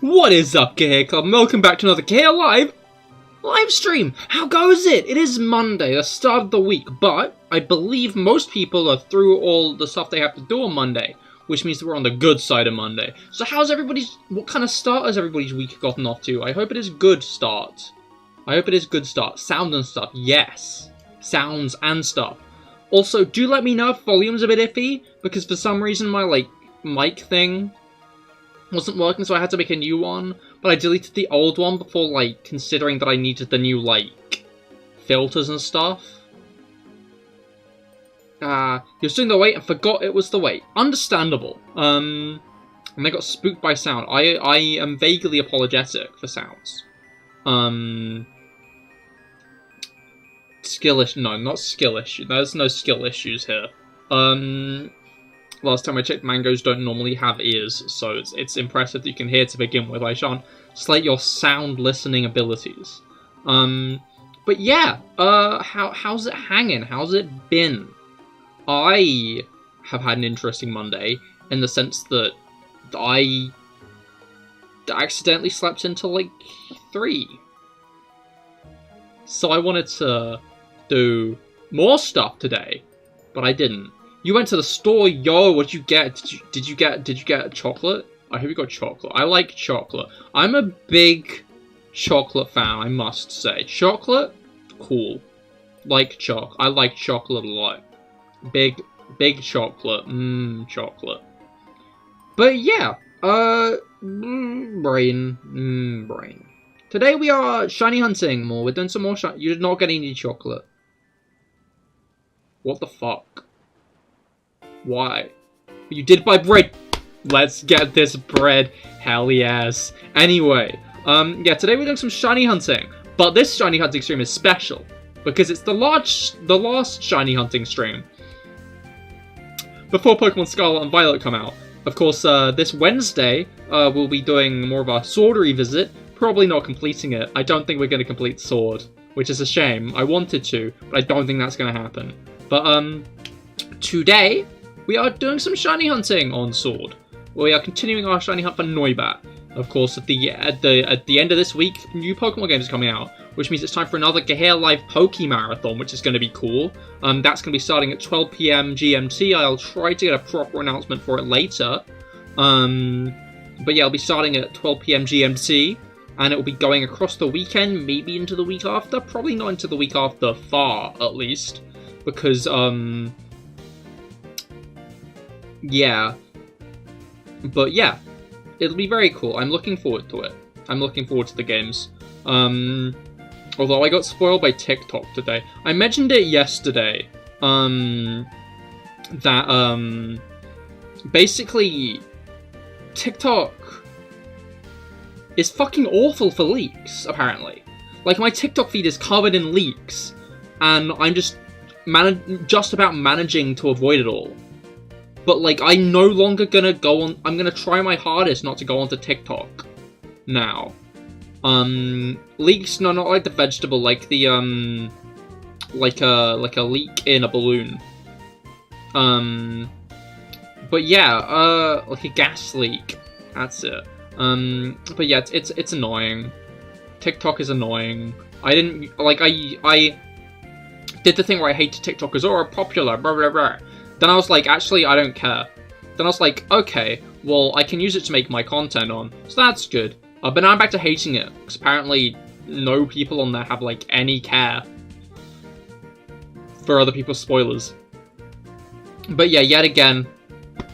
What is up, Cahir Club? Welcome back to another CahirLIVE live stream. How goes it? It is Monday, the start of the week, but I believe most people are through all the stuff they have to do on Monday, which means that we're on the good side of Monday. So what kind of start has everybody's week gotten off to? I hope it is good start. I hope it is good start. Sound and stuff, yes. Sounds and stuff. Also, do let me know if volume's a bit iffy, because for some reason my, mic thing wasn't working, so I had to make a new one. But I deleted the old one before, considering that I needed the new, filters and stuff. He was doing the weight and forgot it was the weight. Understandable. And I got spooked by sound. I am vaguely apologetic for sounds. Skill issue. No, not skill issue. There's no skill issues here. Last time I checked, mangoes don't normally have ears, so it's impressive that you can hear to begin with. I shan't slate your sound listening abilities. But yeah, how's it hanging? How's it been? I have had an interesting Monday, in the sense that I accidentally slept until, 3. So I wanted to do more stuff today, but I didn't. You went to the store, yo, what'd you get? Did you get chocolate? I hope you got chocolate. I like chocolate. I'm a big chocolate fan, I must say. Chocolate? Cool. I like chocolate a lot. Big chocolate. Chocolate. But yeah, brain. Today we are shiny hunting more. We're doing some more shiny. You did not get any chocolate. What the fuck? Why? You did buy bread. Let's get this bread. Hell yes. Anyway, yeah, today we're doing some shiny hunting. But this shiny hunting stream is special because it's the last shiny hunting stream before Pokemon Scarlet and Violet come out. Of course, this Wednesday, we'll be doing more of a Sword revisit. Probably not completing it. I don't think we're going to complete Sword, which is a shame. I wanted to, but I don't think that's going to happen. But, today, we are doing some shiny hunting on Sword. We are continuing our shiny hunt for Noibat. Of course, at the end of this week, new Pokemon games are coming out, which means it's time for another CahirLIVE Poke Marathon, which is going to be cool. That's going to be starting at 12 PM GMT. I'll try to get a proper announcement for it later. But yeah, I'll be starting at 12 PM GMT, and it will be going across the weekend, maybe into the week after. Probably not into the week after, far at least, because yeah. But yeah, it'll be very cool. I'm looking forward to it. I'm looking forward to the games. Although I got spoiled by TikTok today. I mentioned it yesterday. That basically TikTok is fucking awful for leaks, apparently. My TikTok feed is covered in leaks, and I'm just about managing to avoid it all. But, I'm no longer gonna go on... I'm gonna try my hardest not to go onto TikTok now. Leaks, no, not like the vegetable, like the, like a leak in a balloon. But yeah, like a gas leak. That's it. But yeah, it's annoying. TikTok is annoying. I didn't, I did the thing where I hate TikTokers, or are popular, blah, blah, blah. Then I was like, actually, I don't care. Then I was like, okay, well, I can use it to make my content on, so that's good. But now I'm back to hating it, because apparently no people on there have, any care for other people's spoilers. But yeah, yet again,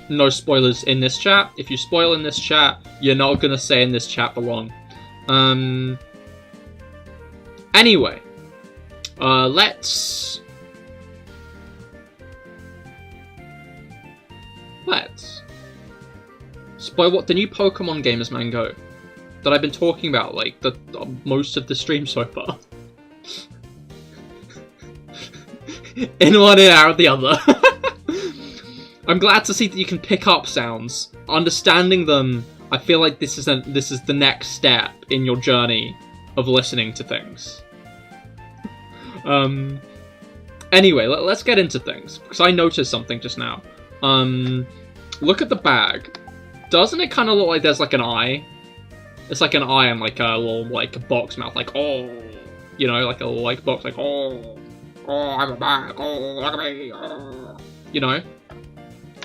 no spoilers in this chat. If you spoil in this chat, you're not gonna stay in this chat for long. Anyway, let's spoil what the new Pokemon game is, Mango, that I've been talking about, most of the stream so far. In one ear, out the other. I'm glad to see that you can pick up sounds. Understanding them, I feel like this is the next step in your journey of listening to things. Anyway, let's get into things, because I noticed something just now. Look at the bag. Doesn't it kind of look like there's an eye? It's like an eye and like a little like box mouth, like oh, you know, like a little like box, like oh, I'm back, oh, look at me, oh. You know,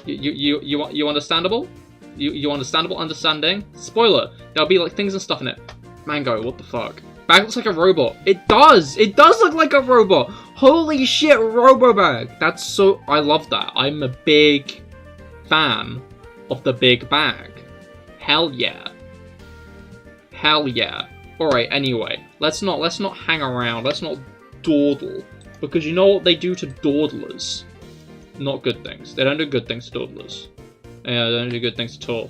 you understandable? You understandable? Understanding? Spoiler, there'll be like things and stuff in it. Mango, what the fuck? Bag looks like a robot. It does! It does look like a robot! Holy shit, Robobag! That's so... I love that. I'm a big fan of the big bag. Hell yeah. Hell yeah. Alright, anyway. Let's not hang around. Let's not dawdle. Because you know what they do to dawdlers? Not good things. They don't do good things to dawdlers. Yeah, they don't do good things at all.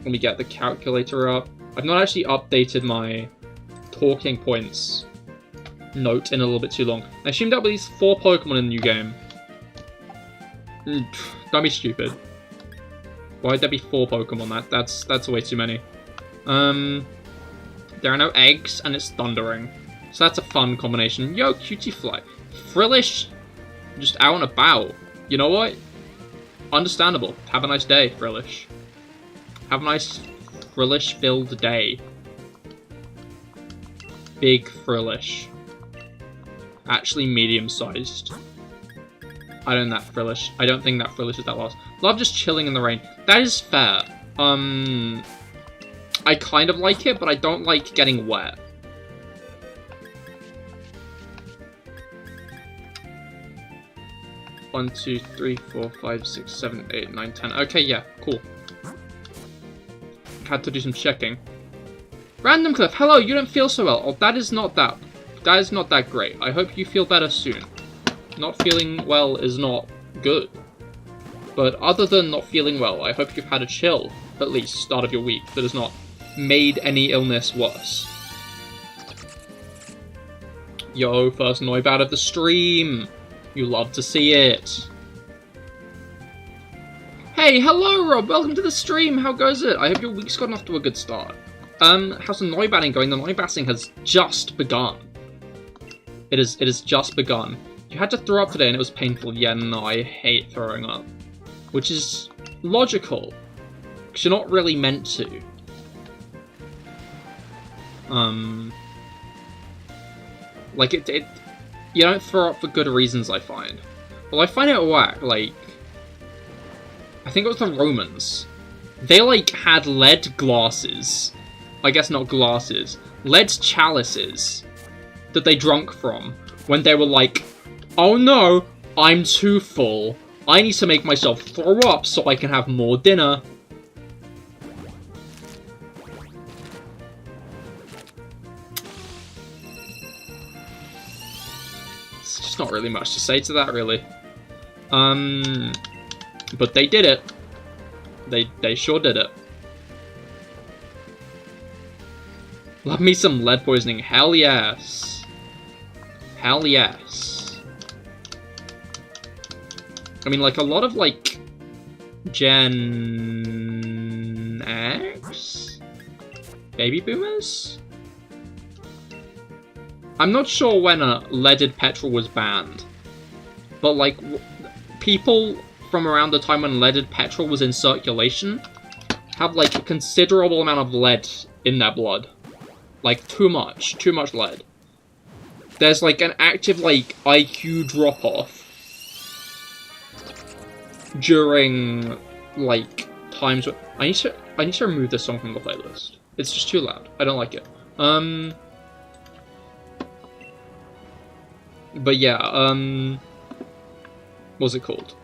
Let me get the calculator up. I've not actually updated my talking points note in a little bit too long. I assume there'll be 4 Pokemon in the new game. Don't be stupid. Why'd there be 4 Pokemon? That's way too many. There are no eggs, and it's thundering. So that's a fun combination. Yo, Cutie Fly. Frillish, just out and about. You know what? Understandable. Have a nice day, Frillish. Have a nice Frillish-filled day. Big Frillish. Actually medium-sized. I don't think that Frillish is that large. Love just chilling in the rain. That is fair. I kind of like it, but I don't like getting wet. One, 2, 3, 4, 5, 6, 7, 8, 9, 10. Okay, yeah, cool. Had to do some checking. Random Cliff, hello, you don't feel so well. Oh, that is not that great. I hope you feel better soon. Not feeling well is not good. But other than not feeling well, I hope you've had a chill, at least, start of your week, that has not made any illness worse. Yo, first noibat of the stream. You love to see it. Hey, hello Rob, welcome to the stream, how goes it? I hope your week's gotten off to a good start. How's the noibatting going? The noibatting has just begun. It has just begun. You had to throw up today and it was painful. Yeah, no, I hate throwing up. Which is logical, because you're not really meant to. Like, you don't throw up for good reasons, I find. Well, I find it whack, like, I think it was the Romans. They, like, had lead glasses. I guess not glasses. Lead chalices that they drunk from when they were like, oh no, I'm too full. I need to make myself throw up so I can have more dinner. There's just not really much to say to that, really. But they did it. They sure did it. Love me some lead poisoning. Hell yes. Hell yes. I mean, like, a lot of, like, Gen X? Baby boomers? I'm not sure when leaded petrol was banned. But, like, people from around the time when leaded petrol was in circulation have, like, a considerable amount of lead in their blood. Like, too much lead. There's, like, an active, like, IQ drop-off during, like, times when... I need to remove this song from the playlist. It's just too loud. I don't like it. But yeah, what's it called?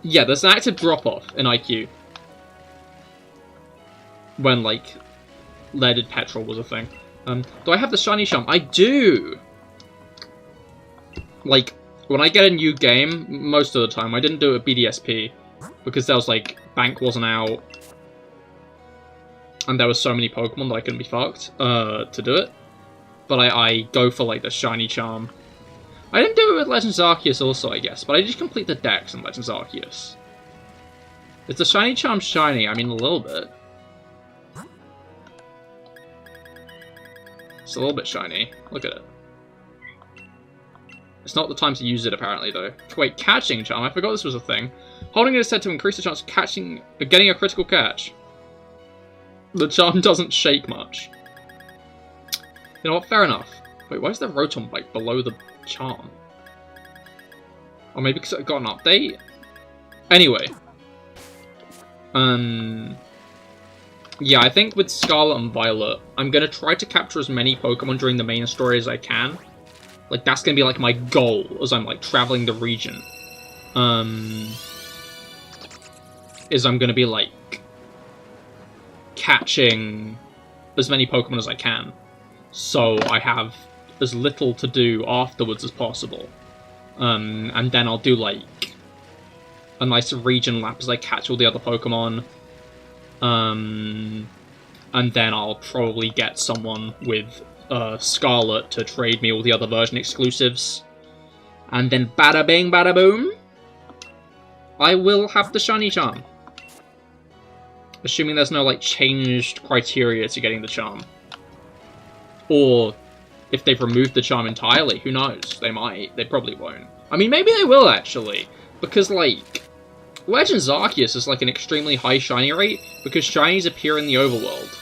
Yeah, there's an active drop-off in IQ when, like, leaded petrol was a thing. Do I have the shiny charm? I do! Like, when I get a new game, most of the time, I didn't do it at BDSP, because there was, like, Bank wasn't out, and there were so many Pokemon that I couldn't be fucked, to do it. But I go for, like, the shiny charm. I didn't do it with Legends Arceus also, I guess, but I just complete the Dex in Legends Arceus. Is the shiny charm shiny? I mean, a little bit. It's a little bit shiny. Look at it. It's not the time to use it, apparently, though. Wait, catching charm? I forgot this was a thing. Holding it is said to increase the chance of getting a critical catch. The charm doesn't shake much. You know what? Fair enough. Wait, why is the rotom, like, below the charm? Or maybe because it got an update? Anyway. Yeah, I think with Scarlet and Violet, I'm gonna try to capture as many Pokemon during the main story as I can. Like, that's gonna be, like, my goal as I'm, like, traveling the region. Is I'm gonna be, like, catching as many Pokemon as I can. So I have as little to do afterwards as possible. And then I'll do, like, a nice region lap as I catch all the other Pokemon. And then I'll probably get someone with Scarlet to trade me all the other version exclusives. And then bada bing, bada boom, I will have the shiny charm. Assuming there's no, like, changed criteria to getting the charm. Or if they've removed the charm entirely, who knows? They might. They probably won't. I mean, maybe they will, actually. Because, like, Legends Arceus is, like, an extremely high shiny rate because shinies appear in the overworld.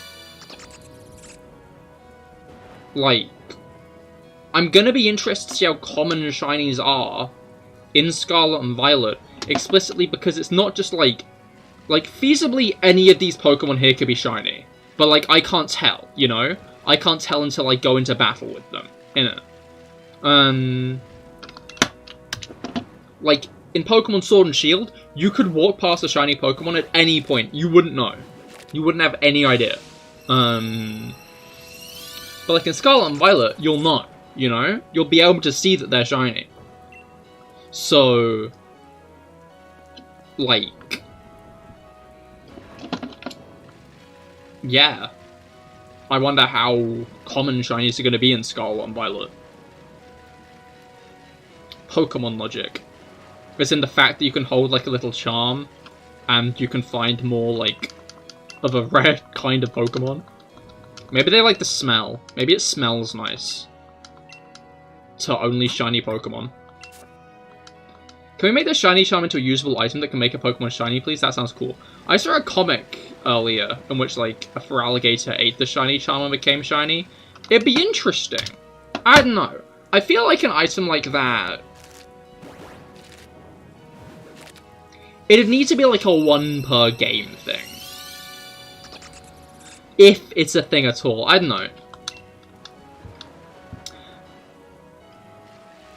Like, I'm gonna be interested to see how common shinies are in Scarlet and Violet, explicitly because it's not just, like, feasibly any of these Pokemon here could be shiny. But, like, I can't tell, you know? I can't tell until I go into battle with them, innit? Like, in Pokemon Sword and Shield, you could walk past a shiny Pokemon at any point. You wouldn't know. You wouldn't have any idea. But, like, in Scarlet and Violet, you'll know, you know? You'll be able to see that they're shiny. So, like, yeah. I wonder how common shinies are going to be in Scarlet and Violet. Pokemon logic. It's in the fact that you can hold, like, a little charm, and you can find more, like, of a rare kind of Pokemon. Maybe they like the smell. Maybe it smells nice. To only shiny Pokemon. Can we make the shiny charm into a usable item that can make a Pokemon shiny, please? That sounds cool. I saw a comic earlier in which, like, a Feraligatr ate the shiny charm and became shiny. It'd be interesting. I don't know. I feel like an item like that, it'd need to be like a one per game thing. If it's a thing at all. I don't know.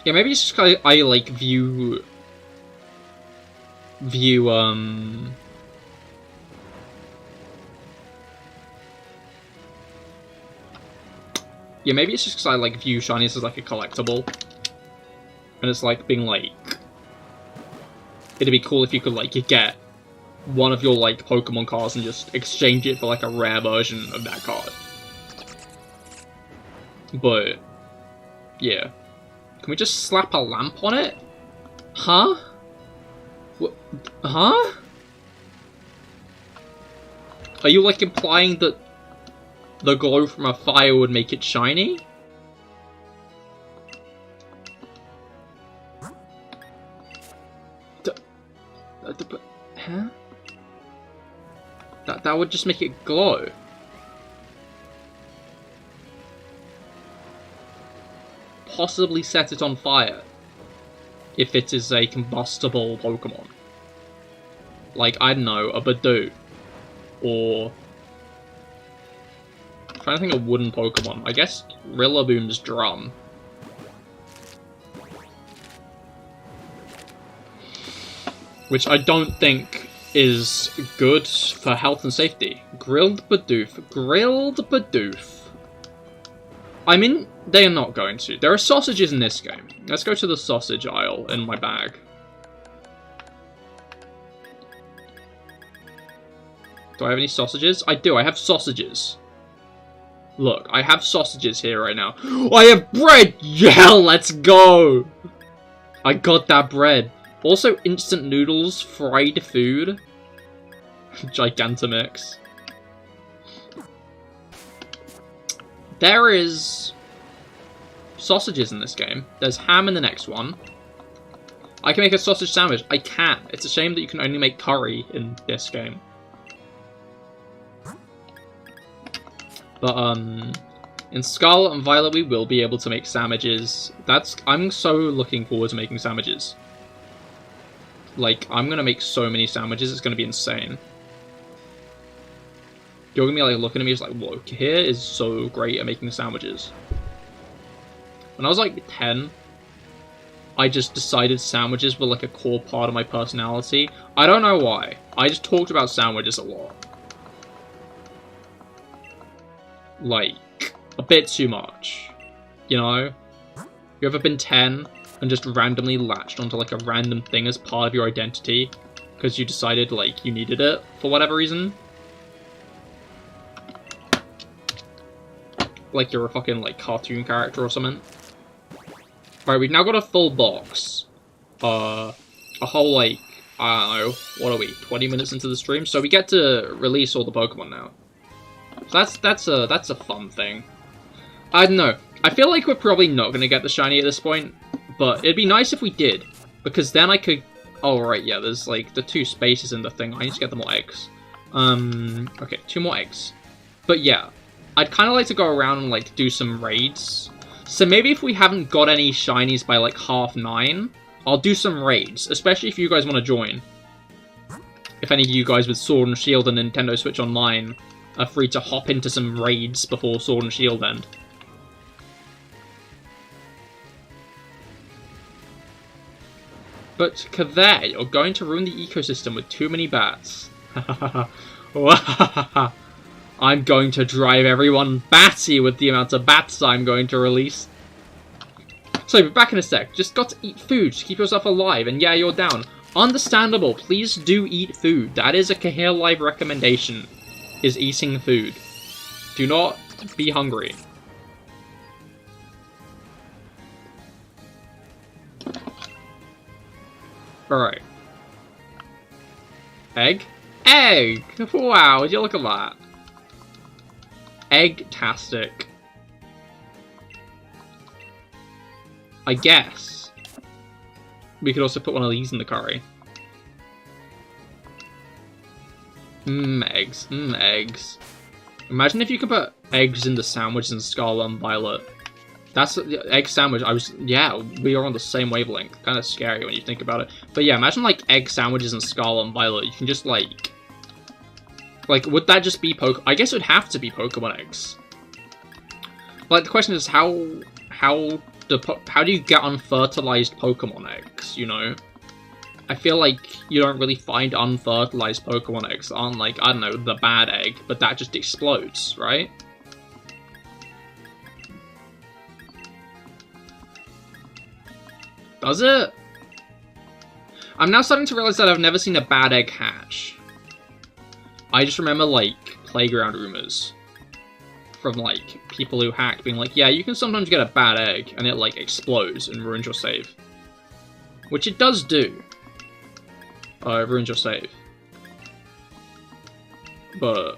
Yeah, maybe it's just kind of, I like view yeah, maybe it's just because I like view shinies as like a collectible. And it's like being like, it'd be cool if you could like get one of your like Pokemon cards and just exchange it for like a rare version of that card. But yeah. Can we just slap a lamp on it? Huh? What? Huh? Are you like implying that the glow from a fire would make it shiny? Huh? That would just make it glow. Possibly set it on fire. If it is a combustible Pokemon. Like, I don't know, a Badoo. Or I'm trying to think of wooden Pokemon. I guess Rillaboom's drum. Which I don't think is good for health and safety. Grilled Bidoof. Grilled Bidoof. I mean, they are not going to. There are sausages in this game. Let's go to the sausage aisle in my bag. Do I have any sausages? I do, I have sausages. Look, I have sausages here right now. I have bread! Yeah, let's go! I got that bread. Also, instant noodles, fried food. Gigantomix. There is sausages in this game. There's ham in the next one. I can make a sausage sandwich. I can. It's a shame that you can only make curry in this game. But, in Scarlet and Violet, we will be able to make sandwiches. I'm so looking forward to making sandwiches. Like, I'm gonna make so many sandwiches, it's gonna be insane. You're gonna be, like, looking at me just like, whoa, Cahir is so great at making sandwiches. When I was, like, 10, I just decided sandwiches were, like, a core part of my personality. I don't know why. I just talked about sandwiches a lot. Like, a bit too much. You know? You ever been 10 and just randomly latched onto, like, a random thing as part of your identity? Because you decided, like, you needed it for whatever reason? Like you're a fucking, like, cartoon character or something. Alright, we've now got a full box. A whole, like, I don't know, what are we, 20 minutes into the stream? So we get to release all the Pokemon now. So that's a fun thing. I don't know. I feel like we're probably not going to get the shiny at this point, but it'd be nice if we did, because then I could... Oh, right, yeah, there's, like, the 2 spaces in the thing. I need to get the more eggs. Okay, 2 more eggs. But yeah, I'd kind of like to go around and, like, do some raids. So maybe if we haven't got any shinies by, like, 9:30, I'll do some raids, especially if you guys want to join. If any of you guys with Sword and Shield and Nintendo Switch Online are free to hop into some raids before Sword and Shield end. But Cahir, you're going to ruin the ecosystem with too many bats. I'm going to drive everyone batty with the amount of bats I'm going to release. So, be back in a sec. Just got to eat food to keep yourself alive, and yeah, you're down. Understandable, please do eat food. That is a CahirLIVE recommendation, is eating food. Do not be hungry. Alright. Egg? Egg! Wow, would you look at that? Egg-tastic. I guess. We could also put one of these in the curry. Eggs. Eggs. Imagine if you could put eggs in the sandwich in Scarlet and Violet. That's the egg sandwich. Yeah, we are on the same wavelength. Kind of scary when you think about it. But yeah, imagine like egg sandwiches in Scarlet and Violet. You can just like, would that just be I guess it would have to be Pokemon eggs. Like the question is how do you get unfertilized Pokemon eggs? You know, I feel like you don't really find unfertilized Pokemon eggs on like, I don't know, the bad egg, but that just explodes, right? Does it? I'm now starting to realize that I've never seen a bad egg hatch. I just remember, like, playground rumors from, like, people who hack being like, yeah, you can sometimes get a bad egg, and it, like, explodes and ruins your save. Which it does do. It ruins your save. But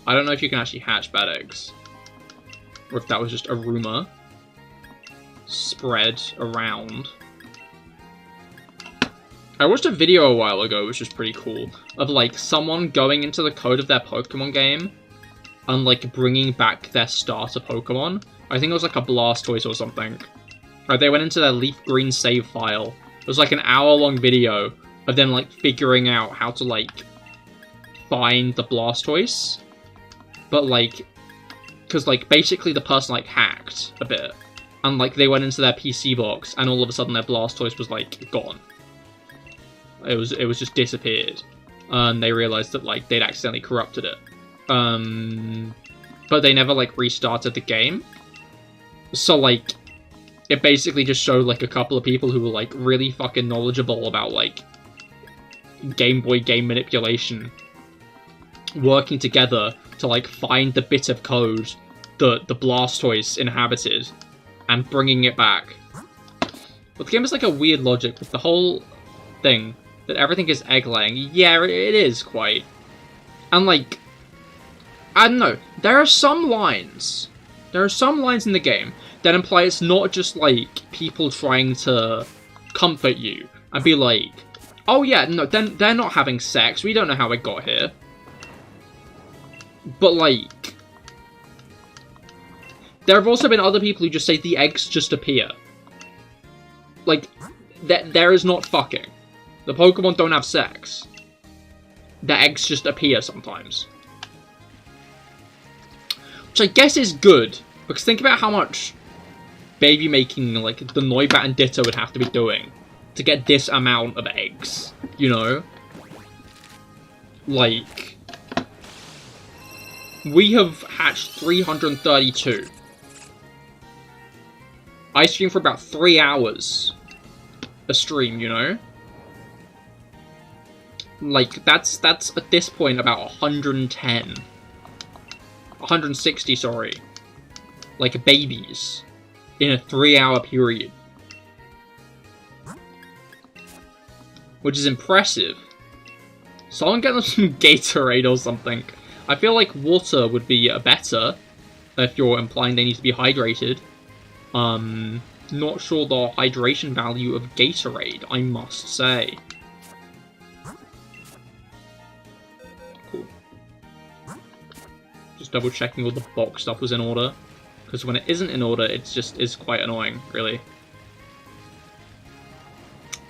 I don't know if you can actually hatch bad eggs. Or if that was just a rumor spread around. I watched a video a while ago, which was pretty cool, of like someone going into the code of their Pokemon game and like bringing back their starter Pokemon. I think it was like a Blastoise or something. Right, they went into their Leaf Green save file. It was like an hour-long video of them like figuring out how to like find the Blastoise, but like, because like basically the person like hacked a bit. And, like, they went into their PC box, and all of a sudden their Blastoise was, like, gone. It was just disappeared. And they realized that, like, they'd accidentally corrupted it. But they never, like, restarted the game. So, like, it basically just showed, like, a couple of people who were, like, really fucking knowledgeable about, like, Game Boy game manipulation working together to, like, find the bit of code that the Blastoise inhabited and bringing it back. But the game is like a weird logic with the whole thing that everything is egg laying. Yeah, it is quite. And like, I don't know, there are some lines There are some lines in the game that imply it's not just, like, people trying to comfort you and be like, oh yeah, no, they're not having sex, we don't know how it got here. But, like, there have also been other people who just say the eggs just appear. Like, there is not fucking. The Pokemon don't have sex. The eggs just appear sometimes. Which I guess is good, because think about how much baby making, like, the Noibat and Ditto would have to be doing to get this amount of eggs, you know? Like, we have hatched 332. I stream for about 3 hours a stream, you know? Like, that's at this point about 110. 160, sorry. Like, babies. In a 3-hour period. Which is impressive. Someone get them some Gatorade or something. I feel like water would be better if you're implying they need to be hydrated. Not sure the hydration value of Gatorade, I must say. Cool. Just double checking all the box stuff was in order. Because when it isn't in order, it just is quite annoying, really.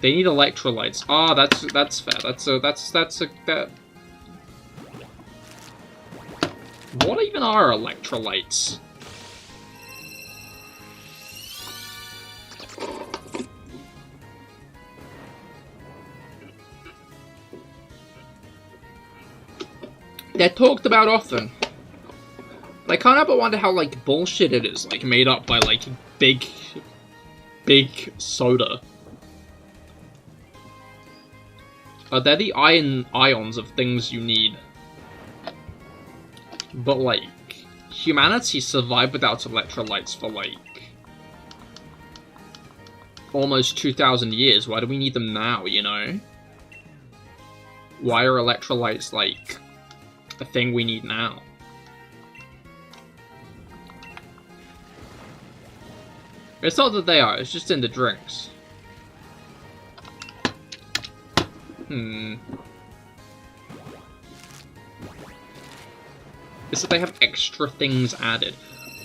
They need electrolytes. Ah, that's fair. That. What even are electrolytes? They're talked about often. But I can't help but wonder how, like, bullshit it is, like, made up by, like, big soda. They're the ions of things you need. But, like, humanity survived without electrolytes for, like, almost 2,000 years. Why do we need them now, you know? Why are electrolytes, like, a thing we need now? It's not that they are, it's just in the drinks. It's that they have extra things added.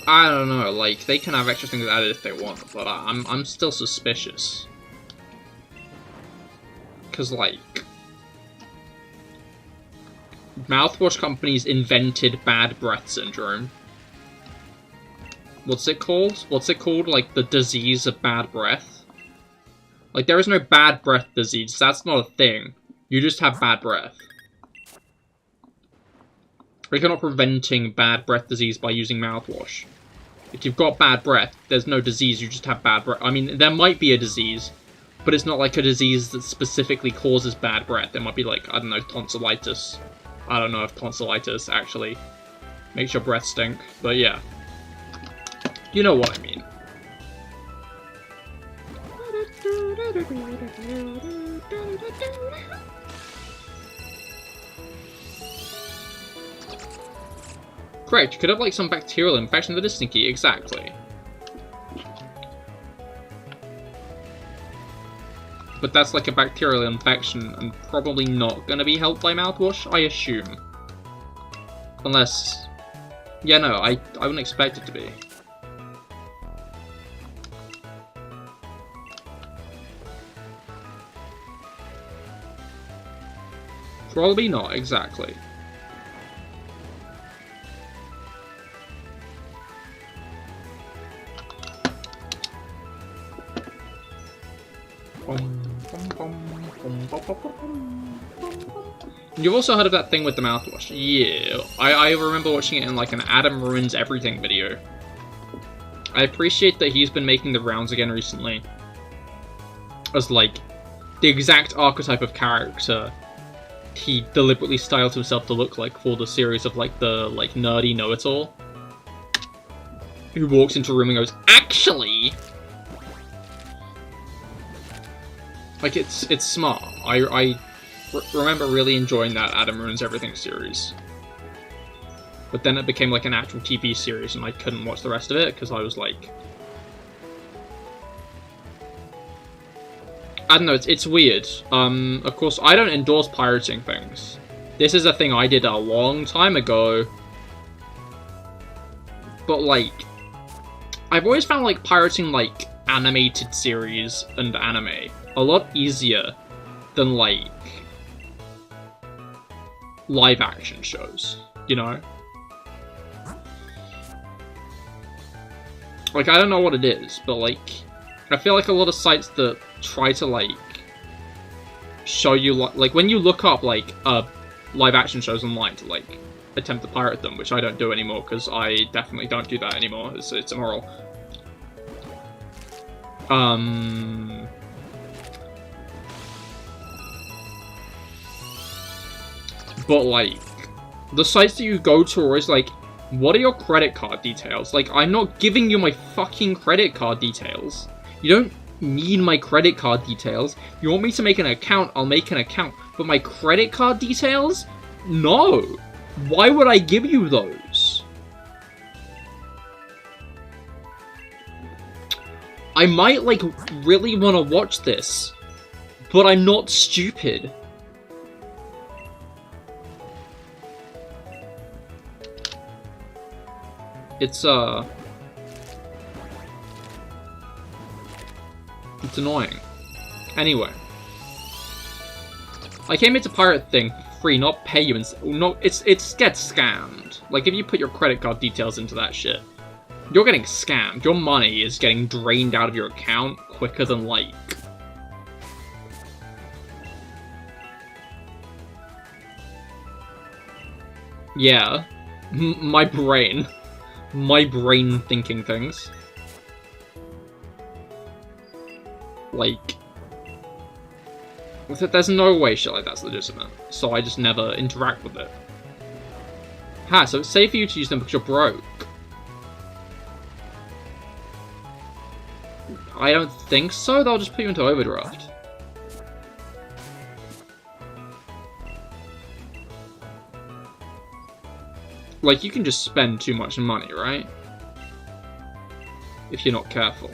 I don't know, like, they can have extra things added if they want, but I'm still suspicious. Because, like, mouthwash companies invented bad breath syndrome. What's it called? What's it called? Like, the disease of bad breath? Like, there is no bad breath disease. That's not a thing. You just have bad breath. You're not preventing bad breath disease by using mouthwash. If you've got bad breath, there's no disease, you just have bad breath. I mean, there might be a disease, but it's not like a disease that specifically causes bad breath. It might be like, I don't know, tonsillitis. I don't know if tonsillitis actually makes your breath stink, but yeah. You know what I mean. Correct, you could have like some bacterial infection that is stinky, exactly. But that's like a bacterial infection and probably not going to be helped by mouthwash, I assume. Unless... yeah, no, I wouldn't expect it to be. Probably not, exactly. You've also heard of that thing with the mouthwash. Yeah, I remember watching it in like an Adam Ruins Everything video. I appreciate that he's been making the rounds again recently. As like, the exact archetype of character he deliberately styled himself to look like for the series of like the like nerdy know-it-all. Who walks into a room and goes, actually! Like, it's smart. I remember really enjoying that Adam Ruins Everything series. But then it became like an actual TV series, and I couldn't watch the rest of it because I was like, I don't know. It's weird. Of course, I don't endorse pirating things. This is a thing I did a long time ago. But like, I've always found like pirating like animated series and anime a lot easier than like live action shows, you know? Like, I don't know what it is, but like, I feel like a lot of sites that try to like show you like when you look up like live action shows online to like attempt to pirate them, which I don't do anymore because I definitely don't do that anymore. It's immoral. But like, the sites that you go to are always like, what are your credit card details? Like, I'm not giving you my fucking credit card details. You don't need my credit card details. You want me to make an account, I'll make an account. But my credit card details? No! Why would I give you those? I might, like, really want to watch this, but I'm not stupid. It's annoying. Anyway. I came here to pirate thing for free, not pay you and no, it's gets scammed. Like, if you put your credit card details into that shit, you're getting scammed. Your money is getting drained out of your account quicker than, like... Yeah. My brain thinking things. Like, there's no way shit like that's legitimate, so I just never interact with it. Ha, so it's safe for you to use them because you're broke. I don't think so, they'll just put you into overdraft. Like, you can just spend too much money, right? If you're not careful.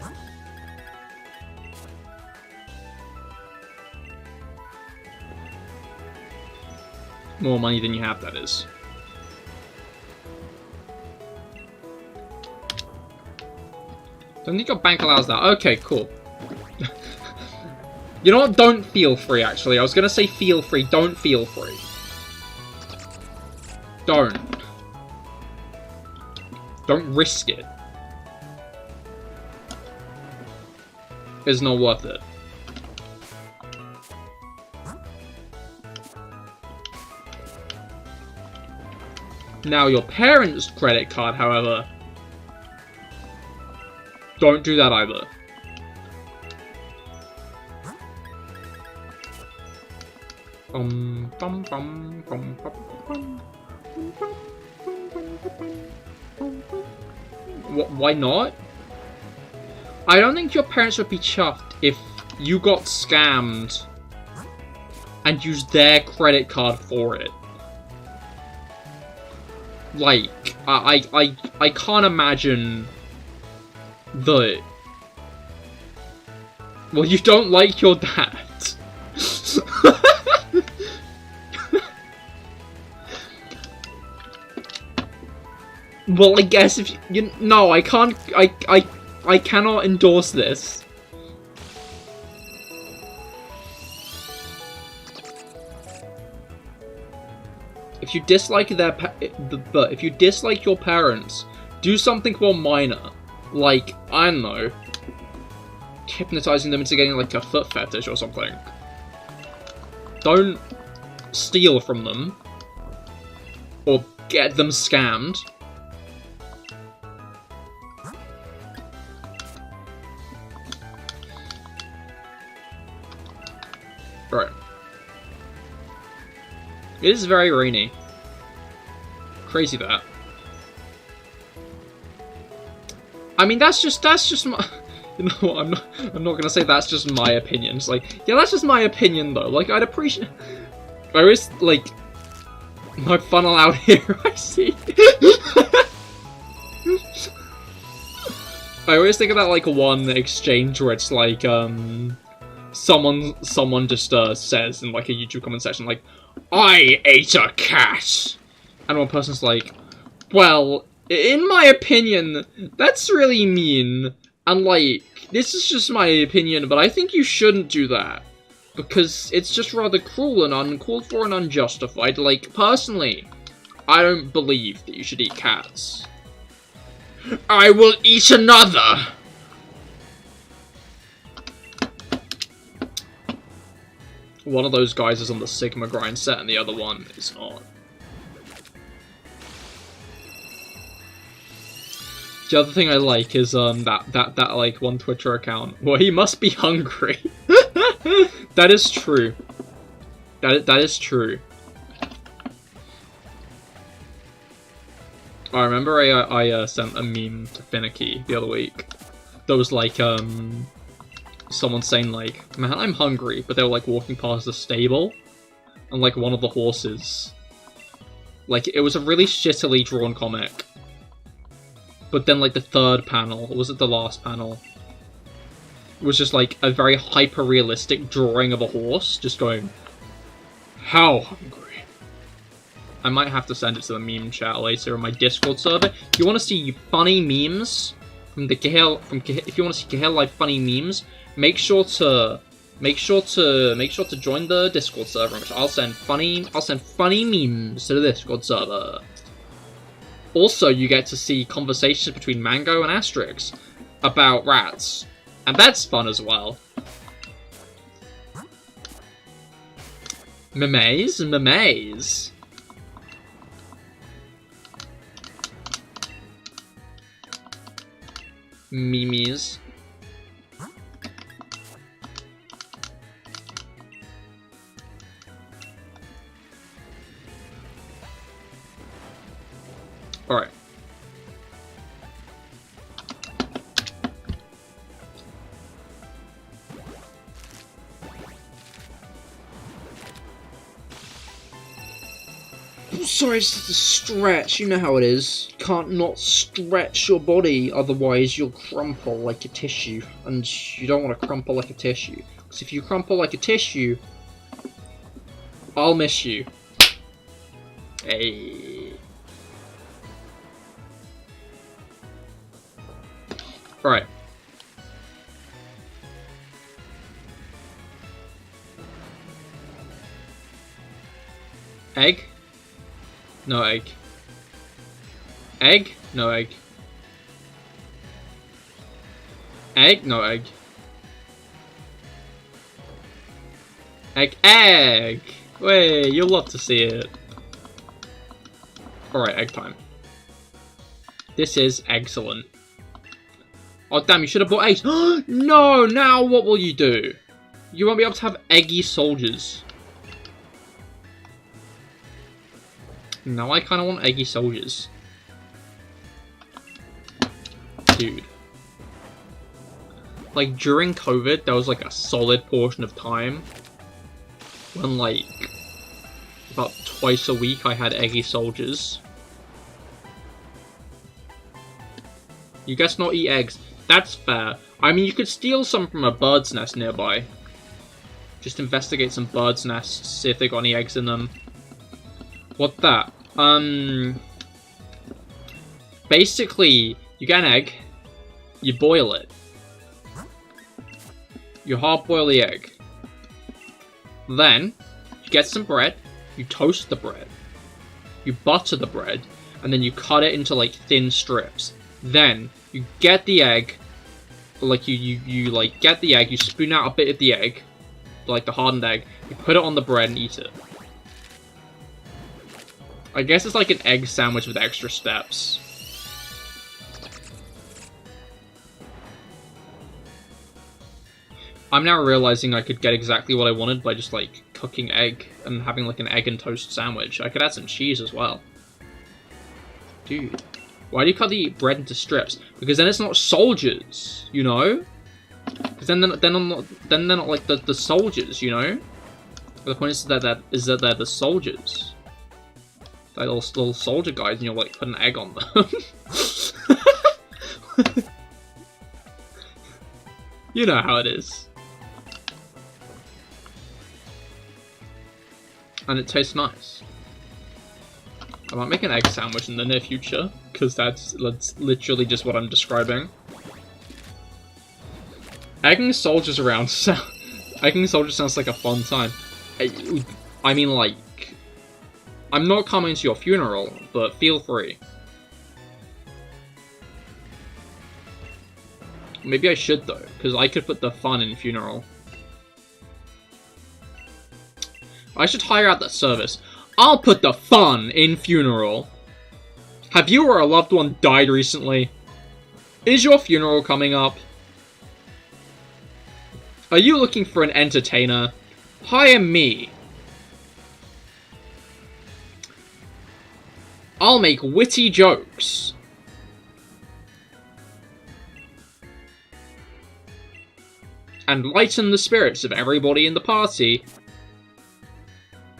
More money than you have, that is. Don't think your bank allows that. Okay, cool. You know what? Don't feel free, actually. I was gonna say feel free. Don't feel free. Don't. Don't risk it. It's not worth it. Now, your parents' credit card, however, don't do that either. Why not? I don't think your parents would be chuffed if you got scammed and used their credit card for it. Like, I can't imagine that... Well, you don't like your dad. Well, I guess if you... No, I can't... I cannot endorse this. If you dislike if you dislike your parents, do something more minor. Like, I don't know, hypnotizing them into getting like a foot fetish or something. Don't steal from them. Or get them scammed. Right. It is very rainy. Crazy that. I mean, that's just my... You know what, I'm not gonna say that's just my opinion. It's like, yeah, that's just my opinion though. Like, I'd appreciate... I always, like... No funnel out here, I see. I always think of that, like, one exchange where it's like, someone just, says in, like, a YouTube comment section, like, I ate a cat! And one person's like, well, in my opinion, that's really mean, and, like, this is just my opinion, but I think you shouldn't do that. Because it's just rather cruel and uncalled for and unjustified. Like, personally, I don't believe that you should eat cats. I will eat another! One of those guys is on the Sigma grind set and the other one is not. The other thing I like is that like one Twitter account. Well, he must be hungry. That is true. That is true. I remember I sent a meme to Finicky the other week. That was like someone saying like, man, I'm hungry, but they were like walking past the stable, and like one of the horses, like it was a really shittily drawn comic. But then like the third panel, or was it the last panel? It was just like a very hyper-realistic drawing of a horse, just going, how hungry? I might have to send it to the meme chat later on my Discord server. If you want to see funny memes from the Cahir, if you want to see CahirLIVE funny memes, make sure to join the Discord server, which I'll send funny memes to the Discord server. Also, you get to see conversations between Mango and Asterix about rats. And that's fun as well. Memes. Memes. Alright. Sorry, it's just a stretch. You know how it is. You can't not stretch your body, otherwise you'll crumple like a tissue. And you don't want to crumple like a tissue. Because if you crumple like a tissue, I'll miss you. Hey. Alright. Egg? No egg. Egg? No egg. Egg? No egg. Egg? Egg! Wait, you'll love to see it. Alright, egg time. This is excellent. Oh damn, you should have bought eggs. No, now what will you do? You won't be able to have eggy soldiers. Now I kind of want eggy soldiers. Dude. Like, during COVID, there was like a solid portion of time when, like, about twice a week I had eggy soldiers. You guys not eat eggs. That's fair. I mean, you could steal some from a bird's nest nearby. Just investigate some bird's nests, see if they got any eggs in them. What that? Basically, you get an egg, you boil it. You hard boil the egg. Then, you get some bread, you toast the bread. You butter the bread, and then you cut it into like thin strips. Then, you get the egg, like you like get the egg, you spoon out a bit of the egg, like the hardened egg, you put it on the bread and eat it. I guess it's like an egg sandwich with extra steps. I'm now realizing I could get exactly what I wanted by just like cooking egg and having like an egg and toast sandwich. I could add some cheese as well. Dude, why do you cut the bread into strips? Because then it's not soldiers, you know? Because then they're not like the soldiers, you know? The point is that they're the soldiers. Like little soldier guys, and you'll like put an egg on them. You know how it is. And it tastes nice. I might make an egg sandwich in the near future, because that's literally just what I'm describing. Egging soldiers around egging soldiers sounds like a fun time. I mean, like, I'm not coming to your funeral, but feel free. Maybe I should, though, because I could put the fun in funeral. I should hire out that service. I'll put the fun in funeral. Have you or a loved one died recently? Is your funeral coming up? Are you looking for an entertainer? Hire me. I'll make witty jokes. And lighten the spirits of everybody in the party.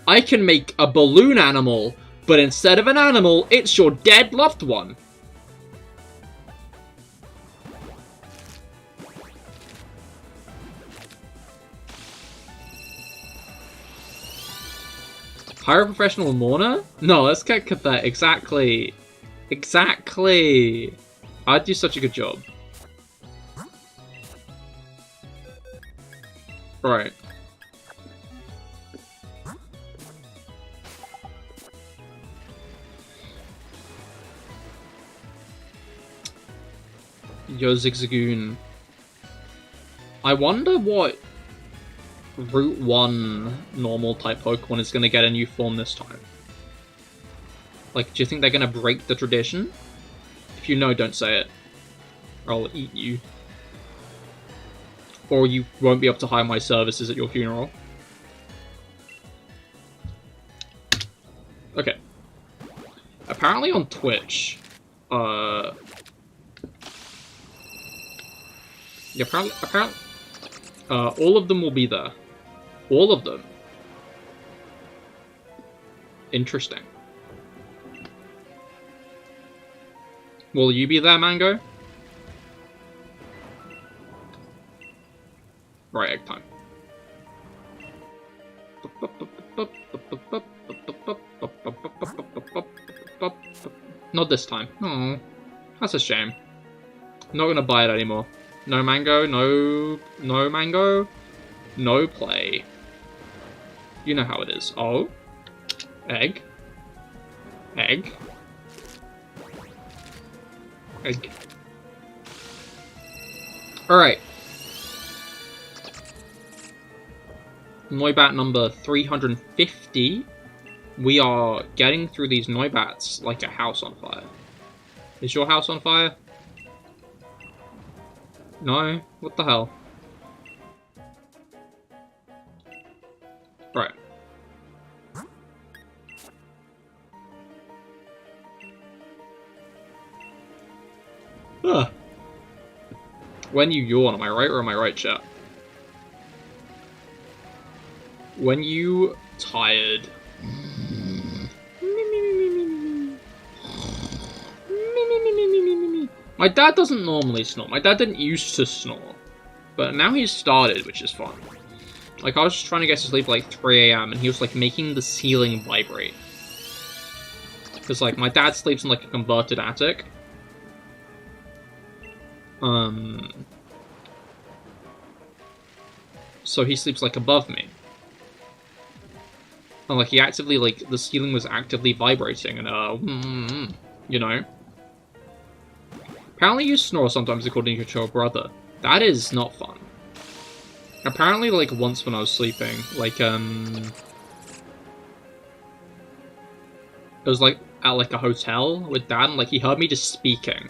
I can make a balloon animal, but instead of an animal, it's your dead loved one. Hire a professional mourner? No, let's get that. Exactly. Exactly. I'd do such a good job. Right. Yo, Zigzagoon. I wonder what Route 1 normal type Pokemon is going to get a new form this time. Like, do you think they're going to break the tradition? If you know, don't say it. Or I'll eat you. Or you won't be able to hire my services at your funeral. Okay. Apparently on Twitch, yeah, apparently, all of them will be there. All of them. Interesting. Will you be there, Mango? Right, egg time. Not this time. Oh, that's a shame. I'm not gonna buy it anymore. No mango, no mango, no play. You know how it is. Oh, egg, egg, egg. All right. Noibat number 350. We are getting through these Noibats like a house on fire. Is your house on fire? No? What the hell? Right. Ugh. When you yawn, am I right or am I right, chat? When you tired. My dad doesn't normally snore. My dad didn't used to snore. But now he's started, which is fun. Like, I was just trying to get to sleep at like 3 AM and he was like making the ceiling vibrate. Because like, my dad sleeps in like a converted attic. So he sleeps like above me. And like, he actively, like, the ceiling was actively vibrating and you know. Apparently you snore sometimes according to your brother. That is not fun. Apparently, like, once when I was sleeping, like, it was, like, at, like, a hotel with Dad, and, like, he heard me just speaking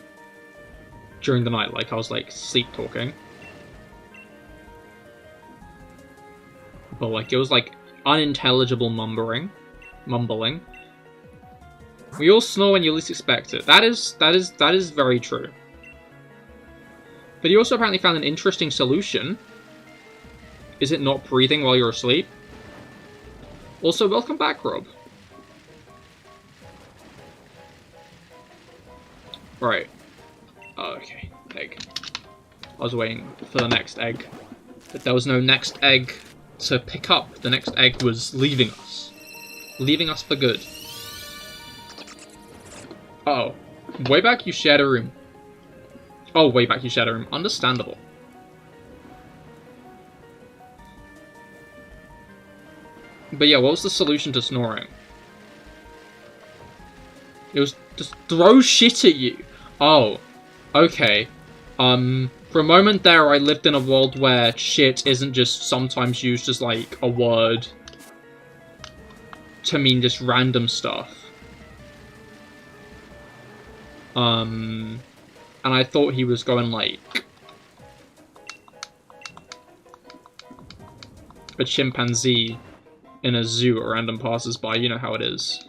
during the night, like, I was, like, sleep-talking. But, like, it was, like, unintelligible mumbling. We all snore when you least expect it. That is very true. But he also apparently found an interesting solution. Is it not breathing while you're asleep? Also, welcome back, Rob. Right. Okay, egg. I was waiting for the next egg. But there was no next egg to pick up. The next egg was leaving us. Leaving us for good. Uh-oh. Way back you shared a room. Oh, way back you shared a room. Understandable. But yeah, what was the solution to snoring? It was just throw shit at you. Oh, okay. For a moment there, I lived in a world where shit isn't just sometimes used as, like, a word to mean just random stuff. And I thought he was going, like, a chimpanzee in a zoo at random passers-by. You know how it is.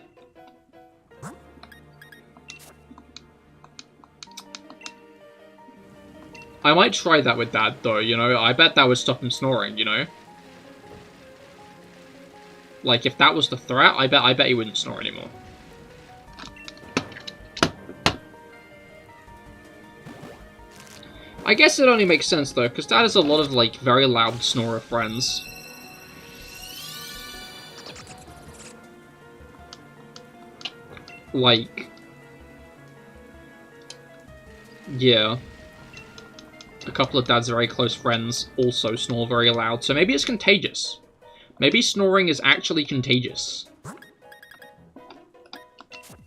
I might try that with Dad, though, you know? I bet that would stop him snoring, you know? Like, if that was the threat, I bet he wouldn't snore anymore. I guess it only makes sense, though, because Dad has a lot of, like, very loud snorer friends. Like... yeah. A couple of Dad's very close friends also snore very loud, so maybe it's contagious. Maybe snoring is actually contagious.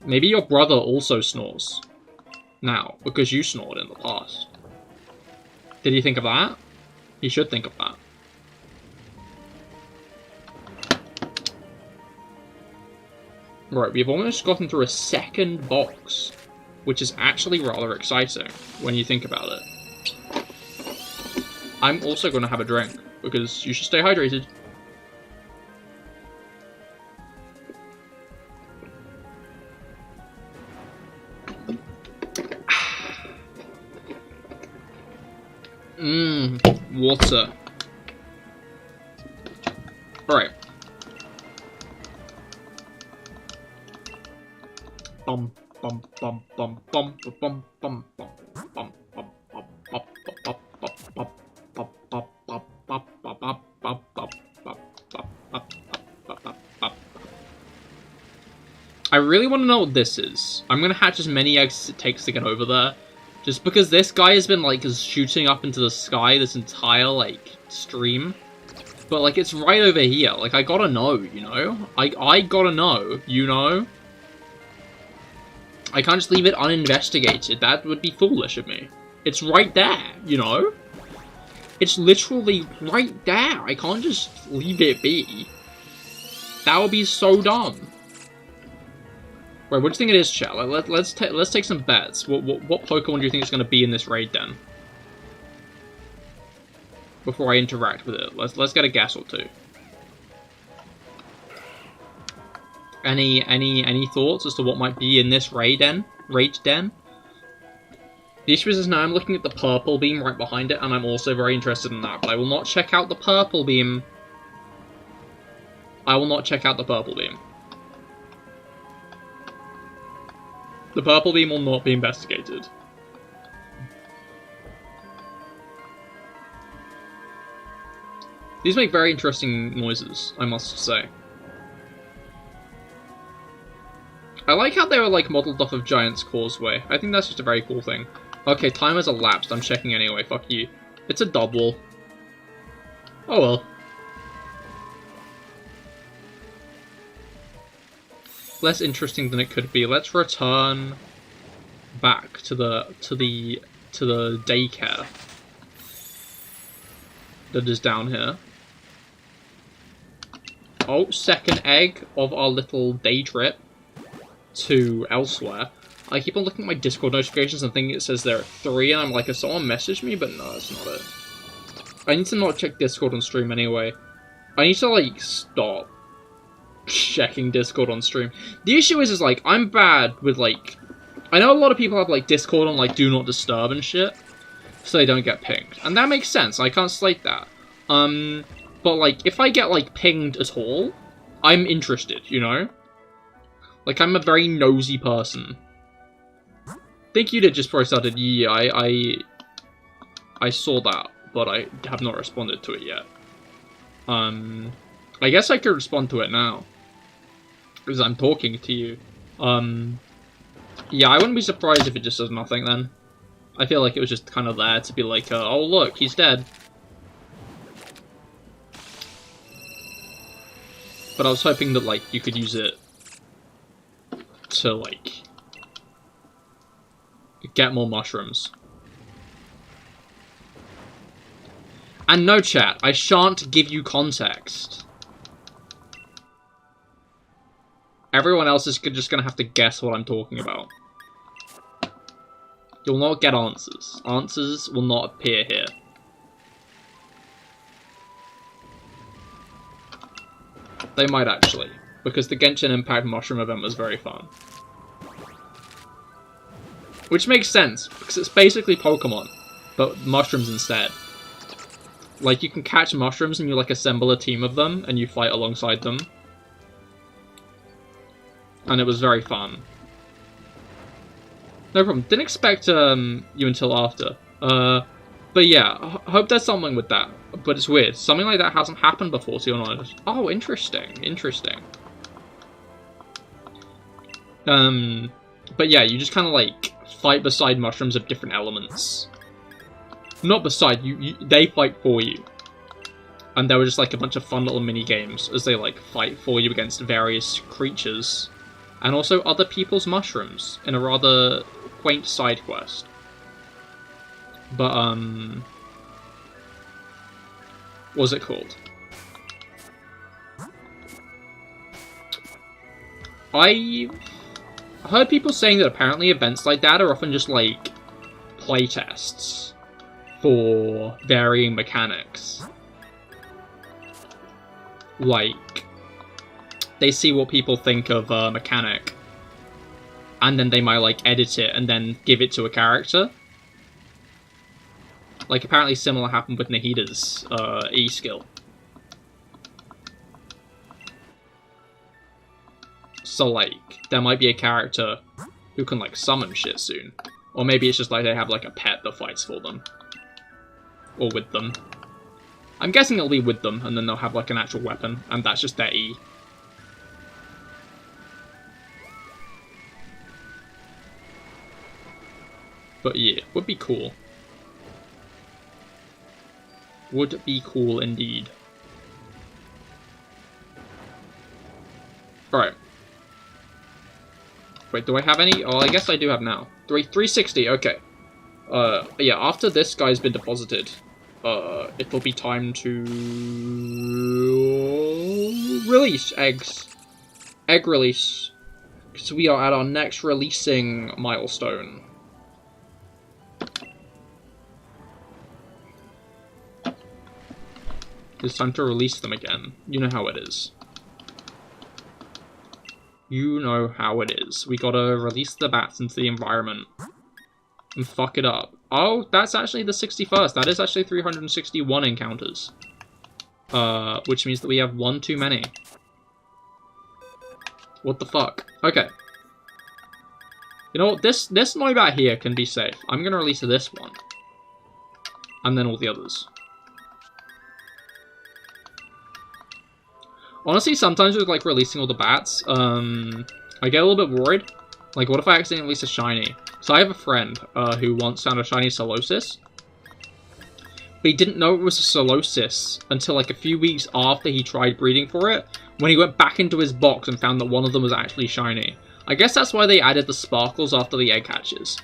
Maybe your brother also snores now, because you snored in the past. Did he think of that? He should think of that. Right, we've almost gotten through a second box, which is actually rather exciting when you think about it. I'm also going to have a drink, because you should stay hydrated. Water. Alright. Bum bum bum bum bum bum bum bum bum bum I really want to know what this is. I'm gonna hatch as many eggs as it takes to get over there. Just because this guy has been, like, shooting up into the sky this entire, like, stream. But, like, it's right over here. Like, I gotta know, you know? I gotta know, you know? I can't just leave it uninvestigated. That would be foolish of me. It's right there, you know? It's literally right there. I can't just leave it be. That would be so dumb. Right, what do you think it is, chat? Like, let's take some bets. What Pokemon do you think is going to be in this raid, then? Before I interact with it, let's get a guess or two. Any thoughts as to what might be in this raid den? The issue is now I'm looking at the purple beam right behind it, and I'm also very interested in that. But I will not check out the purple beam. I will not check out the purple beam. The purple beam will not be investigated. These make very interesting noises, I must say. I like how they were, like, modelled off of Giant's Causeway. I think that's just a very cool thing. Okay, time has elapsed. I'm checking anyway. Fuck you. It's a double. Oh well. Less interesting than it could be. Let's return back to the daycare that is down here. Oh, second egg of our little day trip to elsewhere. I keep on looking at my Discord notifications and thinking it says there are 3, and I'm like, has someone messaged me? But no, that's not it. I need to not check Discord on stream anyway. I need to, like, stop checking Discord on stream. The issue is like, I'm bad with, like... I know a lot of people have, like, Discord on, like, Do Not Disturb and shit, so they don't get pinged. And that makes sense, I can't slate that. But, like, if I get, like, pinged at all, I'm interested, you know? Like, I'm a very nosy person. think you did just before I started. Yeah, I saw that, but I have not responded to it yet. I guess I could respond to it now, because I'm talking to you. Yeah, I wouldn't be surprised if it just does nothing then. I feel like it was just kind of there to be like, oh look, he's dead. But I was hoping that, like, you could use it to, like, get more mushrooms. And no, chat, I shan't give you context. Everyone else is just gonna have to guess what I'm talking about. You'll not get answers. Answers will not appear here. They might actually, because the Genshin Impact mushroom event was very fun. Which makes sense, because it's basically Pokemon, but mushrooms instead. Like, you can catch mushrooms and you, like, assemble a team of them, and you fight alongside them. And it was very fun. No problem. Didn't expect you until after. But yeah, hope there's something with that. But it's weird. Something like that hasn't happened before, to your knowledge. Oh, interesting. Interesting. But yeah, you just kind of, like, fight beside mushrooms of different elements. Not beside, they fight for you. And there were just, like, a bunch of fun little mini-games as they, like, fight for you against various creatures. And also other people's mushrooms in a rather quaint side quest. But, what was it called? I heard people saying that apparently events like that are often just, like, playtests for varying mechanics. Like, they see what people think of a mechanic, and then they might, like, edit it and then give it to a character. Like, apparently similar happened with Nahida's E-skill. So, like, there might be a character who can, like, summon shit soon. Or maybe it's just like they have, like, a pet that fights for them. Or with them. I'm guessing it'll be with them, and then they'll have, like, an actual weapon, and that's just their E. But yeah, would be cool. Would be cool indeed. Alright. Wait, do I have any? Oh, I guess I do have now. 360, okay. Yeah, after this guy's been deposited, it'll be time to release eggs. Egg release. Because we are at our next releasing milestone. It's time to release them again. You know how it is. You know how it is. We gotta release the bats into the environment. And fuck it up. Oh, that's actually the 61st. That is actually 361 encounters. Which means that we have one too many. What the fuck? Okay. You know what? This noibat here can be safe. I'm gonna release this one. And then all the others. Honestly, sometimes with, like, releasing all the bats, I get a little bit worried. Like, what if I accidentally release a shiny? So I have a friend, who once found a shiny Solosis. But he didn't know it was a Solosis until, like, a few weeks after he tried breeding for it, when he went back into his box and found that one of them was actually shiny. I guess that's why they added the sparkles after the egg hatches.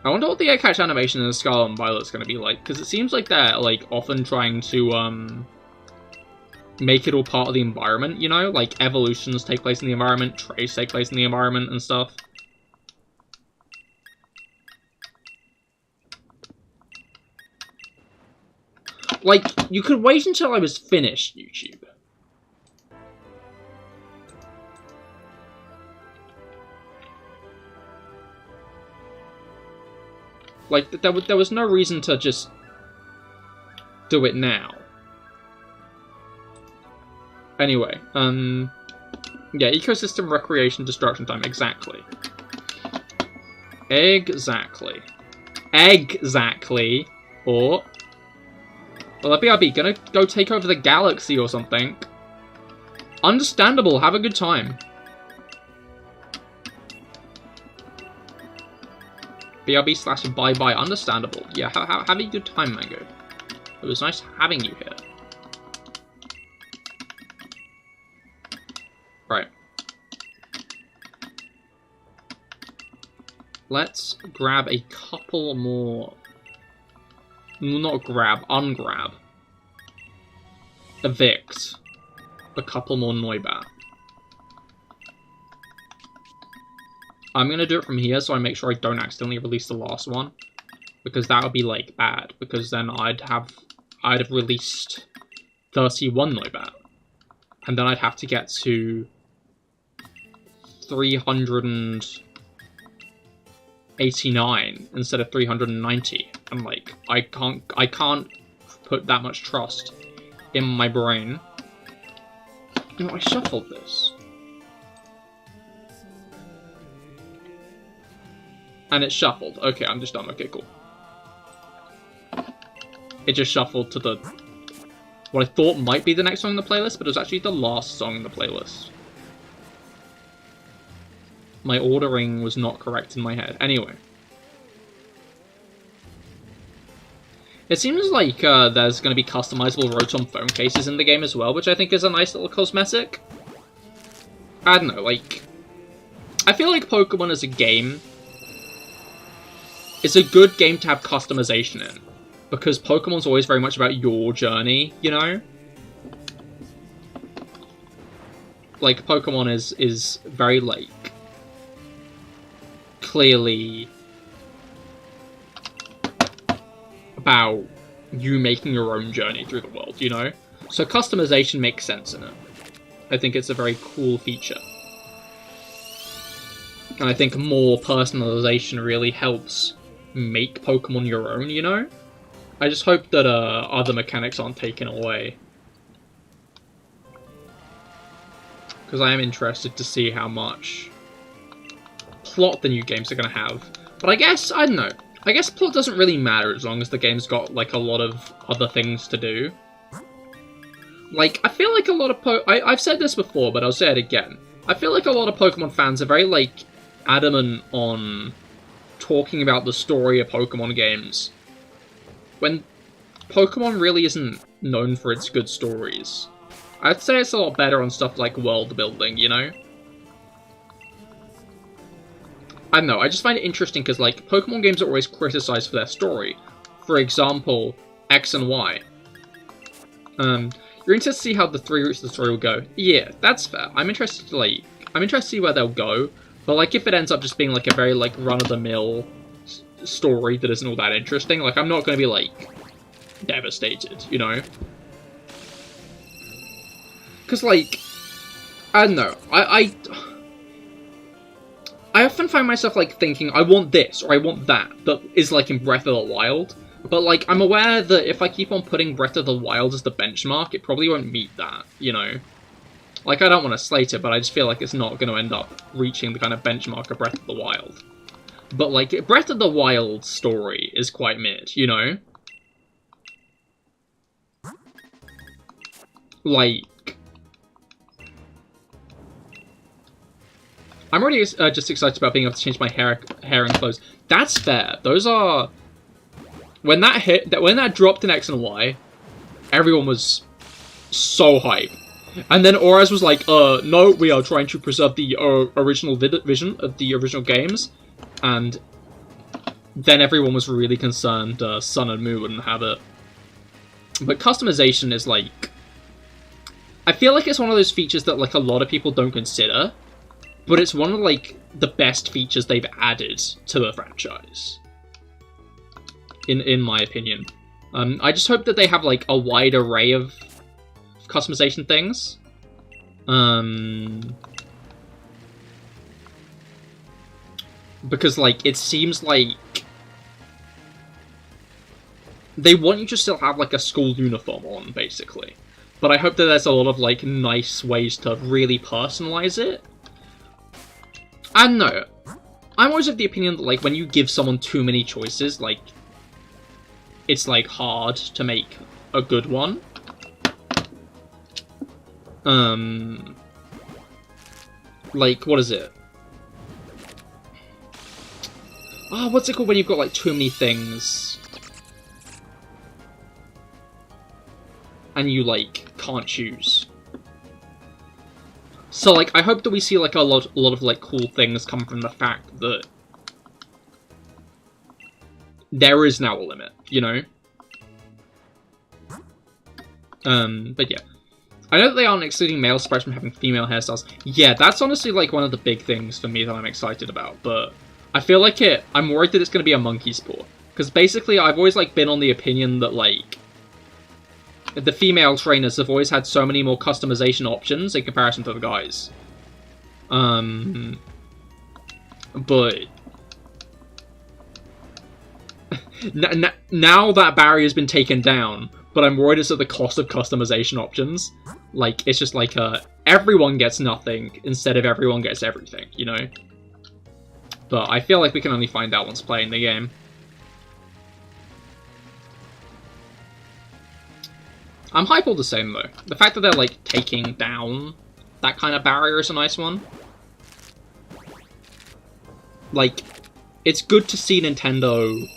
I wonder what the egg hatch animation in Scarlet and Violet's gonna be like, because it seems like they're, like, often trying to, make it all part of the environment, you know? Like, evolutions take place in the environment, traits take place in the environment, and stuff. Like, you could wait until I was finished, YouTube. Like, there was no reason to just do it now. Anyway, yeah, ecosystem, recreation, destruction time, exactly. Exactly. Exactly. Or... Well, BRB, gonna go take over the galaxy or something. Understandable, have a good time. BRB slash bye-bye, understandable. Yeah, have a good time, Mango. It was nice having you here. Right. Let's grab a couple more... Not grab, ungrab. Evict. A couple more noibat. I'm gonna do it from here so I make sure I don't accidentally release the last one. Because that would be, like, bad. Because then I'd have released 31 noibat. And then I'd have to get to 389 instead of 390. And, like, I can't put that much trust in my brain. You know, I shuffled this. And it's shuffled. Okay, I'm just done. Okay, cool. It just shuffled to the... what I thought might be the next song in the playlist, but it was actually the last song in the playlist. My ordering was not correct in my head. Anyway. It seems like there's going to be customizable Rotom phone cases in the game as well, which I think is a nice little cosmetic. I don't know, like... I feel like Pokemon as a game... it's a good game to have customization in. Because Pokemon's always very much about your journey, you know? Like, Pokemon is very, like... clearly... about you making your own journey through the world, you know? So customization makes sense in it. I think it's a very cool feature. And I think more personalization really helps make Pokemon your own, you know? I just hope that other mechanics aren't taken away. Because I am interested to see how much plot the new games are going to have. But I guess, I don't know. I guess plot doesn't really matter as long as the game's got, like, a lot of other things to do. Like, I feel like a lot of I've said this before, but I'll say it again. I feel like a lot of Pokemon fans are very, like, adamant on talking about the story of Pokemon games. When Pokemon really isn't known for its good stories. I'd say it's a lot better on stuff like world building, you know? I don't know, I just find it interesting because, like, Pokemon games are always criticized for their story. For example, X and Y. You're interested to see how the 3 routes of the story will go. Yeah, that's fair. I'm interested to see where they'll go. But, like, if it ends up just being, like, a very, like, run-of-the-mill story that isn't all that interesting, like, I'm not going to be, like, devastated, you know? Because, like, I don't know, I often find myself, like, thinking, I want this, or I want that is, like, in Breath of the Wild. But, like, I'm aware that if I keep on putting Breath of the Wild as the benchmark, it probably won't meet that, you know? Like, I don't want to slate it, but I just feel like it's not going to end up reaching the kind of benchmark of Breath of the Wild. But, like, Breath of the Wild story is quite mid, you know? Like... I'm already just excited about being able to change my hair and clothes. That's fair. Those are... When that dropped in X and Y, everyone was so hype. And then Oraz was like, no, we are trying to preserve the original vision of the original games. And then everyone was really concerned Sun and Moon wouldn't have it. But customization is, like... I feel like it's one of those features that, like, a lot of people don't consider. But it's one of, like, the best features they've added to the franchise. In my opinion. I just hope that they have, like, a wide array of customization things. Because, like, it seems like they want you to still have, like, a school uniform on, basically. But I hope that there's a lot of, like, nice ways to really personalize it. I don't know. I'm always of the opinion that, like, when you give someone too many choices, like, it's, like, hard to make a good one. Like, what is it? Oh, what's it called when you've got, like, too many things? And you, like, can't choose. So, like, I hope that we see, like, a lot of, like, cool things come from the fact that there is now a limit, you know? But yeah. I know that they aren't excluding male sprites from having female hairstyles. Yeah, that's honestly, like, one of the big things for me that I'm excited about, but I feel like I'm worried that it's going to be a monkey sport. Because basically, I've always, like, been on the opinion that, like, the female trainers have always had so many more customization options in comparison to the guys. But now that barrier's been taken down, but I'm worried it's at the cost of customization options. Like, it's just like, everyone gets nothing instead of everyone gets everything, you know? But I feel like we can only find out once playing the game. I'm hype all the same, though. The fact that they're, like, taking down that kind of barrier is a nice one. Like, it's good to see Nintendo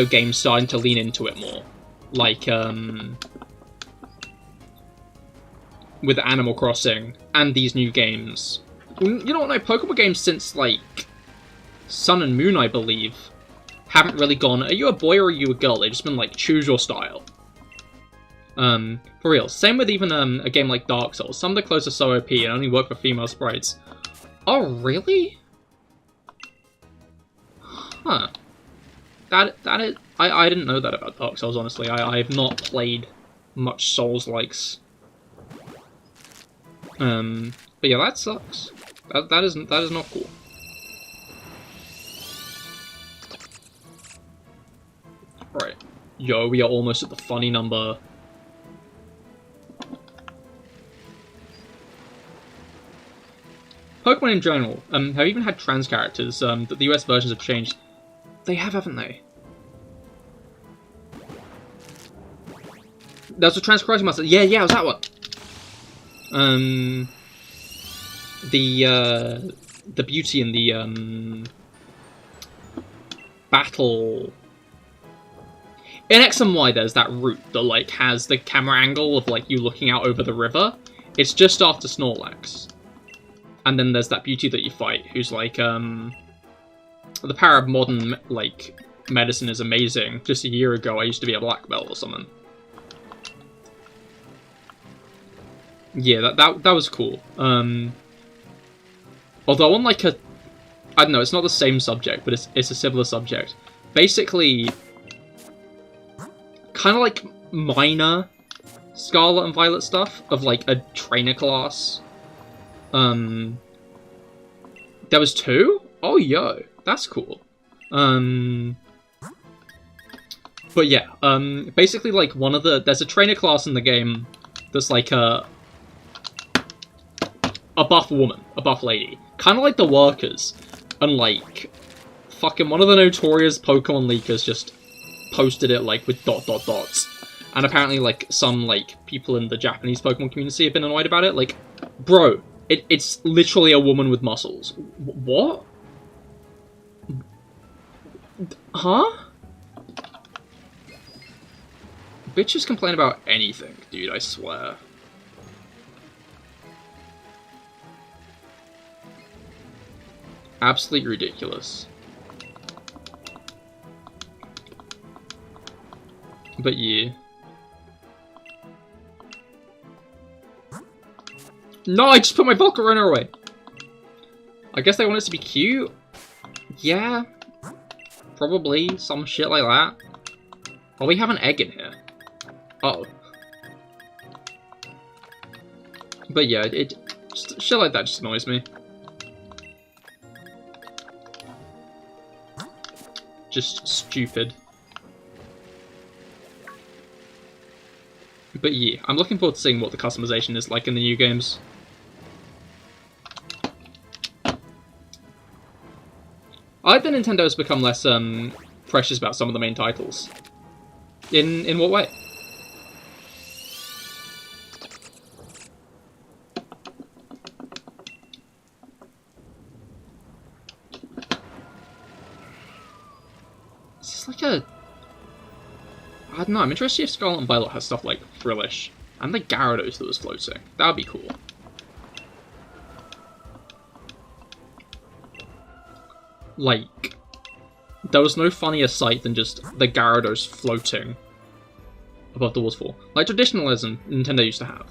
games starting to lean into it more. Like, with Animal Crossing and these new games. You know what, no, Pokemon games since, like, Sun and Moon, I believe, haven't really gone, are you a boy or are you a girl? They've just been like, choose your style. For real. Same with even a game like Dark Souls. Some of the clothes are so OP and only work for female sprites. Oh, really? Huh. That is... I didn't know that about Dark Souls, honestly. I have not played much Souls-likes. But yeah, that sucks. That is not cool. Right. Yo, we are almost at the funny number. Pokemon in general have even had trans characters that the US versions have changed. They have, haven't they? There was a trans Croagunk master. Yeah, it was that one. The beauty in the battle. In X and Y, there's that route that like has the camera angle of like you looking out over the river. It's just after Snorlax. And then there's that beauty that you fight, who's like, the power of modern, like, medicine is amazing. Just a year ago, I used to be a black belt or something. Yeah, that was cool. Although on, like, I don't know, it's not the same subject, but it's a similar subject. Basically, kind of like minor Scarlet and Violet stuff, of, like, a trainer class. There was 2? Oh, yo, that's cool. But yeah, basically, like, there's a trainer class in the game that's, like, a buff woman, a buff lady. Kind of like the workers. And, like, fucking one of the notorious Pokemon leakers just posted it, like, with ... dots. And apparently, like, some, like, people in the Japanese Pokemon community have been annoyed about it. Like, bro, it's literally a woman with muscles. What? Huh? Bitches complain about anything, dude, I swear. Absolutely ridiculous. But yeah. No, I just put my Volcarona away! I guess they want it to be cute? Yeah. Probably, some shit like that. Oh, we have an egg in here. Uh-oh. But yeah, just, shit like that just annoys me. Just stupid. But yeah, I'm looking forward to seeing what the customization is like in the new games. I like that Nintendo has become less precious about some of the main titles. In what way? Is this like a... I don't know, I'm interested if Scarlet and Violet has stuff like Frillish. And the Gyarados that was floating. That would be cool. Like, there was no funnier sight than just the Gyarados floating above the waterfall. Like traditionalism Nintendo used to have.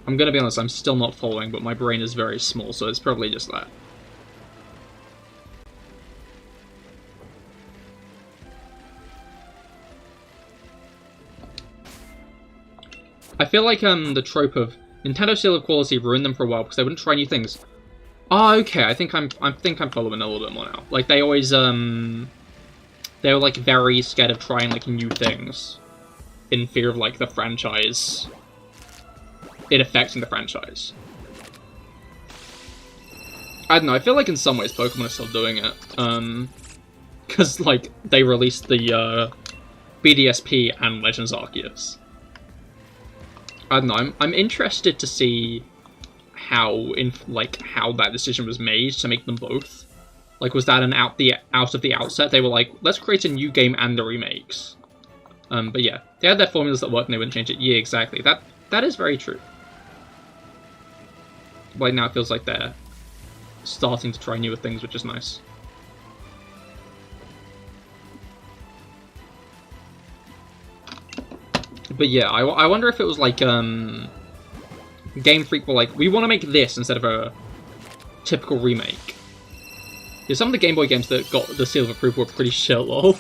I'm gonna be honest, I'm still not following, but my brain is very small, so it's probably just that. I feel like the trope of Nintendo seal of quality ruined them for a while because they wouldn't try new things. Oh, okay. I think I'm following a little bit more now. Like they always they were like very scared of trying like new things, in fear of like the franchise, it affecting the franchise. I don't know. I feel like in some ways Pokemon are still doing it, because like they released the BDSP and Legends Arceus. I don't know. I'm interested to see how that decision was made to make them both. Like, was that out of the outset? They were like, let's create a new game and the remakes. But yeah, they had their formulas that worked and they wouldn't change it. Yeah, exactly. That is very true. Right now it feels like they're starting to try newer things, which is nice. But yeah, I wonder if it was like, Game Freak were like, we want to make this instead of a typical remake. Yeah, some of the Game Boy games that got the seal of approval were pretty shit, lol.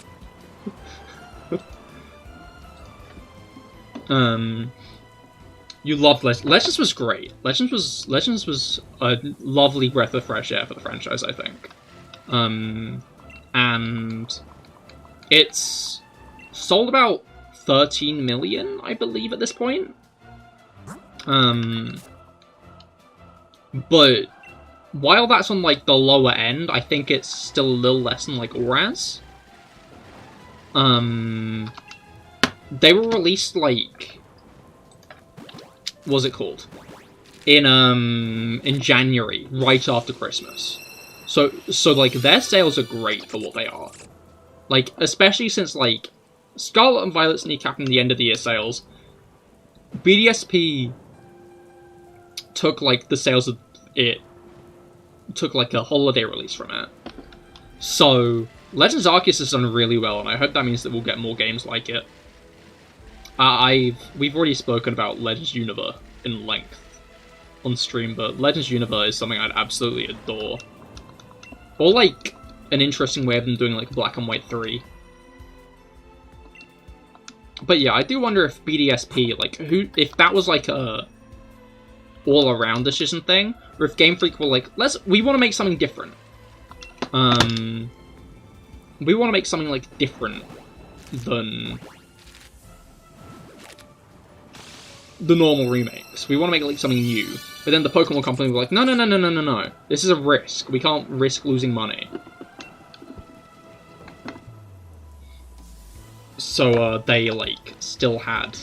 You loved Legends was great. Legends was a lovely breath of fresh air for the franchise, I think. And it's sold about 13 million, I believe, at this point. But while that's on like the lower end, I think it's still a little less than like Auraz. They were released like, what was it called? In January, right after Christmas. So like their sales are great for what they are. Like, especially since like Scarlet and Violet's kneecapping the end of the year sales. BDSP took like the sales of it, took like a holiday release from it. So Legends Arceus has done really well, and I hope that means that we'll get more games like it. We've already spoken about Legends Unova in length on stream, but Legends Unova is something I'd absolutely adore. Or like an interesting way of them doing like Black and White 3. But yeah, I do wonder if BDSP, like, if that was like a all-around decision thing, or if Game Freak were like, we want to make something different. We want to make something like different than the normal remakes. We want to make like something new. But then the Pokemon company were like, no. This is a risk. We can't risk losing money. So, they, like, still had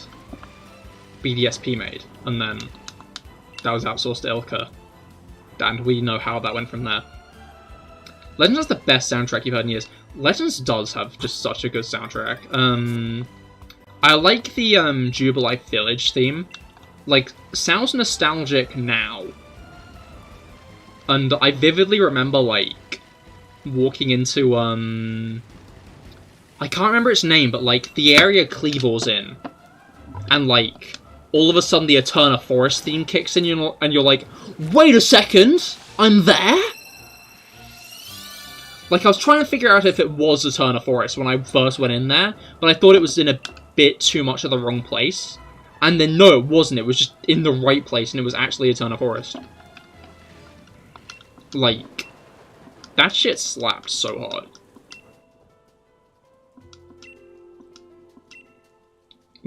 BDSP made, and then that was outsourced to Ilka, and we know how that went from there. Legends has the best soundtrack you've heard in years. Legends does have just such a good soundtrack. I like the, Jubilife Village theme. Like, sounds nostalgic now. And I vividly remember, like, walking into, I can't remember its name, but, like, the area Cleavor's in. And, like, all of a sudden the Eterna Forest theme kicks in, and you're like, wait a second! I'm there?! Like, I was trying to figure out if it was Eterna Forest when I first went in there, but I thought it was in a bit too much of the wrong place. And then, no, it wasn't. It was just in the right place, and it was actually Eterna Forest. Like, that shit slapped so hard.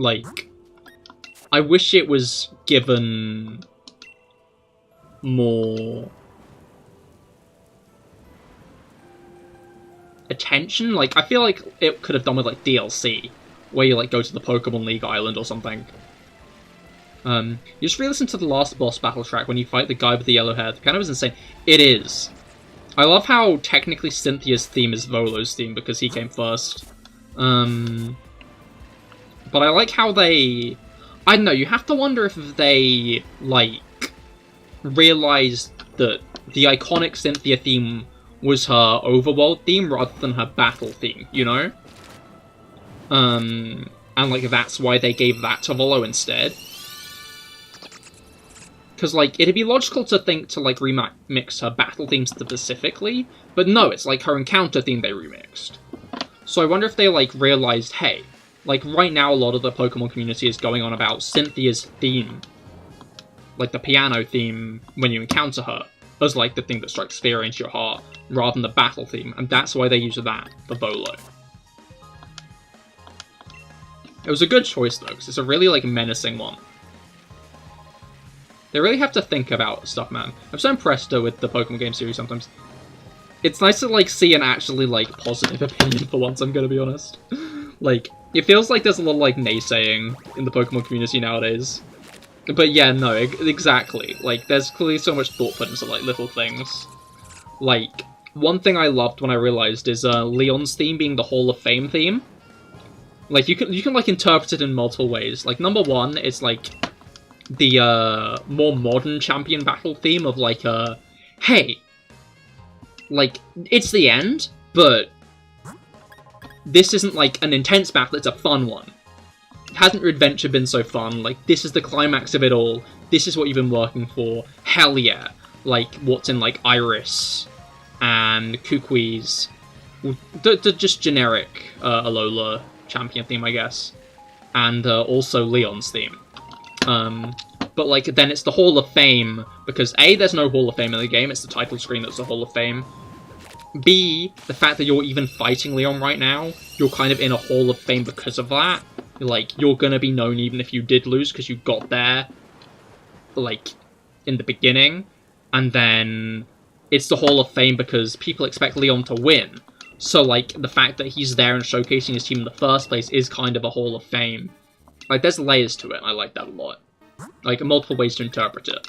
Like, I wish it was given more attention. Like, I feel like it could have done with, like, DLC, where you, like, go to the Pokemon League Island or something. You just re-listen to the last boss battle track when you fight the guy with the yellow hair. The piano was insane. It is. I love how technically Cynthia's theme is Volo's theme, because he came first. But I like how they... I don't know, you have to wonder if they, like, realized that the iconic Cynthia theme was her overworld theme rather than her battle theme, you know? And, like, that's why they gave that to Volo instead. Because, like, it'd be logical to think to, like, remix her battle theme specifically, but no, it's, like, her encounter theme they remixed. So I wonder if they, like, realized, hey, like, right now a lot of the Pokemon community is going on about Cynthia's theme, like, the piano theme when you encounter her, as, like, the thing that strikes fear into your heart, rather than the battle theme, and that's why they use that for Volo. It was a good choice, though, because it's a really, like, menacing one. They really have to think about stuff, man. I'm so impressed, though, with the Pokemon game series sometimes. It's nice to, like, see an actually, like, positive opinion for once, I'm gonna be honest. Like, it feels like there's a lot of, like, naysaying in the Pokemon community nowadays. But yeah, no, exactly. Like, there's clearly so much thought put into, like, little things. Like, one thing I loved when I realized is Leon's theme being the Hall of Fame theme. Like, you can like, interpret it in multiple ways. Like, number one, it's, like, the, more modern champion battle theme of, like, hey, like, it's the end, but this isn't, like, an intense battle, it's a fun one. Hasn't your adventure been so fun? Like, this is the climax of it all. This is what you've been working for. Hell yeah. Like, what's in, like, Iris and Kukui's. The just generic Alola champion theme, I guess. And also Leon's theme. But, like, then it's the Hall of Fame, because A, there's no Hall of Fame in the game, it's the title screen that's the Hall of Fame. B, the fact that you're even fighting Leon right now, you're kind of in a Hall of Fame because of that. Like, you're gonna be known even if you did lose, because you got there, like, in the beginning. And then it's the Hall of Fame because people expect Leon to win. So, like, the fact that he's there and showcasing his team in the first place is kind of a Hall of Fame. Like, there's layers to it, and I like that a lot. Like, multiple ways to interpret it.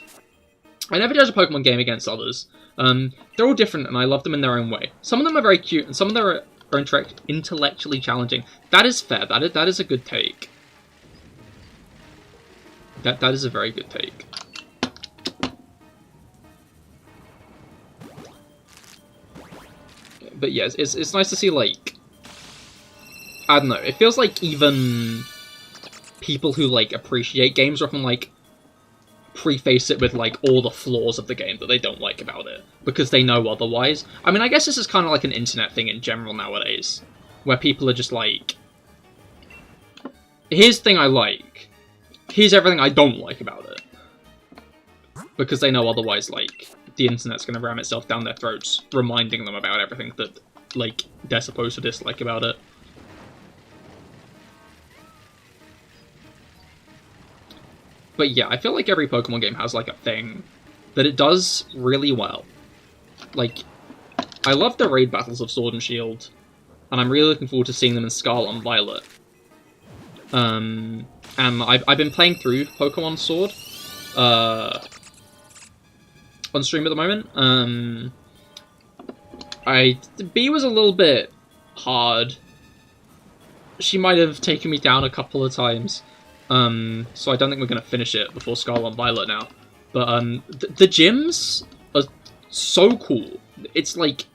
I never judge a Pokemon game against others. They're all different, and I love them in their own way. Some of them are very cute, and some of them are intellectually challenging. That is fair. That is a good take. That is a very good take. But yes, it's nice to see, like, I don't know, it feels like even people who, like, appreciate games often, like, preface it with, like, all the flaws of the game that they don't like about it, because they know otherwise. I mean, I guess this is kind of like an internet thing in general nowadays, where people are just like, here's the thing I like, here's everything I don't like about it. Because they know otherwise, like, the internet's gonna ram itself down their throats, reminding them about everything that, like, they're supposed to dislike about it. But yeah, I feel like every Pokemon game has, like, a thing that it does really well. Like, I love the raid battles of Sword and Shield, and I'm really looking forward to seeing them in Scarlet and Violet. And I've been playing through Pokemon Sword, on stream at the moment. B was a little bit hard. She might have taken me down a couple of times. So I don't think we're going to finish it before Scarlet and Violet now. But, the gyms are so cool. It's like,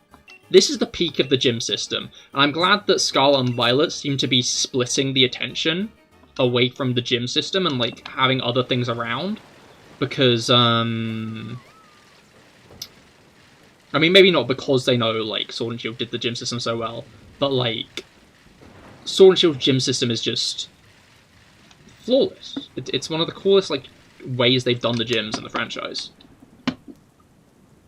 this is the peak of the gym system. And I'm glad that Scarlet and Violet seem to be splitting the attention away from the gym system and, like, having other things around. Because, I mean, maybe not because they know, like, Sword and Shield did the gym system so well. But, like, Sword and Shield's gym system is just flawless. It's one of the coolest, like, ways they've done the gyms in the franchise.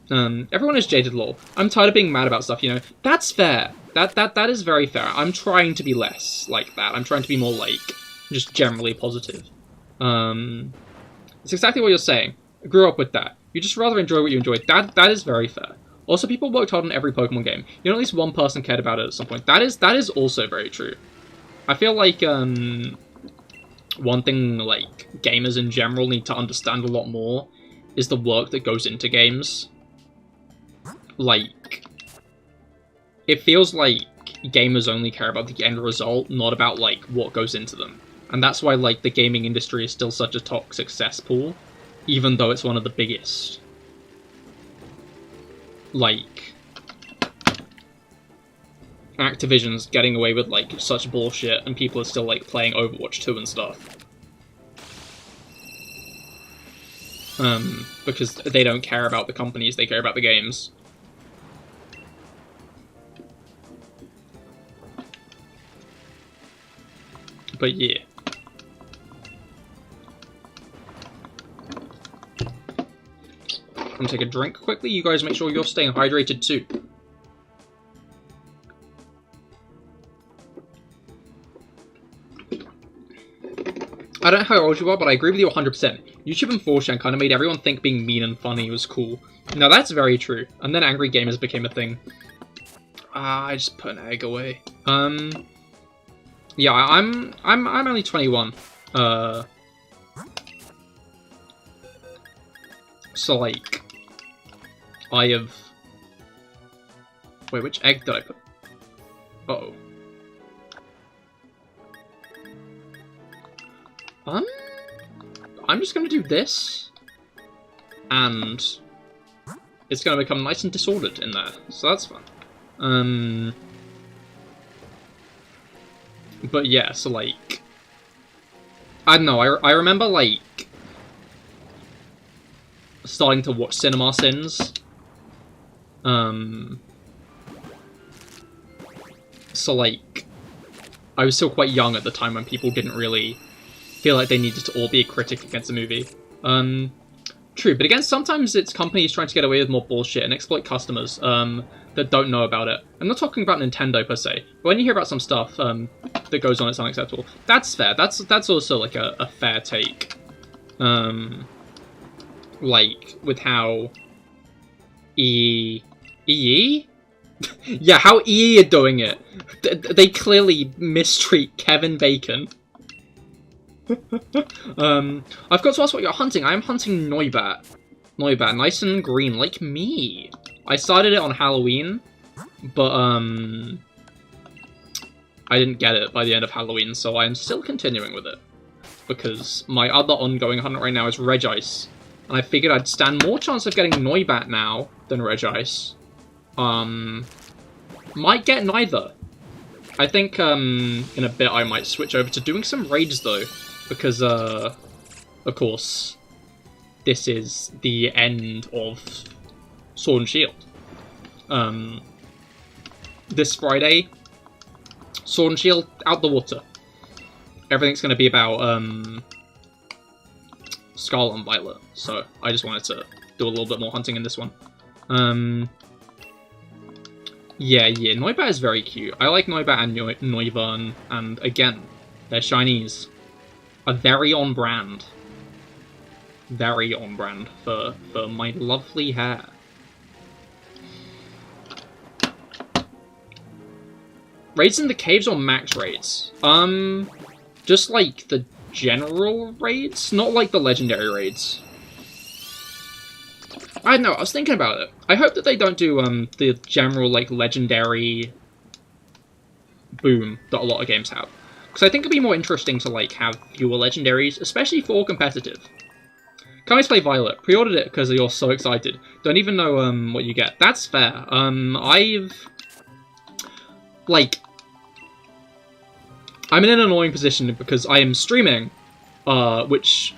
Everyone is jaded lol. I'm tired of being mad about stuff, you know. That's fair. That is very fair. I'm trying to be less like that. I'm trying to be more, like, just generally positive. It's exactly what you're saying. I grew up with that. You just rather enjoy what you enjoy. That is very fair. Also, people worked hard on every Pokemon game. You know, at least one person cared about it at some point. That is also very true. I feel like, one thing, like, gamers in general need to understand a lot more is the work that goes into games. Like, it feels like gamers only care about the end result, not about, like, what goes into them. And that's why, like, the gaming industry is still such a toxic cesspool, even though it's one of the biggest. Like, Activision's getting away with, like, such bullshit, and people are still, like, playing Overwatch 2 and stuff. Because they don't care about the companies, they care about the games. But yeah. I'm gonna take a drink quickly. You guys make sure you're staying hydrated too. I don't know how old you are, but I agree with you 100%. YouTube and 4chan kind of made everyone think being mean and funny was cool. Now that's very true. And then angry gamers became a thing. I just put an egg away. Yeah, I'm only 21. So like, I have. Wait, which egg did I put? Uh-oh. I'm just gonna do this, and it's gonna become nice and disordered in there, so that's fun. But yeah, so like, I don't know, I remember like starting to watch Cinema Sins. So like, I was still quite young at the time when people didn't really feel like they needed to all be a critic against a movie. True, but again, sometimes it's companies trying to get away with more bullshit and exploit customers that don't know about it. I'm not talking about Nintendo per se, but when you hear about some stuff that goes on, it's unacceptable. That's fair. That's also like a fair take. Like with how EE? Yeah, how EE are doing it. They clearly mistreat Kevin Bacon. I've got to ask what you're hunting. I am hunting noibat. Noibat, nice and green, like me. I started it on Halloween, but I didn't get it by the end of Halloween, so I'm still continuing with it. Because my other ongoing hunt right now is Regice. And I figured I'd stand more chance of getting noibat now than Regice. Might get neither. I think in a bit I might switch over to doing some raids though. Because, of course, this is the end of Sword and Shield. This Friday, Sword and Shield out the water. Everything's going to be about Scarlet and Violet, so I just wanted to do a little bit more hunting in this one. Yeah, Noibat is very cute. I like Noibat and Noivern, and again, they're shinies. Are very on brand. Very on brand for my lovely hair. Raids in the caves or max raids? Just like the general raids, not like the legendary raids. I don't know, I was thinking about it. I hope that they don't do the general like legendary boom that a lot of games have. Because I think it'd be more interesting to like have fewer legendaries, especially for competitive. Can't wait to play Violet. Pre-ordered it because you're so excited. Don't even know what you get. That's fair. I'm in an annoying position because I am streaming, which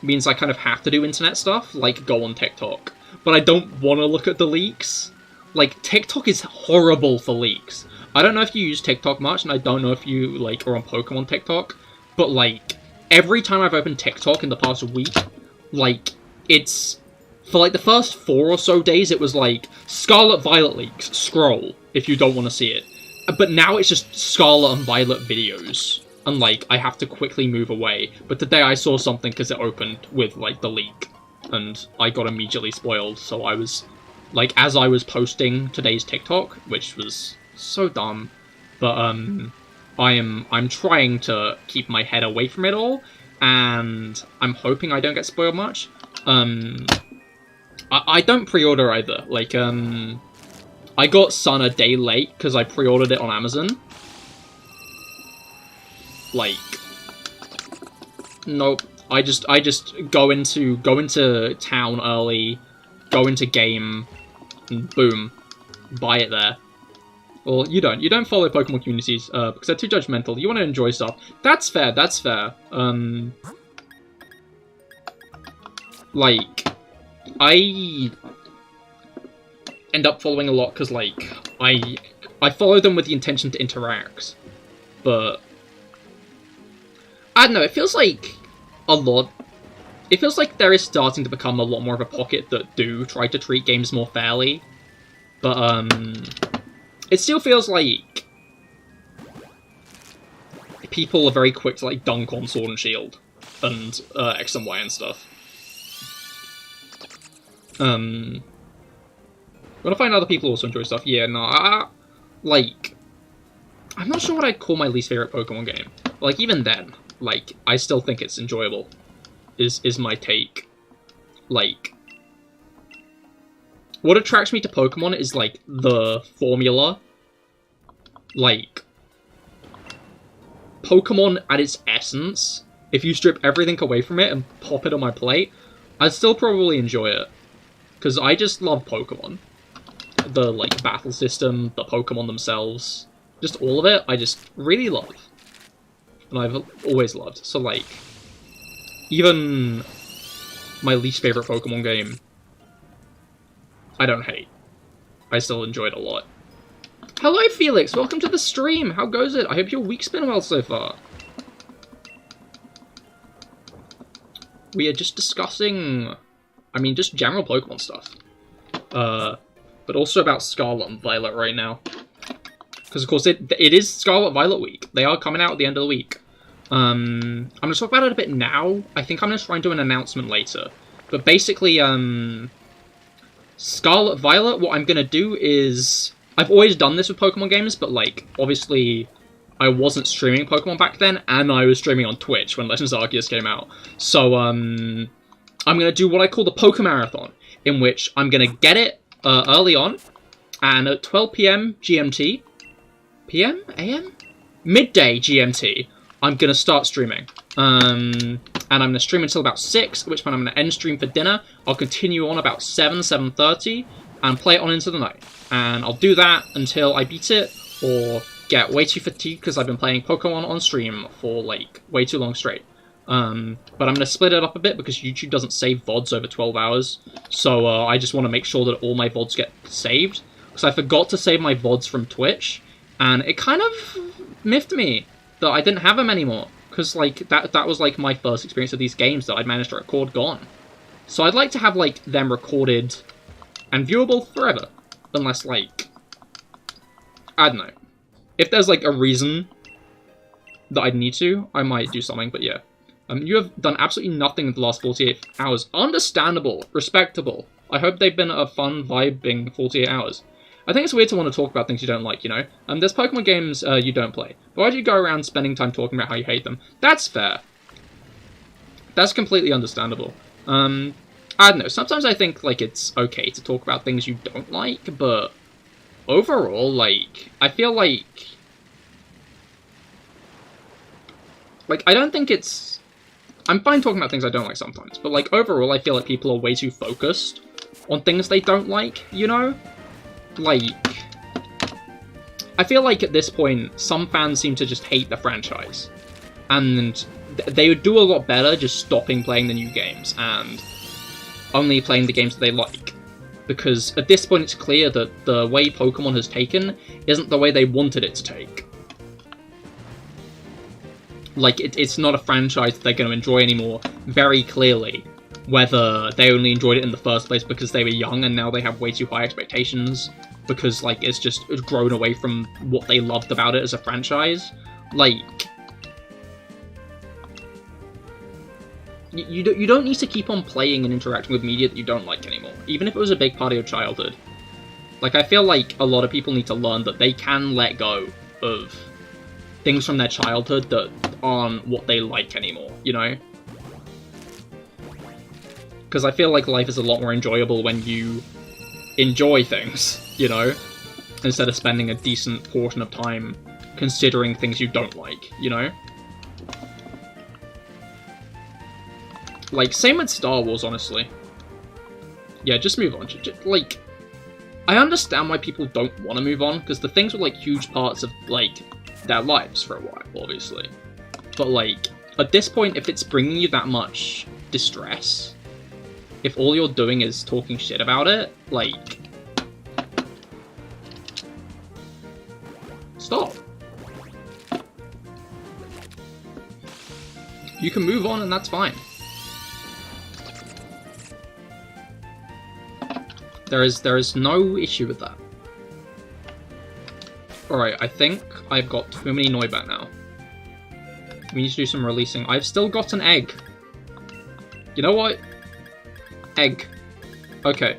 means I kind of have to do internet stuff, like go on TikTok. But I don't want to look at the leaks. Like, TikTok is horrible for leaks. I don't know if you use TikTok much, and I don't know if you, like, are on Pokemon TikTok, but, like, every time I've opened TikTok in the past week, like, it's... For, like, the first 4 or so days, it was, like, Scarlet Violet leaks, scroll, if you don't want to see it. But now it's just Scarlet and Violet videos, and, like, I have to quickly move away. But today I saw something because it opened with, like, the leak, and I got immediately spoiled, so I was like, as I was posting today's TikTok, which was so dumb, but, I'm trying to keep my head away from it all, and I'm hoping I don't get spoiled much. I don't pre-order either. Like, I got Sun a day late because I pre-ordered it on Amazon. Like, nope. I just go into town early, go into game, and boom, buy it there. Well, you don't follow Pokemon communities, because they're too judgmental. You want to enjoy stuff. That's fair, that's fair. Like, I end up following a lot because, like, I follow them with the intention to interact, but I don't know, it feels like it feels like there is starting to become a lot more of a pocket that do try to treat games more fairly, but, it still feels like people are very quick to, like, dunk on Sword and Shield and X and Y and stuff. When I find other people also enjoy stuff, yeah, no, like, I'm not sure what I'd call my least favorite Pokemon game. Like, even then, like, I still think it's enjoyable, is my take. Like, what attracts me to Pokemon is, like, the formula. Like, Pokemon at its essence, if you strip everything away from it and pop it on my plate, I'd still probably enjoy it. Because I just love Pokemon. The, like, battle system, the Pokemon themselves, just all of it, I just really love. And I've always loved. So, like, even my least favorite Pokemon game, I don't hate. I still enjoy it a lot. Hello, Felix! Welcome to the stream! How goes it? I hope your week's been well so far. We are just discussing, I mean, just general Pokemon stuff. But also about Scarlet and Violet right now. Because, of course, it is Scarlet Violet week. They are coming out at the end of the week. I'm going to talk about it a bit now. I think I'm going to try and do an announcement later. But basically, Scarlet Violet, what I'm going to do is... I've always done this with Pokemon games, but, like, obviously, I wasn't streaming Pokemon back then, and I was streaming on Twitch when Legends Arceus came out. So, I'm going to do what I call the Pokemarathon, in which I'm going to get it early on, and at 12 PM GMT, PM? AM? Midday GMT, I'm going to start streaming. And I'm going to stream until about 6, at which point I'm going to end stream for dinner. I'll continue on about 7:30, and play it on into the night. And I'll do that until I beat it, or get way too fatigued because I've been playing Pokemon on stream for, like, way too long straight. But I'm going to split it up a bit because YouTube doesn't save VODs over 12 hours. So I just want to make sure that all my VODs get saved. Because I forgot to save my VODs from Twitch, and it kind of miffed me that I didn't have them anymore. Because, like, that was, like, my first experience of these games that I'd managed to record gone. So I'd like to have, like, them recorded and viewable forever. Unless, like, I don't know. If there's, like, a reason that I'd need to, I might do something, but yeah. You have done absolutely nothing in the last 48 hours. Understandable. Respectable. I hope they've been a fun, vibing 48 hours. I think it's weird to want to talk about things you don't like, you know? There's Pokemon games you don't play. But why do you go around spending time talking about how you hate them? That's fair. That's completely understandable. I don't know, sometimes I think, like, it's okay to talk about things you don't like, but overall, like, I feel like, I don't think it's... I'm fine talking about things I don't like sometimes, but, like, overall, I feel like people are way too focused on things they don't like, you know? Like, I feel like at this point, some fans seem to just hate the franchise, and they would do a lot better just stopping playing the new games, and only playing the games that they like. Because at this point it's clear that the way Pokemon has taken isn't the way they wanted it to take. Like, it's not a franchise that they're going to enjoy anymore, very clearly. Whether they only enjoyed it in the first place because they were young and now they have way too high expectations, because, like, it's just grown away from what they loved about it as a franchise. Like, you don't need to keep on playing and interacting with media that you don't like anymore, even if it was a big part of your childhood. Like, I feel like a lot of people need to learn that they can let go of things from their childhood that aren't what they like anymore, you know? Because I feel like life is a lot more enjoyable when you enjoy things, you know? Instead of spending a decent portion of time considering things you don't like, you know? Like, same with Star Wars, honestly. Yeah, just move on. Like, I understand why people don't want to move on, because the things were, like, huge parts of, like, their lives for a while, obviously. But, like, at this point, if it's bringing you that much distress, if all you're doing is talking shit about it, like, stop. You can move on and that's fine. There is no issue with that. Alright, I think I've got too many noibat now. We need to do some releasing. I've still got an egg. You know what? Egg. Okay.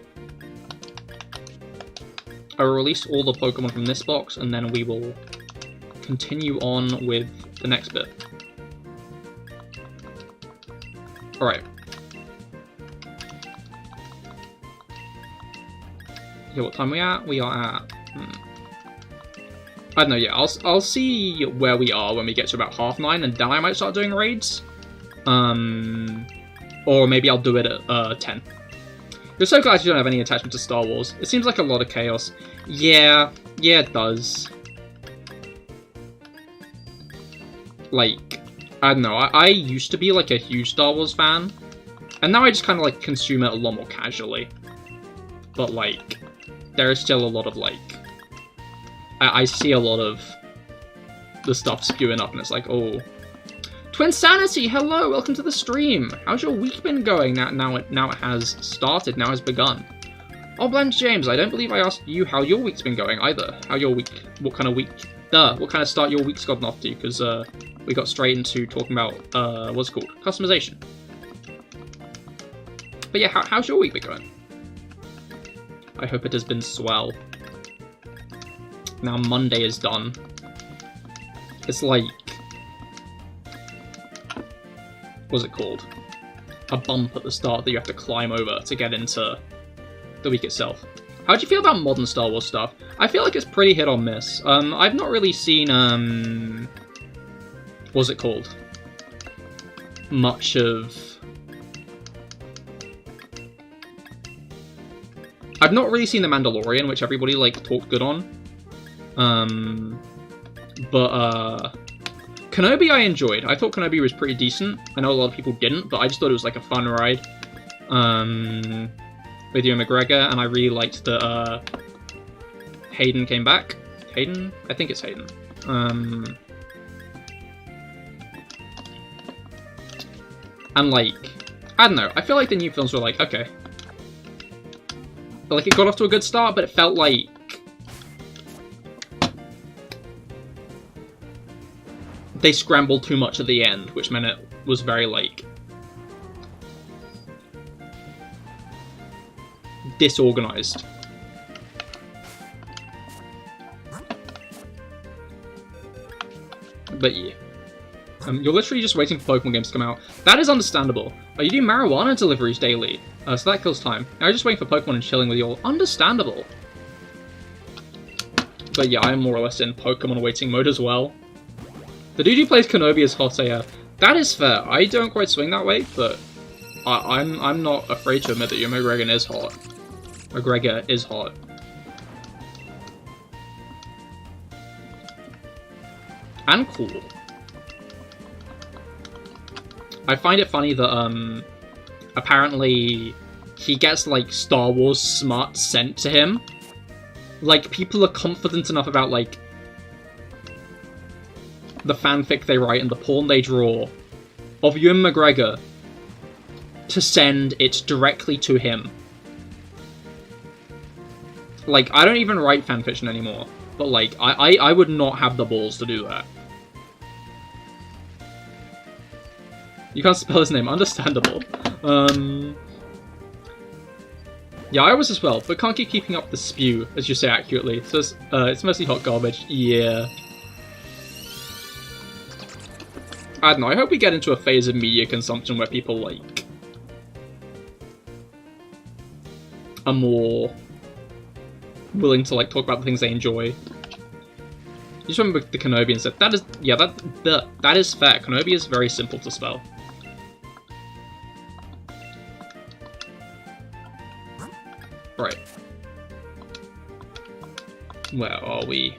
I will release all the Pokemon from this box, and then we will continue on with the next bit. Alright. Yeah, what time are we at? We are at... I don't know, yeah, I'll see where we are when we get to about 9:30, and then I might start doing raids. Or maybe I'll do it at 10. You're so glad you don't have any attachment to Star Wars. It seems like a lot of chaos. Yeah, it does. Like, I don't know, I used to be like a huge Star Wars fan, and now I just kind of like consume it a lot more casually. But like, there is still a lot of like, I see a lot of the stuff spewing up, and it's like, oh. Twinsanity, hello, welcome to the stream. How's your week been going? Now it has started, now has begun. Oh, Blanche James, I don't believe I asked you how your week's been going either. How your week, what kind of start your week's gotten off to, because we got straight into talking about, what's it called? Customization. But yeah, how's your week been going? I hope it has been swell. Now Monday is done. It's like... what's it called? A bump at the start that you have to climb over to get into the week itself. How do you feel about modern Star Wars stuff? I feel like it's pretty hit or miss. I've not really seen, what's it called? Much of... I've not really seen The Mandalorian, which everybody, like, talked good on. Kenobi I enjoyed. I thought Kenobi was pretty decent. I know a lot of people didn't, but I just thought it was like a fun ride. With Ewan McGregor, and I really liked that Hayden came back. Hayden? I think it's Hayden. And like, I don't know, I feel like the new films were like, okay. But like, it got off to a good start, but it felt like they scrambled too much at the end, which meant it was very, like, disorganized. But yeah. You're literally just waiting for Pokemon games to come out. That is understandable. Oh, you do marijuana deliveries daily, so that kills time. Now you're just waiting for Pokemon and chilling with you all. Understandable. But yeah, I'm more or less in Pokemon waiting mode as well. The dude who plays Kenobi is hot AF. That is fair. I don't quite swing that way, but I'm not afraid to admit that Ewan McGregor is hot. McGregor is hot. And cool. I find it funny that, apparently he gets, like, Star Wars smut sent to him. Like, people are confident enough about, like, the fanfic they write and the porn they draw of Ewan McGregor to send it directly to him. Like, I don't even write fanfiction anymore, but, like, I would not have the balls to do that. You can't spell his name. Understandable. Yeah, I was as well, but can't keep keeping up the spew, as you say accurately. So it's mostly hot garbage. Yeah. I don't know, I hope we get into a phase of media consumption where people, like, are more willing to, like, talk about the things they enjoy. You just remember the Kenobi and said, that is, yeah, that is fair. Kenobi is very simple to spell. Right. Where are we?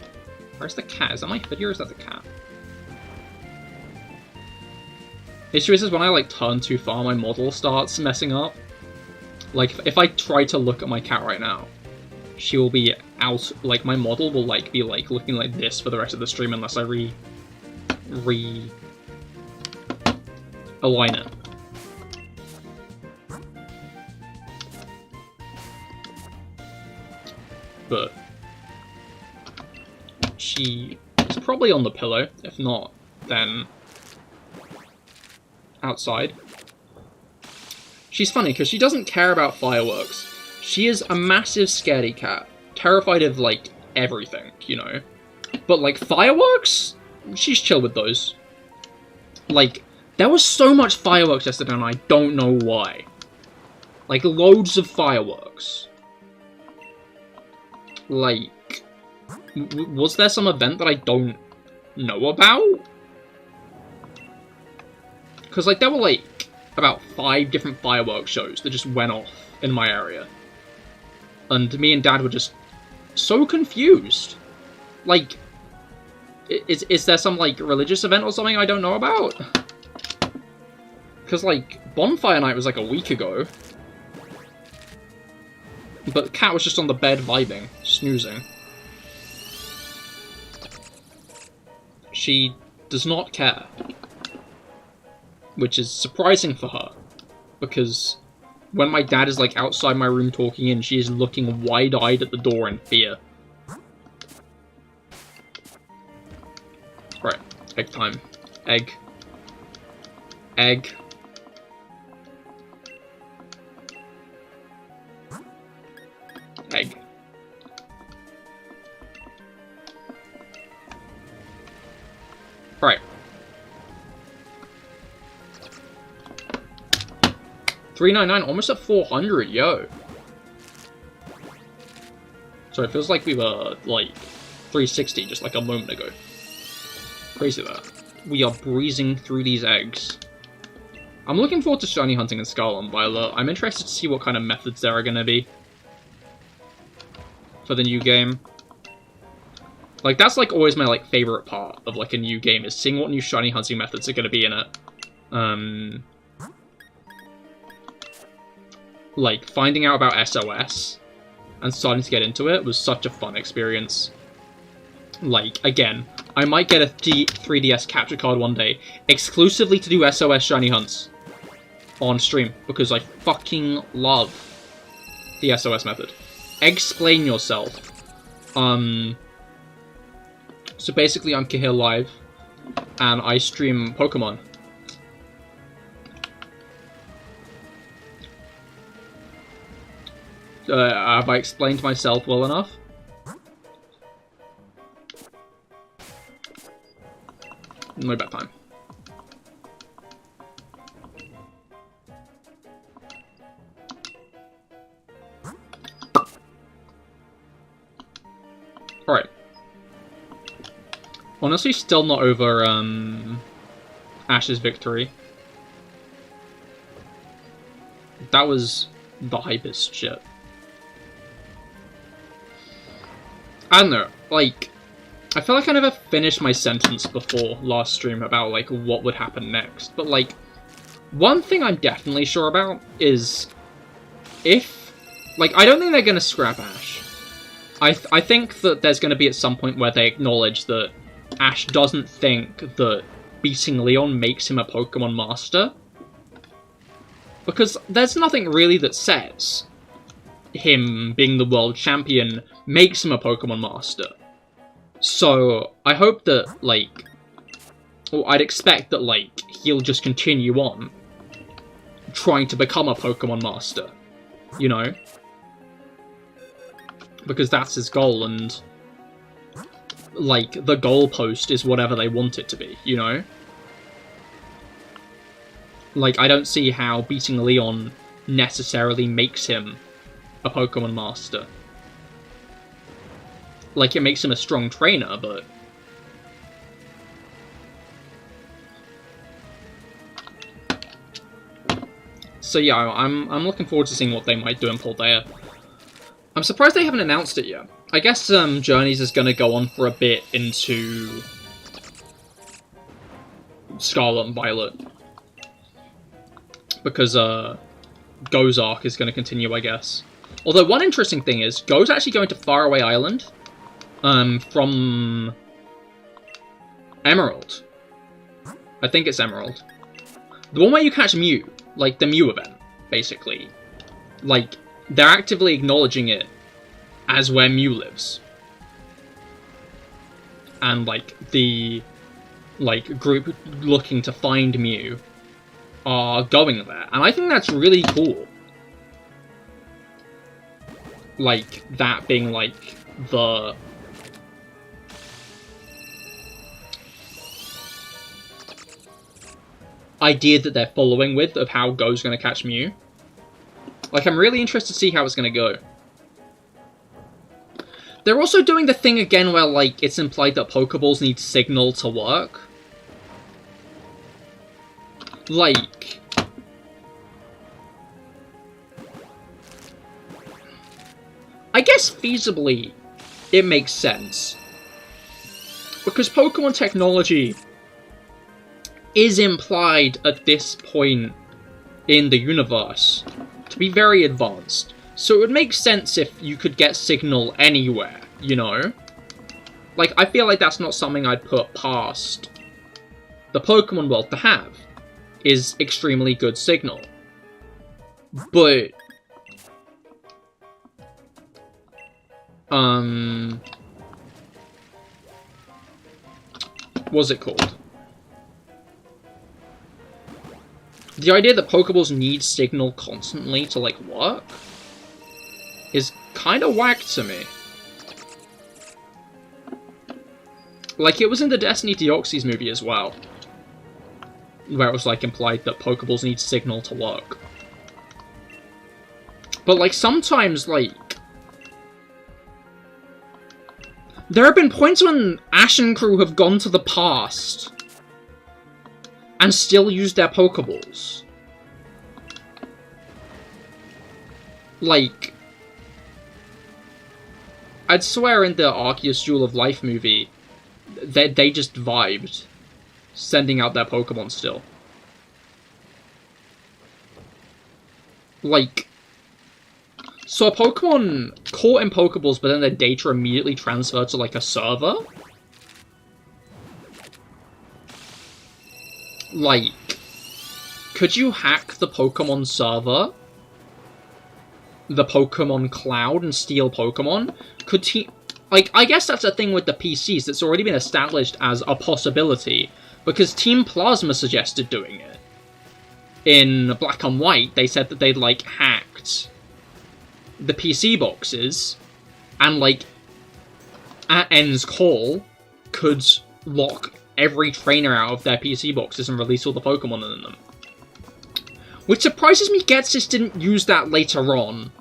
Where's the cat? Is that my video or is that the cat? The issue is when I, like, turn too far, my model starts messing up. Like, if I try to look at my cat right now, she will be out, like, my model will, like, be, like, looking like this for the rest of the stream unless I align it. But she is probably on the pillow. If not, then outside. She's funny because she doesn't care about fireworks. She is a massive scaredy cat, terrified of, like, everything, you know. But, like, fireworks? She's chill with those. Like, there was so much fireworks yesterday and I don't know why. Like, loads of fireworks. Like, was there some event that I don't know about? Because, like, there were, like, about 5 different fireworks shows that just went off in my area. And me and Dad were just so confused. Like, is there some, like, religious event or something I don't know about? Because, like, Bonfire Night was, like, a week ago. But Cat was just on the bed vibing, snoozing. She does not care. Which is surprising for her. Because when my dad is, like, outside my room talking in, she is looking wide-eyed at the door in fear. Right, egg time. Egg. Egg. Egg. Right. 399, almost at 400, yo. So it feels like we were, like, 360 just like a moment ago. Crazy that. We are breezing through these eggs. I'm looking forward to shiny hunting in Scarlet and Violet. I'm interested to see what kind of methods there are going to be for the new game. Like, that's, like, always my, like, favorite part of, like, a new game, is seeing what new shiny hunting methods are going to be in it. Like, finding out about SOS and starting to get into it was such a fun experience. Like, again, I might get a 3DS capture card one day, exclusively to do SOS shiny hunts on stream, because I fucking love the SOS method. Explain yourself. So basically I'm CahirLIVE, and I stream Pokemon. Have I explained myself well enough? No bad time. Alright. Honestly, still not over, Ash's victory. That was the hypest shit. I don't know, like, I feel like I never finished my sentence before last stream about, like, what would happen next, but, like, one thing I'm definitely sure about is if, like, I don't think they're gonna scrap Ash. I think that there's gonna be at some point where they acknowledge that Ash doesn't think that beating Leon makes him a Pokemon Master. Because there's nothing really that says him being the world champion makes him a Pokemon Master. So, I hope that, like, or I'd expect that, like, he'll just continue on trying to become a Pokemon Master, you know? Because that's his goal, and, like, the goalpost is whatever they want it to be, you know? Like, I don't see how beating Leon necessarily makes him a Pokemon Master. Like, it makes him a strong trainer, but... So yeah, I'm looking forward to seeing what they might do in Paldea. I'm surprised they haven't announced it yet. I guess Journeys is going to go on for a bit into Scarlet and Violet. Because Go's arc is going to continue, I guess. Although one interesting thing is, Go's actually going to Faraway Island from Emerald. I think it's Emerald. The one where you catch Mew. Like, the Mew event, basically. Like, they're actively acknowledging it as where Mew lives. And, like, the, like, group looking to find Mew are going there. And I think that's really cool. Like, that being, like, the... idea that they're following with of how Go's going to catch Mew. Like, I'm really interested to see how it's going to go. They're also doing the thing again where, like, it's implied that Pokeballs need signal to work. Like... I guess feasibly, it makes sense. Because Pokemon technology is implied at this point in the universe to be very advanced. So it would make sense if you could get signal anywhere, you know? Like, I feel like that's not something I'd put past the Pokemon world to have, is extremely good signal. But... what's it called? The idea that Pokeballs need signal constantly to, like, work is kind of whack to me. Like, it was in the Destiny Deoxys movie as well, where it was, like, implied that Pokeballs need signal to work. But, like, sometimes, like... there have been points when Ash and crew have gone to the past and still use their Pokeballs. Like, I'd swear in the Arceus Jewel of Life movie, they just vibed, sending out their Pokemon still. Like, so a Pokemon caught in Pokeballs, but then their data immediately transferred to, like, a server? Like, could you hack the Pokemon server? The Pokemon cloud and steal Pokemon? Could he... like, I guess that's a thing with the PCs that's already been established as a possibility, because Team Plasma suggested doing it. In Black and White, they said that they'd, like, hacked the PC boxes, and, like, at End's call, could lock every trainer out of their PC boxes and release all the Pokemon in them. Which surprises me Getsis didn't use that later on.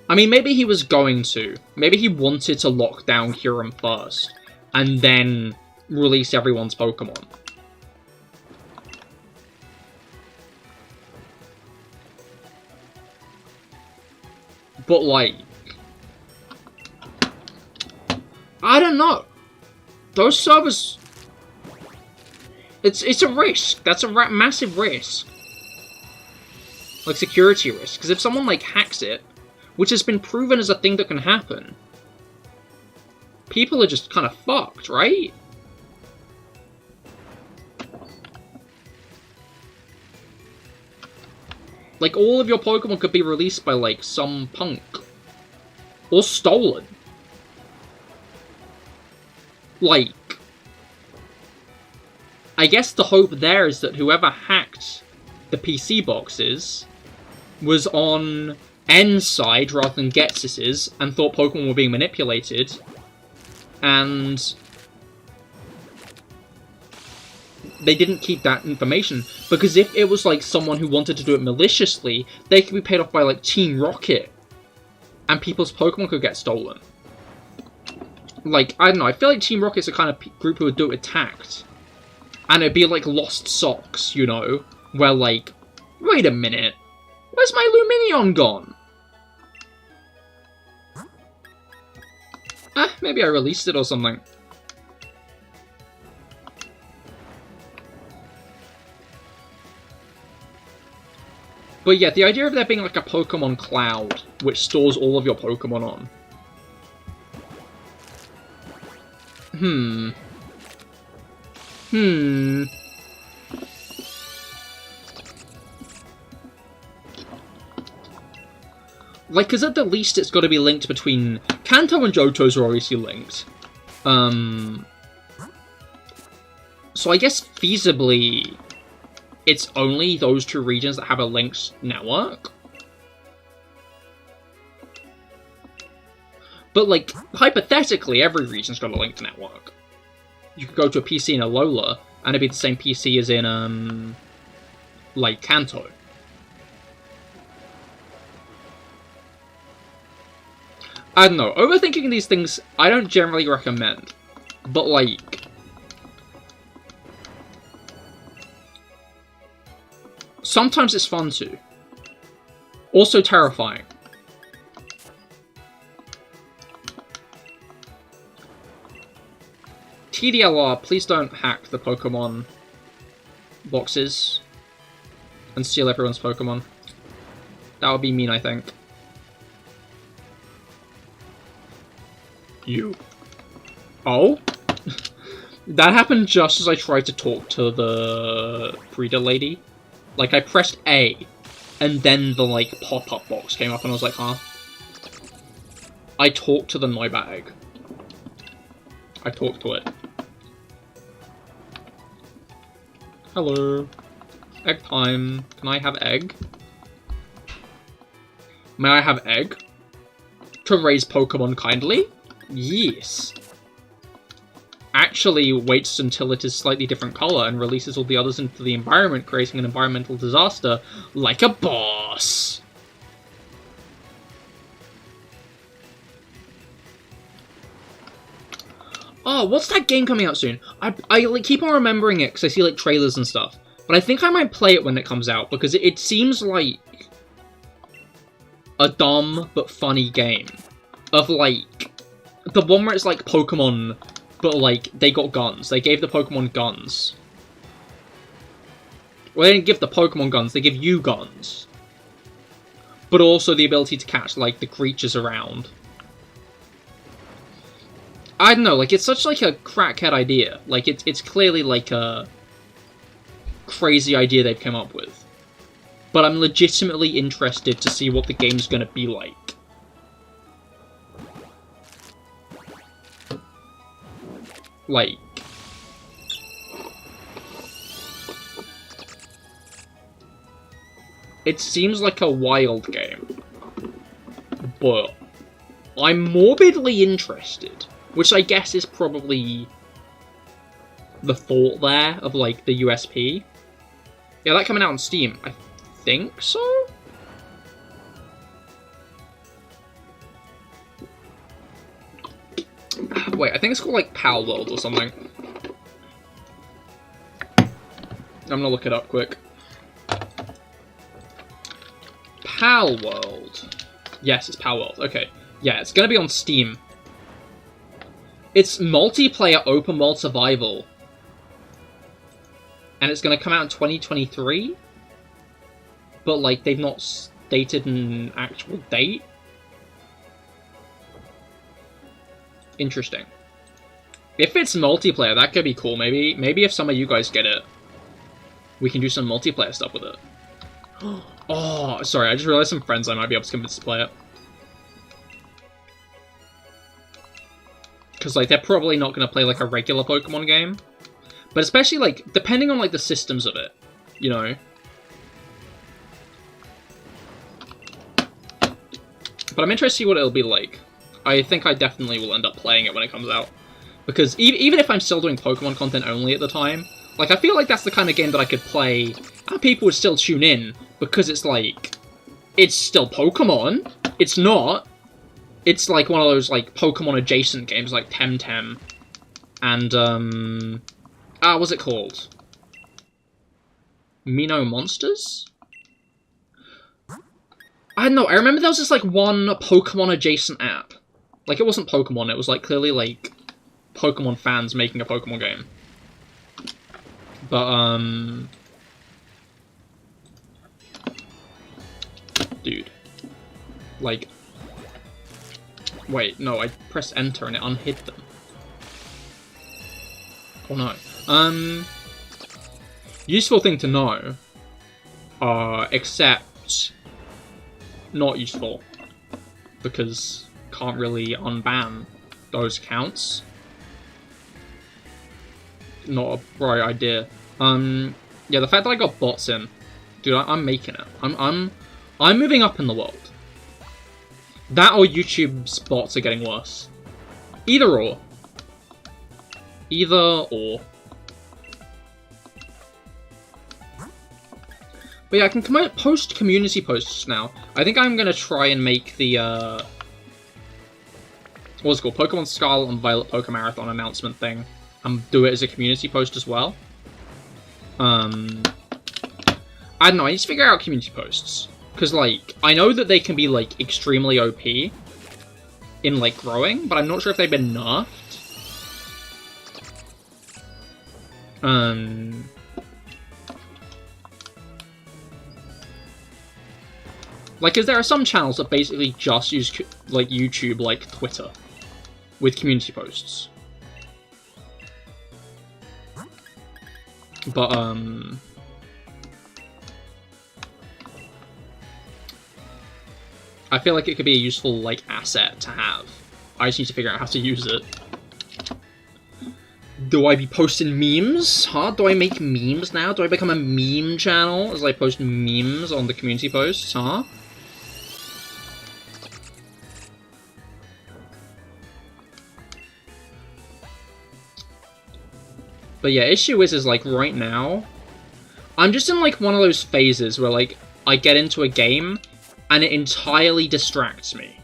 I mean, maybe he was going to. Maybe he wanted to lock down Kyurem first, and then release everyone's Pokemon. But, like... I don't know. Those servers... It's a risk. That's a massive risk. Like, security risk. Because if someone, like, hacks it, which has been proven as a thing that can happen, people are just kind of fucked, right? Like, all of your Pokemon could be released by, like, some punk. Or stolen. Like... I guess the hope there is that whoever hacked the PC boxes was on N's side rather than Gets's and thought Pokemon were being manipulated, and they didn't keep that information. Because if it was like someone who wanted to do it maliciously, they could be paid off by like Team Rocket, and people's Pokemon could get stolen. Like, I don't know, I feel like Team Rocket's the kind of group who would do it attacked. And it'd be like Lost Socks, you know? Where like, wait a minute, where's my Luminion gone? Maybe I released it or something. But yeah, the idea of there being like a Pokemon cloud, which stores all of your Pokemon on. Like, because at the least it's got to be linked between... Kanto and Johto's are obviously linked. So I guess feasibly, it's only those two regions that have a linked network. But, like, hypothetically, every region's got a linked network. You could go to a PC in Alola, and it'd be the same PC as in, like, Kanto. I don't know, overthinking these things, I don't generally recommend. But, like... sometimes it's fun too. Also terrifying. TDLR, please don't hack the Pokemon boxes and steal everyone's Pokemon. That would be mean, I think. You. Oh? That happened just as I tried to talk to the breeder lady. Like, I pressed A, and then the, like, pop-up box came up, and I was like, huh? I talked to the noibat egg. I talked to it. Hello. Egg time. Can I have egg? May I have egg? To raise Pokemon kindly? Yes. Actually waits until it is slightly different color and releases all the others into the environment, creating an environmental disaster like a boss. Oh, what's that game coming out soon? I like keep on remembering it because I see like trailers and stuff. But I think I might play it when it comes out because it seems like a dumb but funny game. Of like the one where it's like Pokemon, but like they got guns. They gave the Pokemon guns. Well, they didn't give the Pokemon guns, they give you guns. But also the ability to catch like the creatures around. I don't know, like, it's such, like, a crackhead idea. Like, it's clearly, like, a crazy idea they've come up with. But I'm legitimately interested to see what the game's gonna be like. Like... it seems like a wild game. But I'm morbidly interested. Which I guess is probably the thought there of, like, the USP. Yeah, that coming out on Steam. I think so? Wait, I think it's called, like, Pal World or something. I'm gonna look it up quick. Pal World. Yes, it's Pal World. Okay. Yeah, it's gonna be on Steam. It's multiplayer open world survival. And it's going to come out in 2023? But, like, they've not stated an actual date? Interesting. If it's multiplayer, that could be cool. Maybe if some of you guys get it, we can do some multiplayer stuff with it. Oh, sorry, I just realized some friends I might be able to convince to play it. Because, like, they're probably not going to play, like, a regular Pokemon game. But especially, like, depending on, like, the systems of it, you know? But I'm interested to see what it'll be like. I think I definitely will end up playing it when it comes out. Because even if I'm still doing Pokemon content only at the time, like, I feel like that's the kind of game that I could play, and people would still tune in, because it's like, it's still Pokemon. It's not. It's like one of those, like, Pokemon-adjacent games, like Temtem. And, what's it called? Mino Monsters? I don't know, I remember there was this, like, one Pokemon-adjacent app. Like, it wasn't Pokemon, it was, like, clearly, like, Pokemon fans making a Pokemon game. But, dude. Like... Wait, no, I pressed enter and it unhid them. Oh no. Useful thing to know. Except... not useful. Because can't really unban those accounts. Not a bright idea. Yeah, the fact that I got bots in, dude, I'm making it. I'm moving up in the world. That or YouTube's bots are getting worse. Either or. Either or. But yeah, I can post community posts now. I think I'm gonna try and make the what's it called? Pokemon Scarlet and Violet Pokemarathon announcement thing. And do it as a community post as well. I don't know, I need to figure out community posts. Because, like, I know that they can be, like, extremely OP in, like, growing, but I'm not sure if they've been nerfed. Like, because there are some channels that basically just use, like, YouTube, like Twitter, with community posts. But, I feel like it could be a useful, like, asset to have. I just need to figure out how to use it. Do I be posting memes? Huh? Do I make memes now? Do I become a meme channel as I post memes on the community posts? Huh? But yeah, issue is like, right now, I'm just in, like, one of those phases where, like, I get into a game, and it entirely distracts me.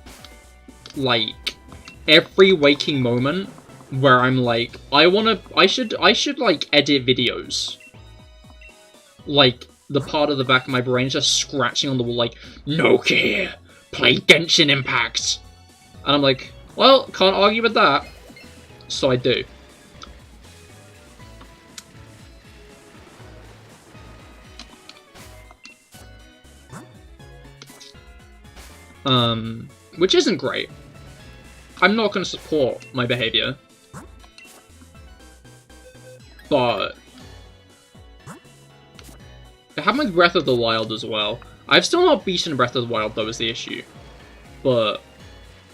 Like, every waking moment where I'm like, I should, like, edit videos. Like, the part of the back of my brain is just scratching on the wall, like, no, Cahir, play Genshin Impact. And I'm like, well, can't argue with that. So I do. Which isn't great. I'm not going to support my behavior. But it happened with Breath of the Wild as well. I've still not beaten Breath of the Wild, though, is the issue. But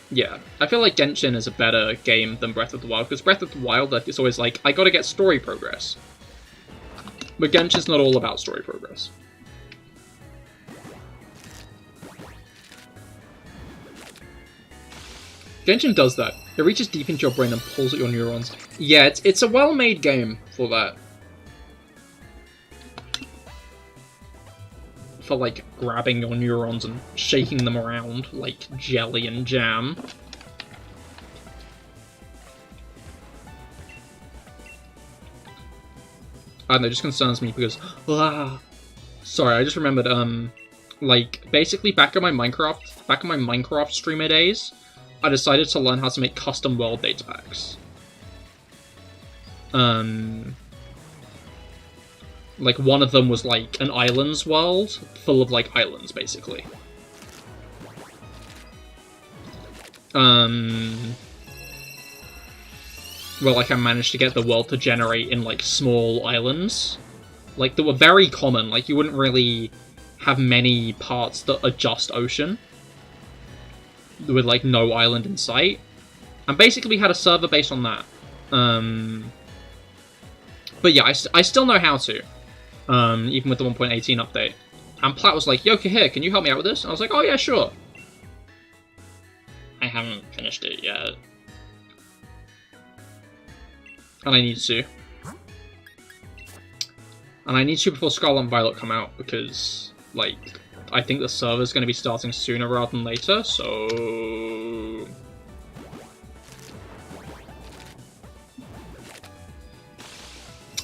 yeah, I feel like Genshin is a better game than Breath of the Wild, because Breath of the Wild, like, it's always like, I gotta get story progress. But Genshin's not all about story progress. Genshin does that. It reaches deep into your brain and pulls at your neurons. Yeah, it's a well-made game for that. For, like, grabbing your neurons and shaking them around like jelly and jam. I don't know, it just concerns me because... Sorry, I just remembered, like, basically back in my Minecraft streamer days, I decided to learn how to make custom world data packs. Like, one of them was, like, an islands world, full of, like, islands, basically. Well, like, I managed to get the world to generate in, like, small islands. Like, that were very common. Like, you wouldn't really have many parts that are just ocean. With, like, no island in sight. And basically had a server based on that. But But yeah, I still know how to, even with the 1.18 update. And Platt was like, yo, Cahir, can you help me out with this? And I was like, oh yeah, sure. I haven't finished it yet. And I need to. And I need to before Scarlet and Violet come out, because, like, I think the server's going to be starting sooner rather than later, so...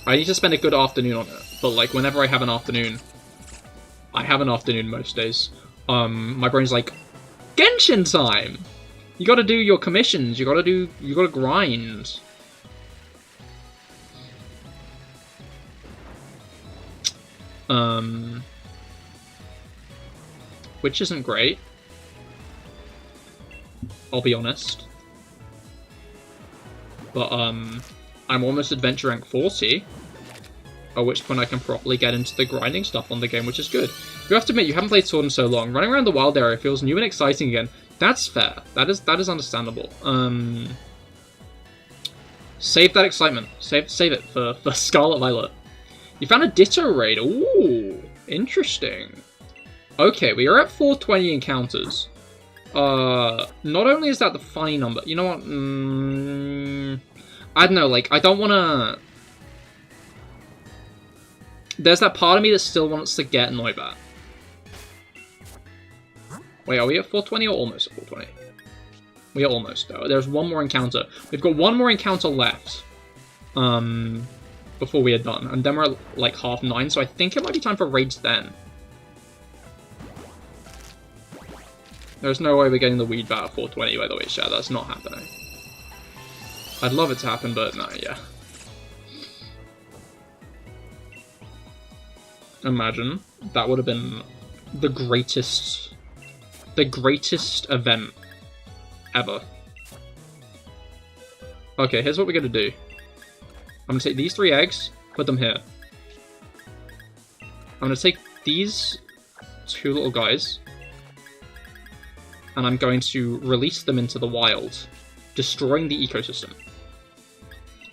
I need to spend a good afternoon on it, but, like, whenever I have an afternoon most days, my brain's like, Genshin time! You gotta do your commissions, you gotta grind. Which isn't great. I'll be honest. But, I'm almost adventure rank 40. At which point I can properly get into the grinding stuff on the game, which is good. You have to admit, you haven't played Sword in so long. Running around the wild area feels new and exciting again. That's fair. That is understandable. Save that excitement. Save it for Scarlet Violet. You found a Ditto raid. Ooh, interesting. Okay, we are at 420 encounters. Not only is that the funny number, you know what? I don't know, like, I don't want to... There's that part of me that still wants to get noibat. Wait, are we at 420 or almost at 420? We are almost, though. There's one more encounter. We've got one more encounter left. Before we are done. And then we're at, like, 9:30, so I think it might be time for raids then. There's no way we're getting the weed bat at 420, by the way, chat. That's not happening. I'd love it to happen, but no, yeah. Imagine. That would have been the greatest event ever. Okay, here's what we're gonna do. I'm gonna take these 3 eggs, put them here. I'm gonna take these 2 little guys, and I'm going to release them into the wild, destroying the ecosystem.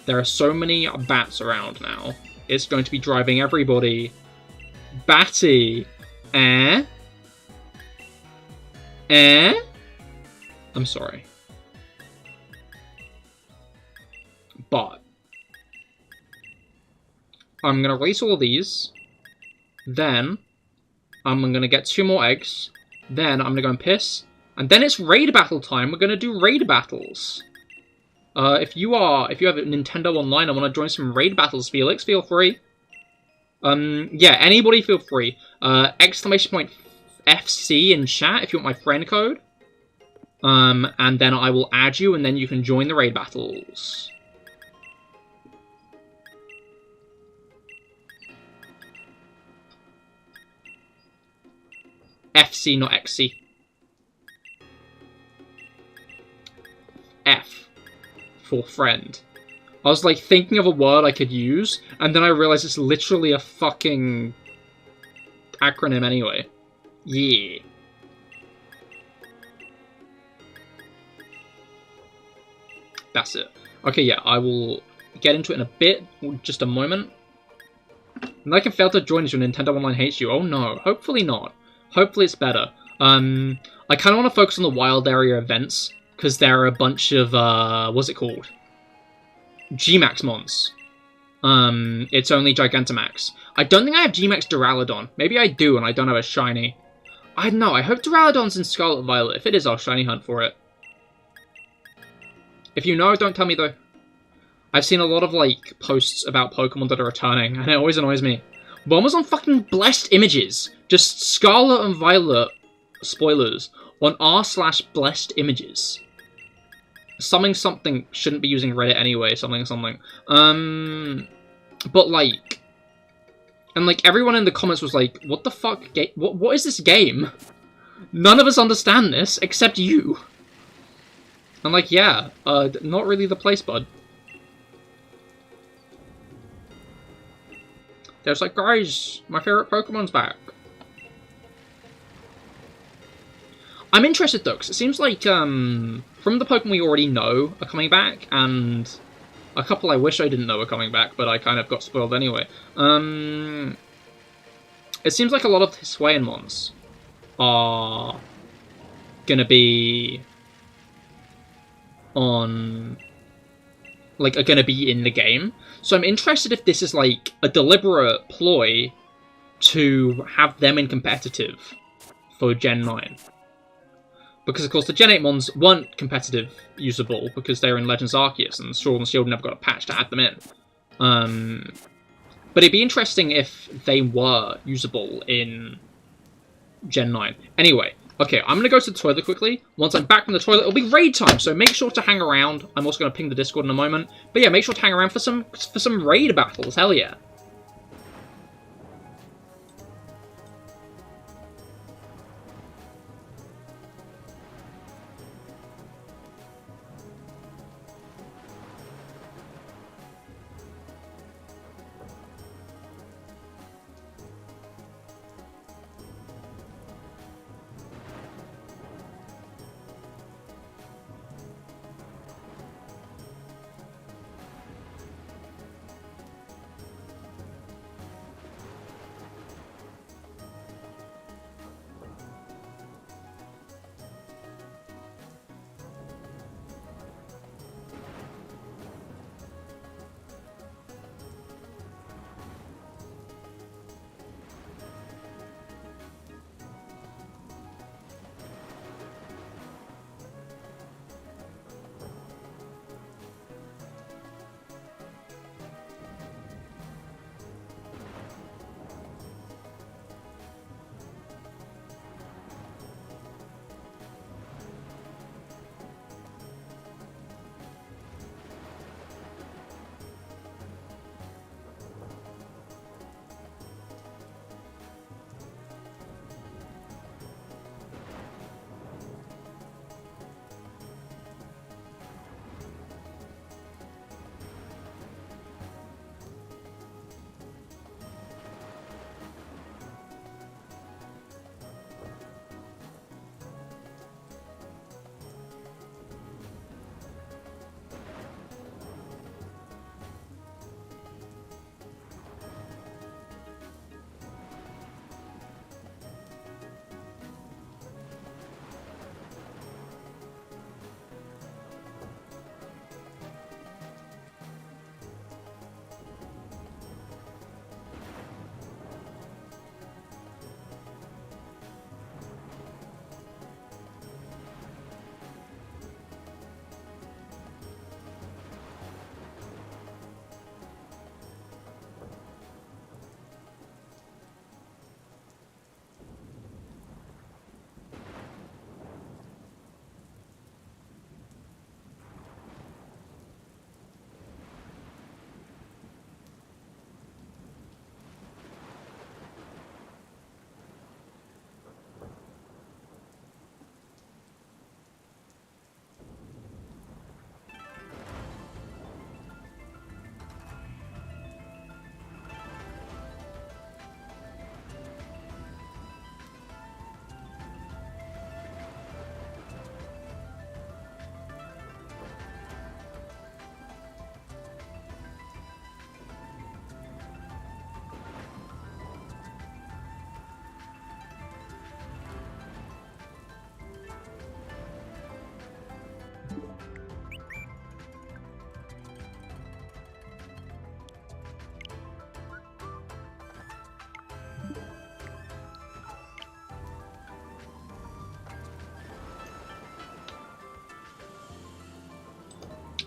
There are so many bats around now, it's going to be driving everybody batty. I'm sorry. But I'm going to release all of these, then I'm going to get 2 more eggs, then I'm going to go and piss, and then it's raid battle time. We're going to do raid battles. If you have a Nintendo Online and want to join some raid battles, Felix, feel free. Yeah, anybody feel free. Exclamation point FC in chat if you want my friend code. And then I will add you, and then you can join the raid battles. FC, not XC. F for friend. I was like thinking of a word I could use, and then I realized it's literally a fucking acronym anyway. Yeah. That's it. Okay, yeah, I will get into it in a bit, just a moment. And I can fail to join as your Nintendo Online hates you. Oh no, hopefully not. Hopefully it's better. I kind of want to focus on the wild area events, because there are a bunch of, what's it called? Gmax mons. It's only Gigantamax. I don't think I have Gmax Duraludon. Maybe I do, and I don't have a shiny. I don't know, I hope Duraludon's in Scarlet Violet. If it is, I'll shiny hunt for it. If you know, don't tell me though. I've seen a lot of, like, posts about Pokemon that are returning, and it always annoys me. One was on fucking Blessed Images. Just Scarlet and Violet, spoilers, on r/Blessed Images. Something shouldn't be using Reddit anyway, something. But, like... And, like, everyone in the comments was like, what the fuck? What is this game? None of us understand this, except you. I'm like, yeah, not really the place, bud. There's like, guys, my favorite Pokemon's back. I'm interested though, because it seems like, from the Pokemon we already know are coming back, and A couple I wish I didn't know were coming back, but I kind of got spoiled anyway. It seems like a lot of the Hisuian are gonna be on... like, are gonna be in the game. So I'm interested if this is, like, a deliberate ploy to have them in competitive for Gen 9. Because, of course, the Gen 8 Mons weren't competitive usable because they were in Legends Arceus, and Sword and Shield never got a patch to add them in. But it'd be interesting if they were usable in Gen 9. Anyway, okay, I'm going to go to the toilet quickly. Once I'm back from the toilet, it'll be raid time, so make sure to hang around. I'm also going to ping the Discord in a moment. But yeah, make sure to hang around for some raid battles, hell yeah.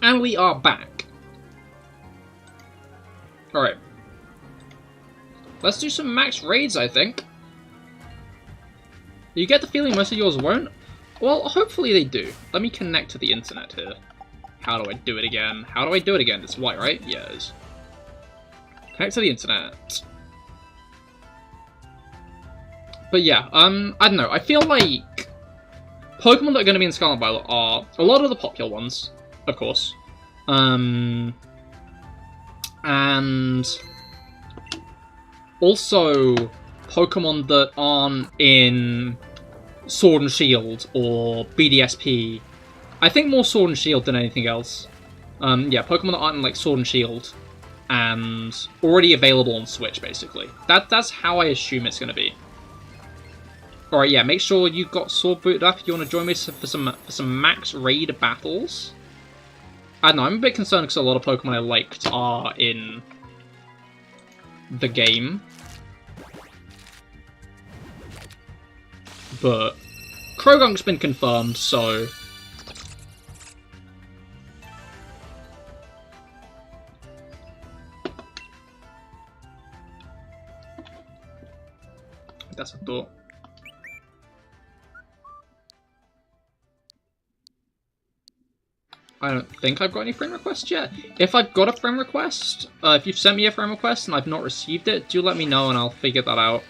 And we are back. Alright. Let's do some max raids, I think. You get the feeling most of yours won't? Well, hopefully they do. Let me connect to the internet here. How do I do it again? How do I do it again? It's white, right? Yeah, it is. Connect to the internet. But yeah, I don't know. I feel like Pokemon that are going to be in Scarlet and Violet are a lot of the popular ones, of course. And also Pokemon that aren't in Sword and Shield or BDSP. I think more Sword and Shield than anything else. Yeah, Pokemon that aren't in, like, Sword and Shield, and already available on Switch, basically. That's how I assume it's going to be. Alright, yeah, make sure you've got Sword booted up if you want to join me for some max raid battles. I don't know, I'm a bit concerned because a lot of Pokemon I liked are in the game. But Croagunk's been confirmed, so... That's a thought. I don't think I've got any friend requests yet. If I've got a friend request, if you've sent me a friend request and I've not received it, do let me know and I'll figure that out.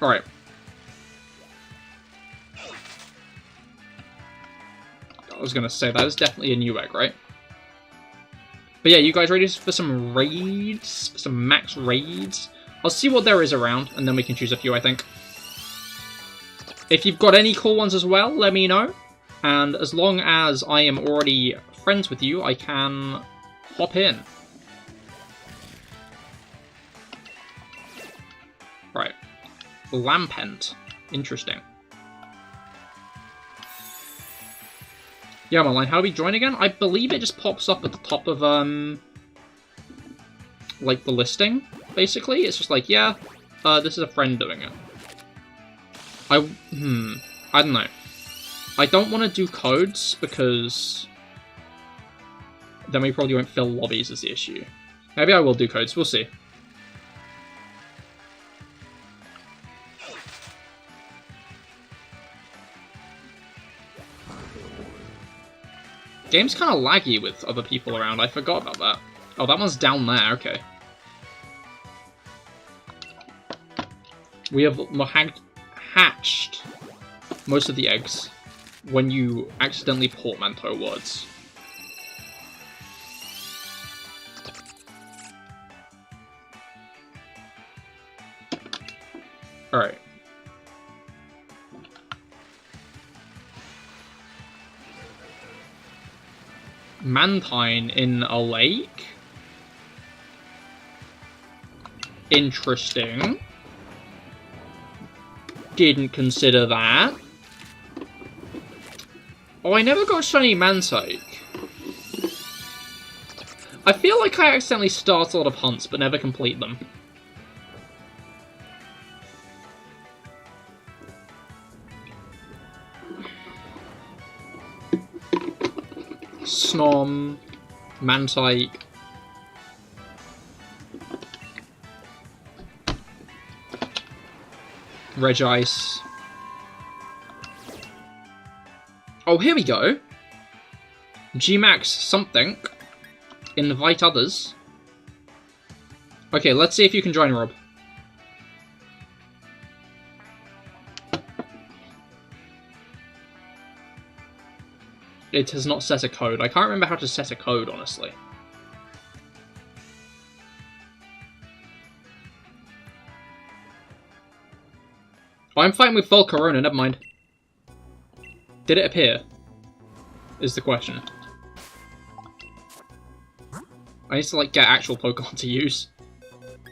Alright. I was gonna say, that is definitely a new egg, right? But yeah, you guys ready for some raids? For some max raids? I'll see what there is around, and then we can choose a few, I think. If you've got any cool ones as well, let me know. And as long as I am already friends with you, I can hop in. Right. Lampent. Interesting. Yeah, I'm online. How do we join again? I believe it just pops up at the top of, like, the listing, basically. It's just like, yeah, this is a friend doing it. I don't know. I don't want to do codes, because then we probably won't fill lobbies is the issue. Maybe I will do codes, we'll see. Game's kind of laggy with other people around, I forgot about that. Oh, that one's down there, okay. We have hatched most of the eggs when you accidentally portmanteau words. Alright. Mantine in a lake? Interesting. Didn't consider that. Oh, I never got shiny Mantike. I feel like I accidentally start a lot of hunts, but never complete them. Snom, Mantike. Regice. Oh, here we go. Gmax something. Invite others. Okay, let's see if you can join, Rob. It has not set a code. I can't remember how to set a code, honestly. Oh, I'm fighting with Volcarona, never mind. Did it appear? Is the question. I need to, like, get actual Pokemon to use.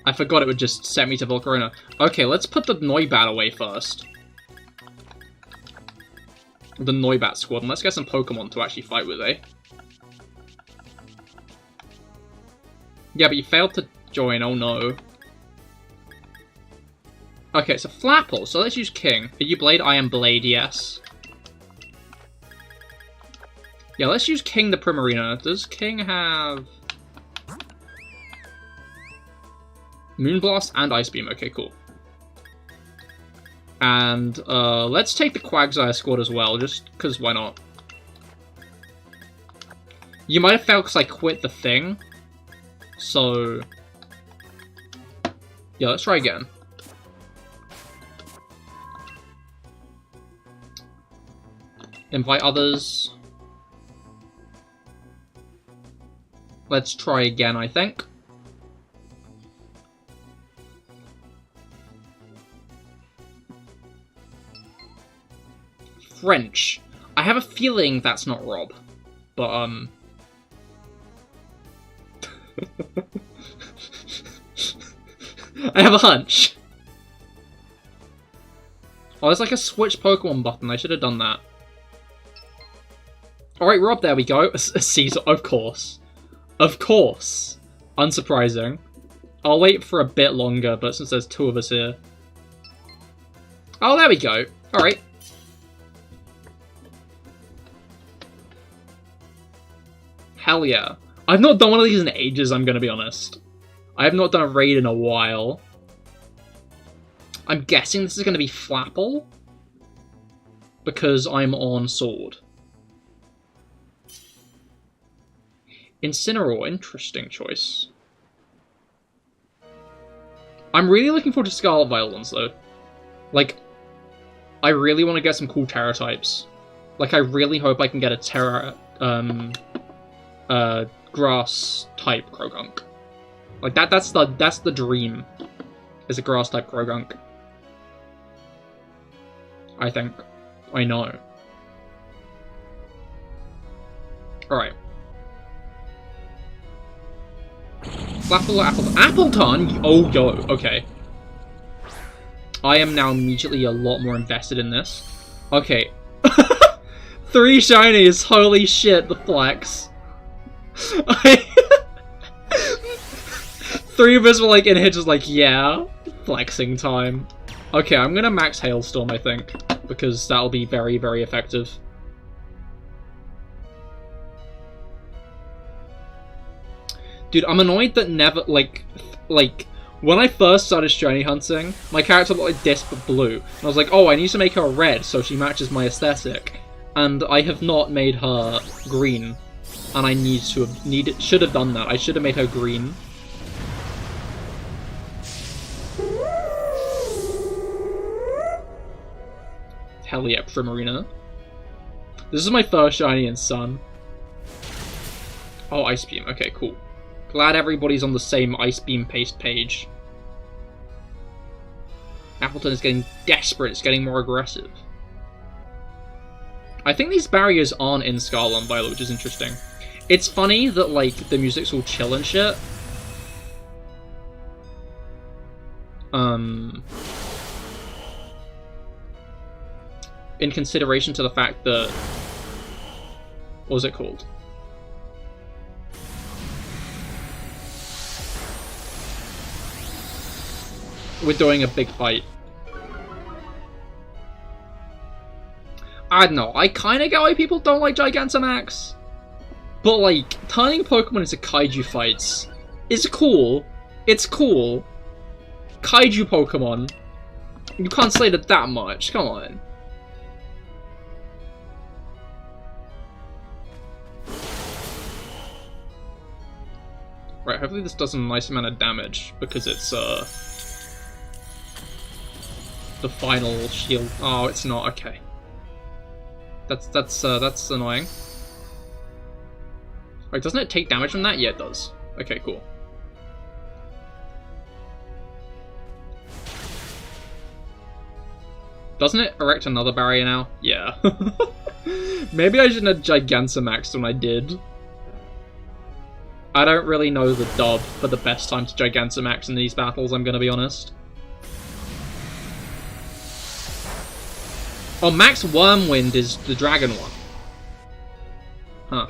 I forgot it would just set me to Volcarona. Okay, let's put the Noibat away first. The Noibat squad, and let's get some Pokemon to actually fight with, eh? Yeah, but you failed to join, oh no. Okay, it's a Flapple, so let's use King. Are you Blade? I am Blade, yes. Yeah, let's use King the Primarina. Does King have... Moonblast and Ice Beam, okay, cool. And, let's take the Quagsire squad as well, just because why not? You might have failed because I quit the thing. So... yeah, let's try again. Invite others. Let's try again, I think. French. I have a feeling that's not Rob. But, I have a hunch. Oh, there's like a switch Pokemon button. I should have done that. Alright, Rob, there we go. Caesar, of course. Of course. Unsurprising. I'll wait for a bit longer, but since there's two of us here. Oh, there we go. Alright. Hell yeah. I've not done one of these in ages, I'm gonna be honest. I have not done a raid in a while. I'm guessing this is gonna be Flapple. Because I'm on Sword. Incineroar, interesting choice. I'm really looking forward to Scarlet Violence, though. Like, I really want to get some cool Terra types. Like, I really hope I can get a Terra, grass type croagunk. Like, that's the dream. Is a grass type croagunk. I think. I know. Alright. Flapple, Appleton? Oh, yo, okay. I am now immediately a lot more invested in this. Okay. 3 shinies, holy shit, the flex. 3 of us were like in here just like, yeah, flexing time. Okay, I'm gonna max Hailstorm, I think, because that'll be very, very effective. Dude, I'm annoyed that never, like, when I first started shiny hunting, my character looked like this but blue. And I was like, oh, I need to make her red so she matches my aesthetic. And I have not made her green. And I should have done that. I should have made her green. Hell yeah, Primarina. This is my first shiny in Sun. Oh, Ice Beam. Okay, cool. Glad everybody's on the same Ice Beam paste page. Appleton is getting desperate, it's getting more aggressive. I think these barriers aren't in Scarlet and Violet, which is interesting. It's funny that, like, the music's all chill and shit. In consideration to the fact that... What was it called? We're doing a big fight. I don't know, I kinda get why people don't like Gigantamax. But, like, turning Pokemon into Kaiju fights is cool. It's cool. Kaiju Pokemon. You can't say that much, come on. Right, hopefully this does a nice amount of damage, because it's, the final shield. Oh, it's not. Okay. That's annoying. Wait, doesn't it take damage from that? Yeah, it does. Okay, cool. Doesn't it erect another barrier now? Yeah. Maybe I shouldn't have Gigantamaxed when I did. I don't really know the dub for the best time to Gigantamax in these battles, I'm gonna be honest. Oh, Max Wormwind is the dragon one. Huh.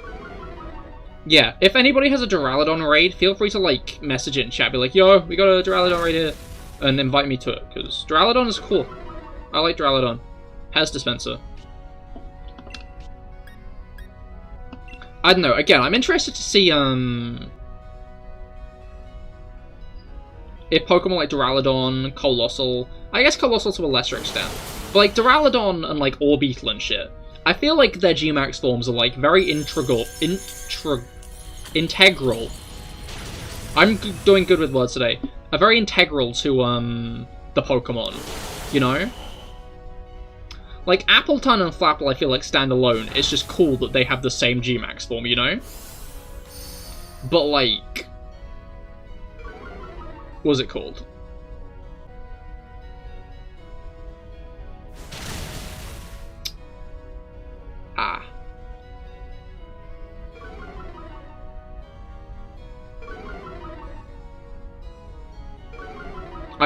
Yeah, if anybody has a Duraludon raid, feel free to, like, message it in chat. Be like, yo, we got a Duraludon raid here. And invite me to it, because Duraludon is cool. I like Duraludon. Has dispenser. I don't know, again, I'm interested to see, if Pokemon like Duraludon, Colossal... I guess Colossal to a lesser extent. But, like, Duraludon and, like, Orbeetle and shit, I feel like their G-Max forms are, like, very integral. I'm doing good with words today. Are very integral to, the Pokemon, you know? Like, Appleton and Flapple, I feel like, stand alone. It's just cool that they have the same G-Max form, you know? But, like... What was it called?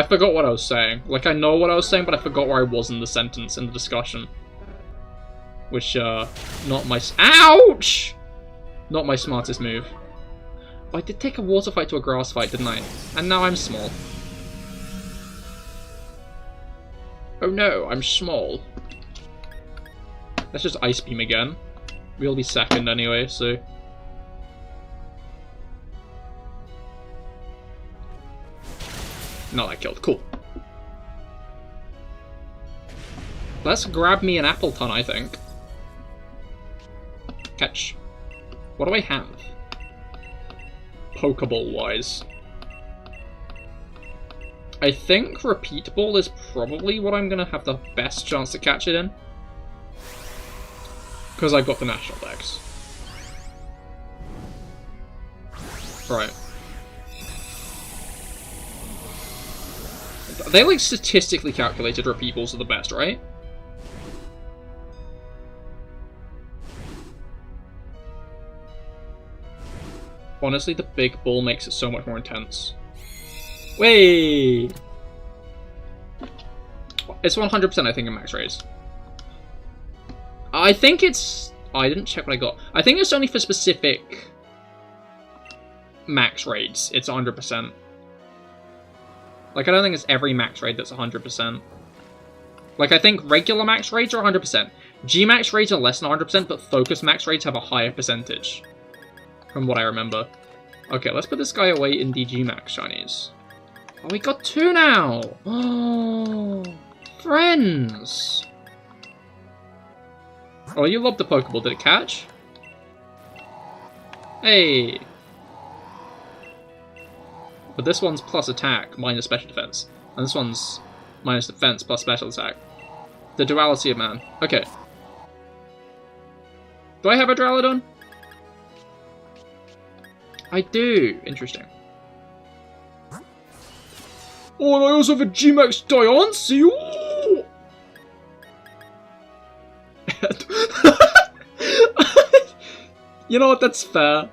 forgot what I was saying. Like, I know what I was saying, but I forgot where I was in the sentence, in the discussion. Which, not my... Ouch! Not my smartest move. Oh, I did take a water fight to a grass fight, didn't I? And now I'm small. Oh no, I'm small. Let's just Ice Beam again. We'll be second anyway, so... No, that killed. Cool. Let's grab me an apple ton, I think. Catch. What do I have? Pokeball-wise. I think Repeat Ball is probably what I'm going to have the best chance to catch it in. Because I've got the National Dex. Right. They, like, statistically calculated Repeat Balls are the best, right? Honestly, the big ball makes it so much more intense. Wait! It's 100% I think in max raise. I think it's... Oh, I didn't check what I got. I think it's only for specific max raids. It's 100%. Like, I don't think it's every max raid that's 100%. Like, I think regular max raids are 100%. G-max raids are less than 100%, but focus max raids have a higher percentage. From what I remember. Okay, let's put this guy away in the G-max shinies. Oh, we got 2 now! Oh, friends! Oh, you lobbed the Pokeball. Did it catch? Hey! But this one's plus attack, minus special defense. And this one's minus defense, plus special attack. The duality of man. Okay. Do I have a Duraludon? I do. Interesting. Oh, and I also have a G-Max Diancie! Ooh! You know what, that's fair.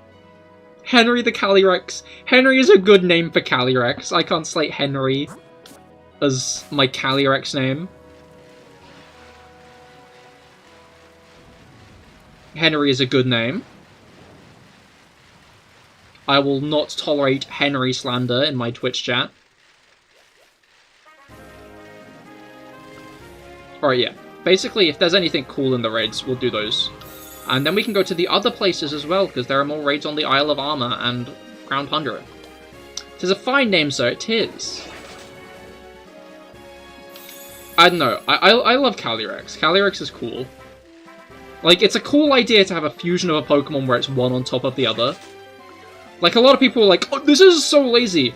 Henry the Calyrex. Henry is a good name for Calyrex. I can't slate Henry as my Calyrex name. Henry is a good name. I will not tolerate Henry slander in my Twitch chat. Alright, yeah. Basically, if there's anything cool in the raids, we'll do those. And then we can go to the other places as well, because there are more raids on the Isle of Armor and Crown Tundra. Tis a fine name, sir, it is. I don't know, I love Calyrex. Calyrex is cool. Like, it's a cool idea to have a fusion of a Pokemon where it's one on top of the other. Like, a lot of people are like, oh, this is so lazy.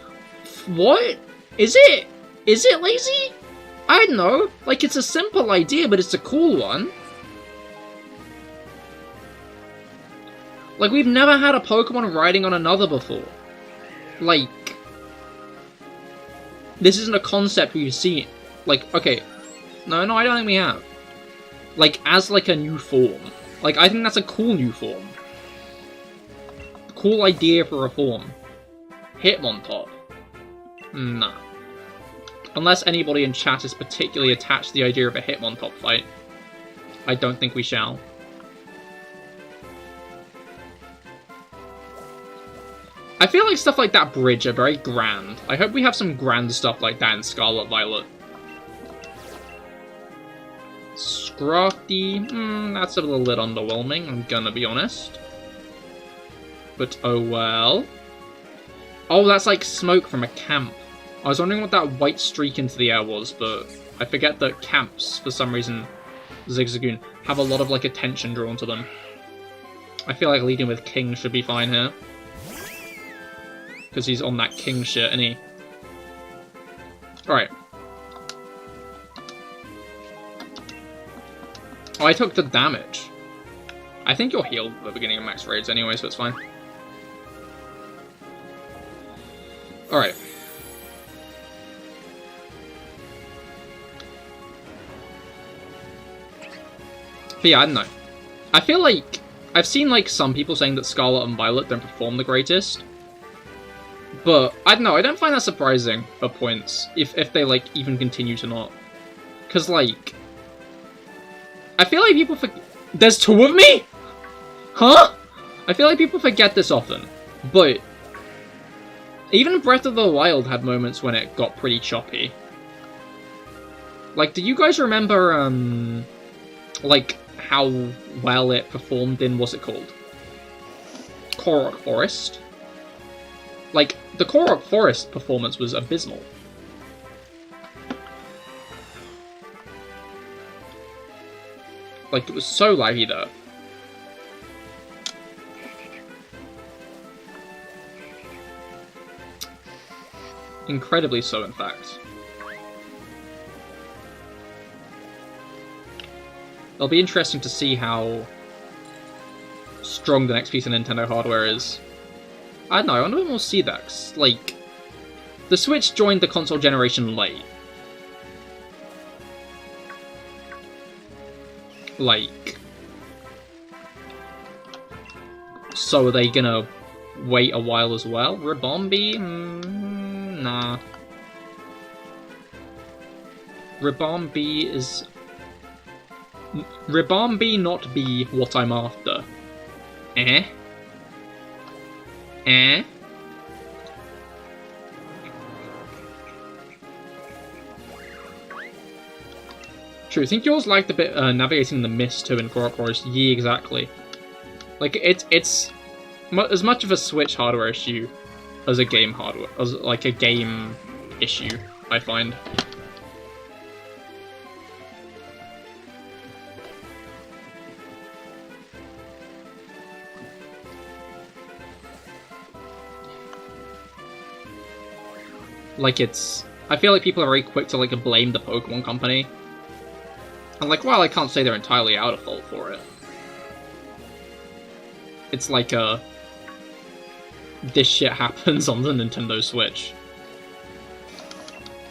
What? Is it? Is it lazy? I don't know. Like, it's a simple idea, but it's a cool one. Like, we've never had a Pokemon riding on another before. Like, this isn't a concept we've seen. Like, okay. No, I don't think we have. Like, as, like, a new form. Like, I think that's a cool new form. Cool idea for a form. Hitmontop. Nah. Unless anybody in chat is particularly attached to the idea of a Hitmontop fight. I don't think we shall. I feel like stuff like that bridge are very grand. I hope we have some grand stuff like that in Scarlet Violet. Scrafty, that's a little bit underwhelming, I'm gonna be honest. But oh well. Oh, that's like smoke from a camp. I was wondering what that white streak into the air was, but I forget that camps, for some reason, Zigzagoon, have a lot of like attention drawn to them. I feel like leading with King should be fine here. Because he's on that King shit, isn't he? Alright. Oh, I took the damage. I think you're healed at the beginning of max raids anyway, so it's fine. Alright. But yeah, I don't know. I feel like I've seen like some people saying that Scarlet and Violet don't perform the greatest. But, I don't know, I don't find that surprising at points, if they, like, even continue to not. Because, like, I feel like people forget... There's 2 of me?! Huh?! I feel like people forget this often, but even Breath of the Wild had moments when it got pretty choppy. Like, do you guys remember, like, how well it performed in, what's it called? Korok Forest? Like, the Korok Forest performance was abysmal. Like, it was so laggy, though. Incredibly so, in fact. It'll be interesting to see how strong the next piece of Nintendo hardware is. I don't know, I wonder when we'll see that, 'cause, like, the Switch joined the console generation late. Like, so are they gonna wait a while as well? Ribombi? Nah. Ribombi is... Ribombi not be what I'm after. Eh? Eh? True, I think yours liked the bit navigating the mist too in Korok Forest. Yeah, exactly. Like, it's as much of a Switch hardware issue as a game hardware, as like a game issue, I find. Like, I feel like people are very quick to, like, blame the Pokemon Company. And, like, well, I can't say they're entirely out of fault for it. It's like, this shit happens on the Nintendo Switch.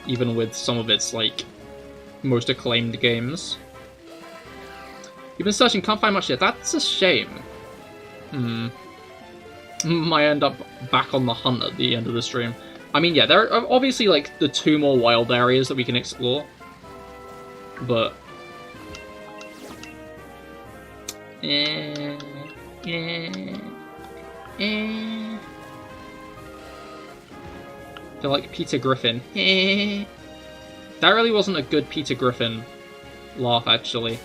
Even with some of its, like, most acclaimed games. You've been searching, can't find much yet. That's a shame. Might end up back on the hunt at the end of the stream. I mean, yeah, there are obviously, like, the 2 more wild areas that we can explore. But... I feel like Peter Griffin. That really wasn't a good Peter Griffin laugh, actually.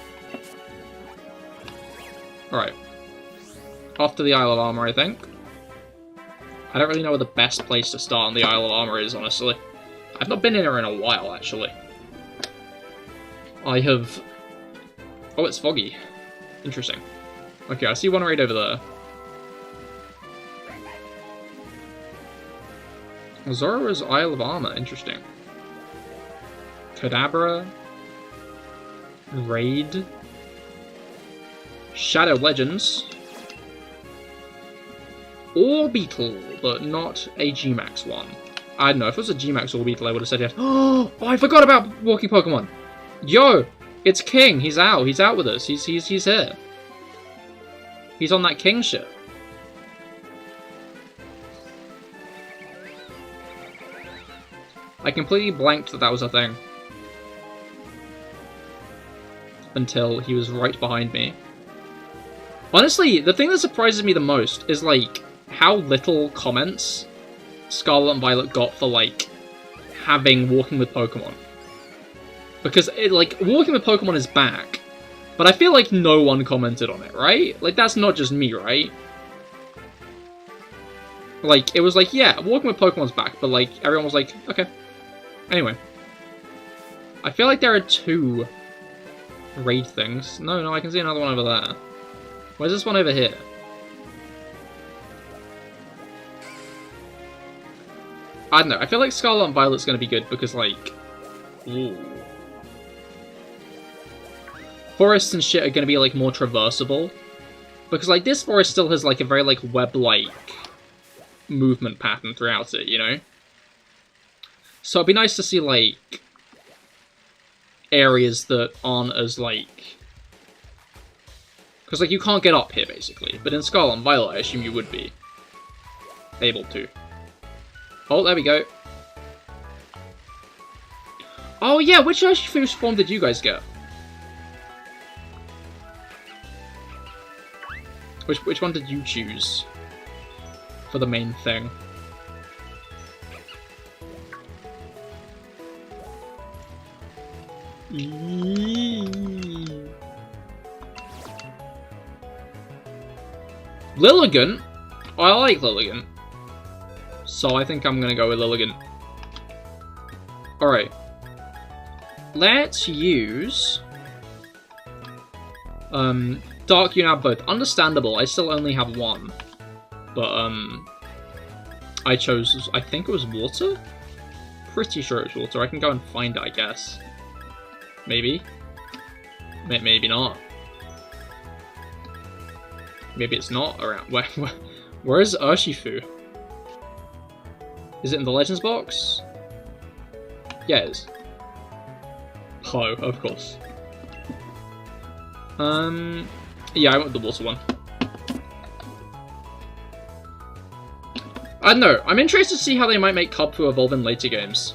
Alright. Off to the Isle of Armor, I think. I don't really know where the best place to start on the Isle of Armor is, honestly. I've not been in here in a while, actually. I have... Oh, it's foggy. Interesting. Okay, I see one right over there. Zoro's Isle of Armor, interesting. Kadabra. Raid. Shadow Legends. Orbeetle, but not a G-Max one. I don't know, if it was a G-Max Orbeetle, I would have said yes. Oh, I forgot about walking Pokemon! Yo! It's King! He's out with us. He's here. He's on that King ship. I completely blanked that was a thing. Until he was right behind me. Honestly, the thing that surprises me the most is, like, how little comments Scarlet and Violet got for, like, having Walking with Pokemon. Because, Walking with Pokemon is back, but I feel like no one commented on it, right? Like, that's not just me, right? Like, it was like, yeah, Walking with Pokemon's back, but, like, everyone was like, okay. Anyway. I feel like there are 2 raid things. No, I can see another one over there. Where's this one over here? I don't know, I feel like Scarlet and Violet's gonna be good because, like... Ooh. Forests and shit are gonna be, like, more traversable. Because, like, this forest still has, like, a very, like, web-like movement pattern throughout it, you know? So it'd be nice to see, like, areas that aren't as, like... Because, like, you can't get up here, basically. But in Scarlet and Violet, I assume you would be able to. Oh, there we go. Oh yeah, which Urshifu's form did you guys get? Which one did you choose for the main thing? Lilligant? Oh, I like Lilligant. So I think I'm gonna go with Lilligant. Alright. Let's use... Dark, you have both. Understandable, I still only have one. But, I chose... I think it was water? Pretty sure it was water. I can go and find it, I guess. Maybe. Maybe not. Maybe it's not around. Where is Urshifu? Is it in the Legends box? Yeah, it is. Oh, of course. Yeah, I want the water one. I don't know. I'm interested to see how they might make Cubfu evolve in later games.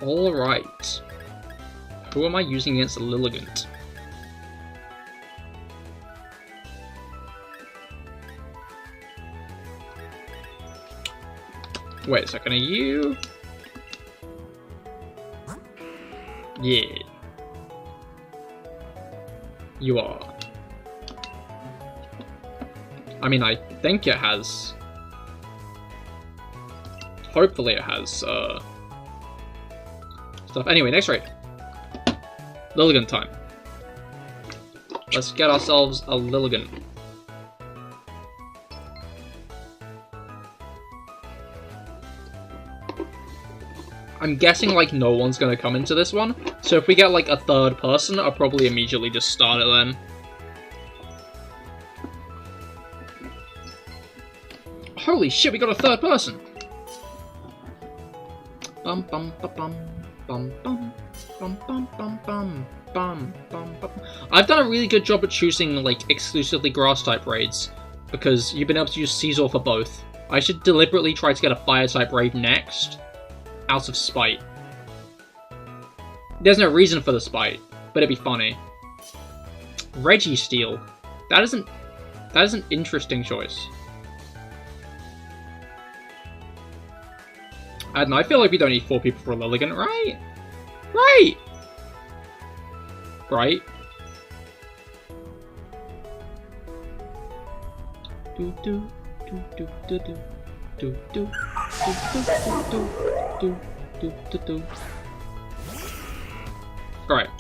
Alright. Who am I using against Lilligant? Wait a second, are you... Yeah. You are. I mean, I think it has... Hopefully it has, stuff. Anyway, next raid. Lilligant time. Let's get ourselves a Lilligant. I'm guessing, like, no one's gonna come into this one, so if we get, like, a third person, I'll probably immediately just start it then. Holy shit, we got a third person! Bum bum ba bum bum bum bum bum bum bum bum bum bum. I've done a really good job at choosing, like, exclusively grass-type raids, because you've been able to use Caesar for both. I should deliberately try to get a fire-type raid next. Out of spite. There's no reason for the spite, but it'd be funny. Registeel. That is an interesting choice. I don't know, I feel like we don't need 4 people for a Lilligant, right? Right! Right? Do do do do do do. Do do do do do do do do. Alright.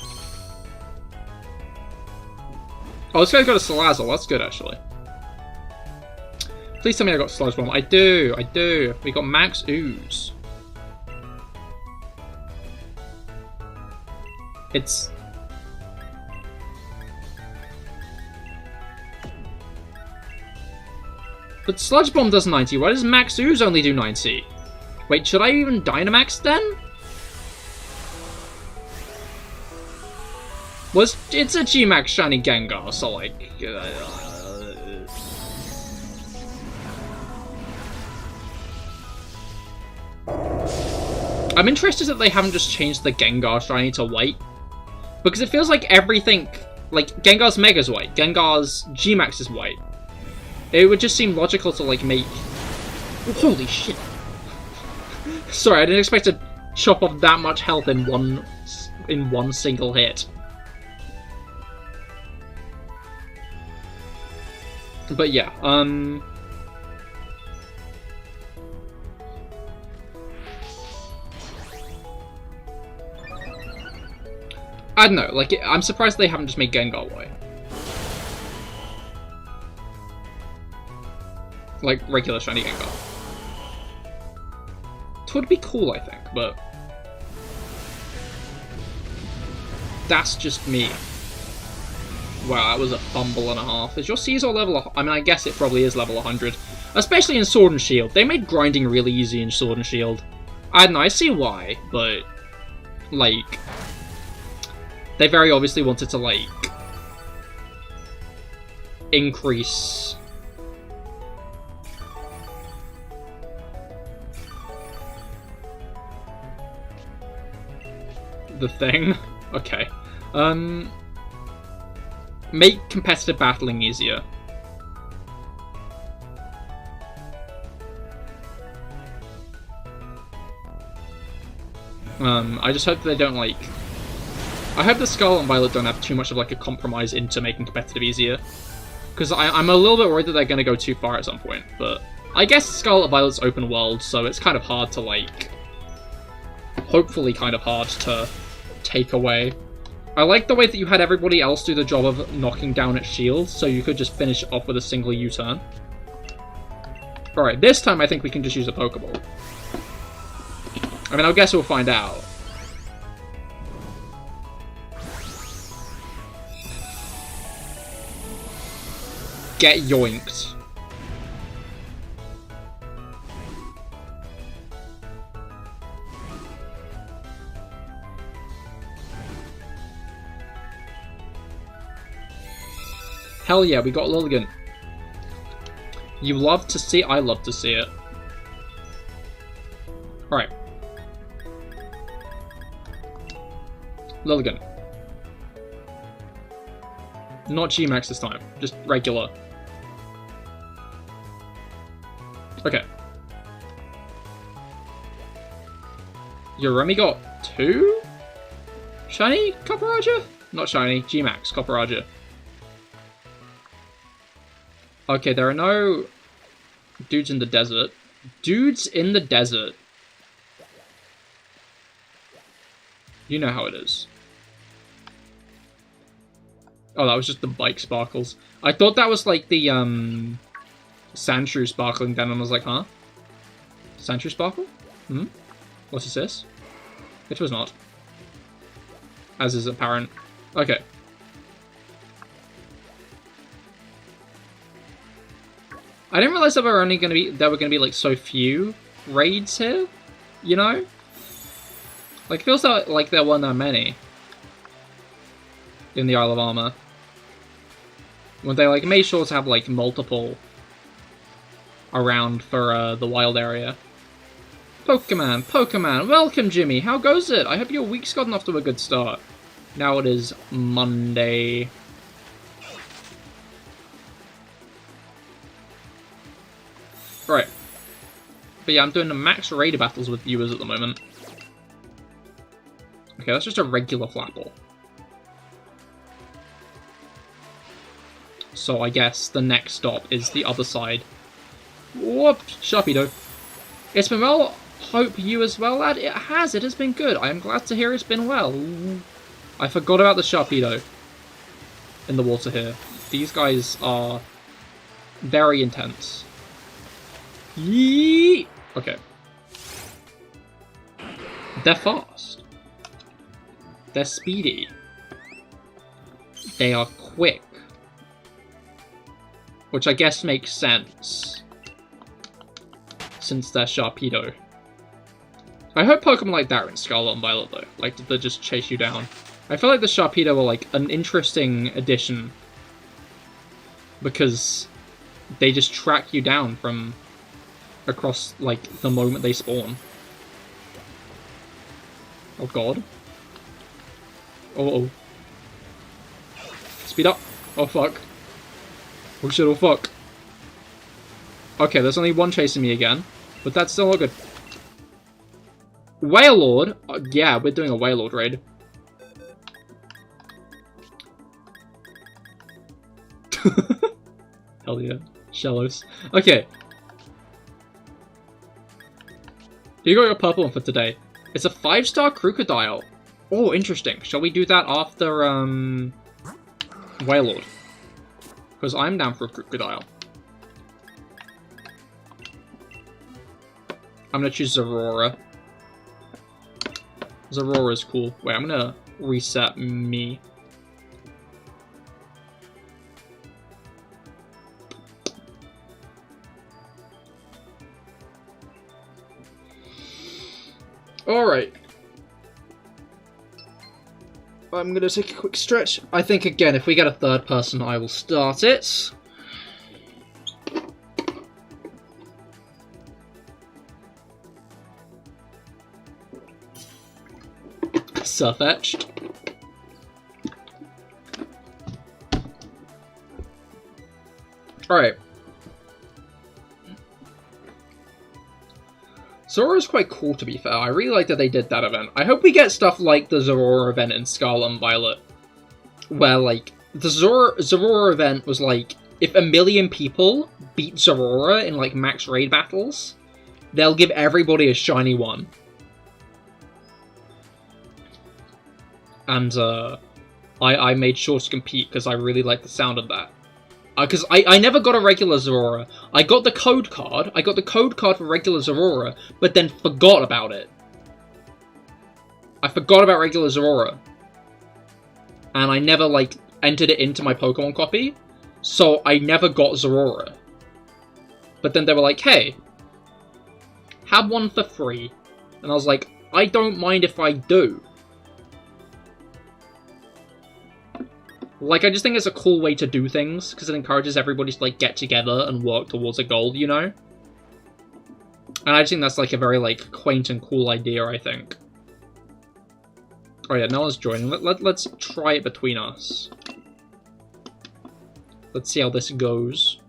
Oh, this guy's got a Salazzle. That's good, actually. Please tell me I got Sludge Bomb. I do. We got Max Ooze. It's... But Sludge Bomb does 90, why does Max Ooze only do 90? Wait, should I even Dynamax then? It's a G-Max shiny Gengar, so like... I'm interested that they haven't just changed the Gengar shiny to white. Because it feels like everything... Like, Gengar's Mega's white, Gengar's G-Max is white. It would just seem logical to, like, make... Oh, holy shit! Sorry, I didn't expect to chop off that much health in one single hit. But yeah, I don't know, like, I'm surprised they haven't just made Gengar white. Like, regular shiny Gengar. It would be cool, I think, but... That's just me. Wow, that was a fumble and a half. Is your Caesar level... I mean, I guess it probably is level 100. Especially in Sword and Shield. They made grinding really easy in Sword and Shield. I don't know, I see why, but... Like... They very obviously wanted to, like... increase the thing. Okay. Make competitive battling easier. I just hope they don't, like... I hope the Scarlet and Violet don't have too much of, like, a compromise into making competitive easier. Because I'm a little bit worried that they're going to go too far at some point, but... I guess Scarlet and Violet's open world, so it's kind of hard to, like... Hopefully kind of hard to take away. I like the way that you had everybody else do the job of knocking down its shields, so you could just finish it off with a single U-turn. Alright, this time I think we can just use a Pokeball. I mean, I guess we'll find out. Get yoinked. Hell yeah, we got Lilligant. You love to see it, I love to see it. Alright. Lilligant. Not G-Max this time, just regular. Okay. Yoremi got 2? Shiny Copperajah? Not shiny, G-Max Copperajah. Okay, there are no dudes in the desert. Dudes in the desert. You know how it is. Oh, that was just the bike sparkles. I thought that was like the Sandshrew sparkling then, and I was like, huh? Sandshrew sparkle? Hmm? What is this? It was not. As is apparent. Okay. I didn't realize that there were gonna be like so few raids here, you know? Like, it feels like there weren't that many in the Isle of Armor. When they like made sure to have like multiple around for the wild area. Pokemon, welcome Jimmy, how goes it? I hope your week's gotten off to a good start. Now it is Monday. Right. But yeah, I'm doing the max raid battles with viewers at the moment. Okay, that's just a regular Flapple. So I guess the next stop is the other side. Whoop! Sharpedo. It's been well. Hope you as well, lad. It has been good. I am glad to hear it's been well. Ooh. I forgot about the Sharpedo in the water here. These guys are very intense. Yee! Okay. They're fast. They're speedy. They are quick. Which I guess makes sense, since they're Sharpedo. I hope Pokemon like that are in Scarlet and Violet, though. Like, they just chase you down. I feel like the Sharpedo are, like, an interesting addition. Because they just track you down from across, like, the moment they spawn. Oh, God. Oh. Speed up. Oh, fuck. Oh shit, oh fuck. Okay, there's only one chasing me again, but that's still not good. Wailord? Yeah, we're doing a Wailord raid. Hell yeah. Shellos. Okay. You got your purple one for today. It's a 5-star Crocodile. Oh, interesting. Shall we do that after, Wailord? Because I'm down for a Crocodile. I'm gonna choose Zorora. Zorora's cool. Wait, I'm gonna reset me. Alright. I'm gonna take a quick stretch. I think, again, if we get a third person, I will start it. Surfetched. Alright. Zoro's quite cool, to be fair. I really like that they did that event. I hope we get stuff like the Zorora event in Scarlet and Violet. Where, like, the Zorora event was like, if 1 million people beat Zorora in, like, max raid battles, they'll give everybody a shiny one. And, I made sure to compete because I really like the sound of that. Because I never got a regular Zorora. I got the code card. I got the code card for regular Zorora, but then forgot about it. I forgot about regular Zorora. And I never, like, entered it into my Pokemon copy. So I never got Zorora. But then they were like, hey, have one for free. And I was like, I don't mind if I do. Like, I just think it's a cool way to do things, because it encourages everybody to, like, get together and work towards a goal, you know? And I just think that's, like, a very, like, quaint and cool idea, I think. Oh yeah, no one's joining. Let's try it between us. Let's see how this goes.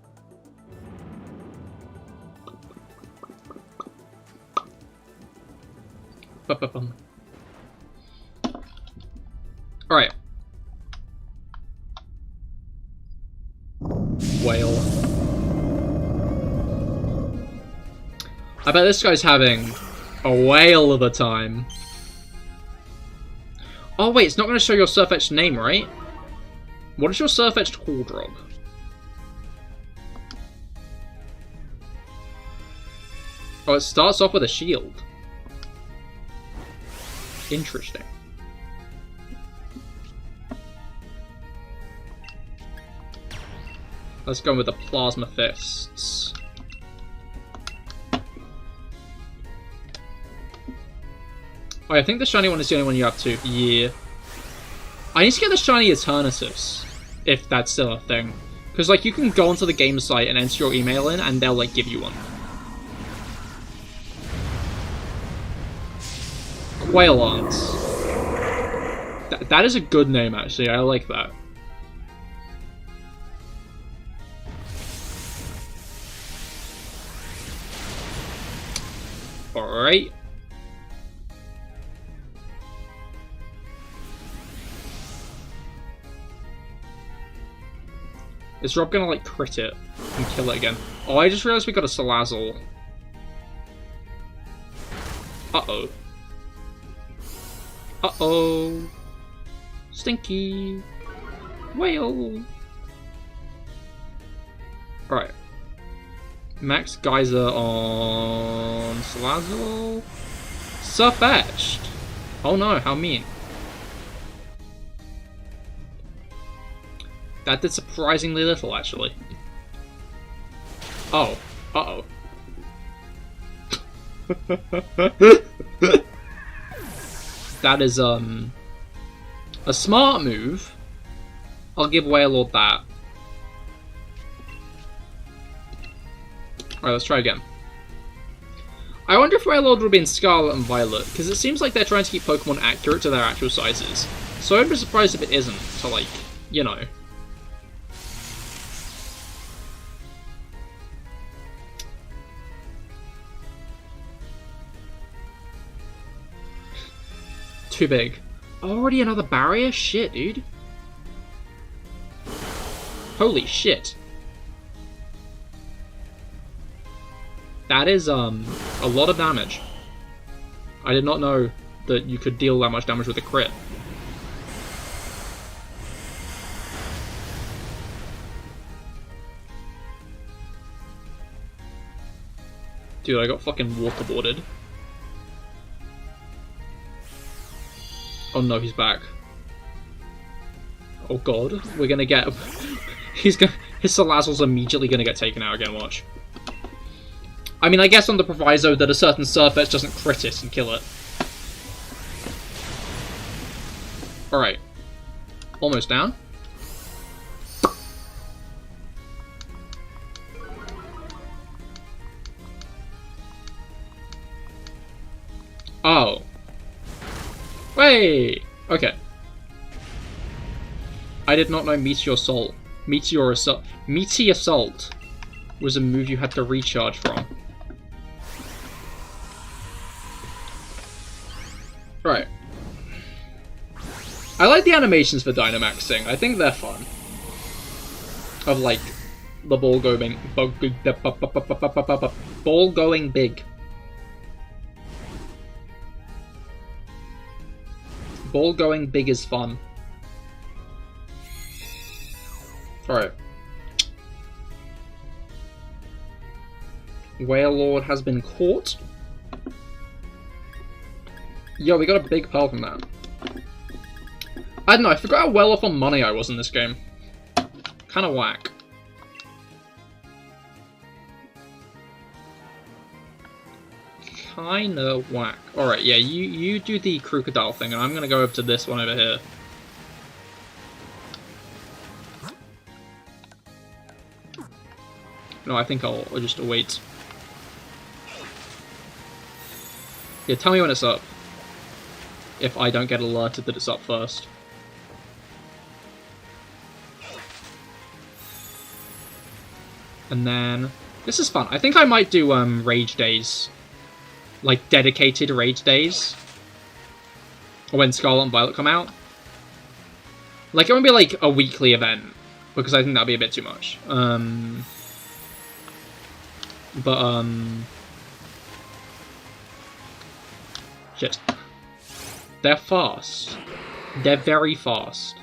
Alright. Whale. I bet this guy's having a whale of a time. Oh wait, it's not going to show your Surfetched name, right? What is your Surfetched call drop? Oh, it starts off with a shield. Interesting. Let's go with the Plasma Fists. Oh, I think the shiny one is the only one you have to. Yeah. I need to get the shiny Eternatus, if that's still a thing. Because, like, you can go onto the game site and enter your email in, and they'll, like, give you one. Quailance. That is a good name, actually. I like that. Alright. Is Rob gonna, like, crit it and kill it again? Oh, I just realized we got a Salazzle. Uh-oh. Uh-oh. Stinky. Whale. Alright. Max Geyser on Salazzle. Surfetched. Oh no, how mean. That did surprisingly little, actually. Oh. Uh-oh. That is, a smart move. I'll give Wailord that. Alright, let's try again. I wonder if Wailord would be in Scarlet and Violet, because it seems like they're trying to keep Pokemon accurate to their actual sizes. So I'd be surprised if it isn't, to, like, you know. Too big. Already another barrier? Shit, dude. Holy shit. That is, a lot of damage. I did not know that you could deal that much damage with a crit. Dude, I got fucking waterboarded. Oh no, he's back. Oh god, we're gonna get... his Salazzle's immediately gonna get taken out again, watch. I mean, I guess on the proviso that a certain Surfetched doesn't crit it and kill it. Alright. Almost down. Oh. Wait! Okay. I did not know Meteor Assault. Meteor Assault was a move you had to recharge from. Right. I like the animations for Dynamaxing. I think they're fun. Of like the ball going big. Ball going big is fun. Alright. Whale Lord has been caught. Yo, we got a big pearl from that. I don't know, I forgot how well off on money I was in this game. Kinda whack. Kinda whack. Alright, yeah, you do the crocodile thing, and I'm gonna go over to this one over here. No, I think I'll just wait. Yeah, tell me when it's up. If I don't get alerted that it's up first. And then... This is fun. I think I might do rage days. Like, dedicated rage days. Or when Scarlet and Violet come out. Like, it won't be like a weekly event. Because I think that'd be a bit too much. Shit. They're fast. They're very fast.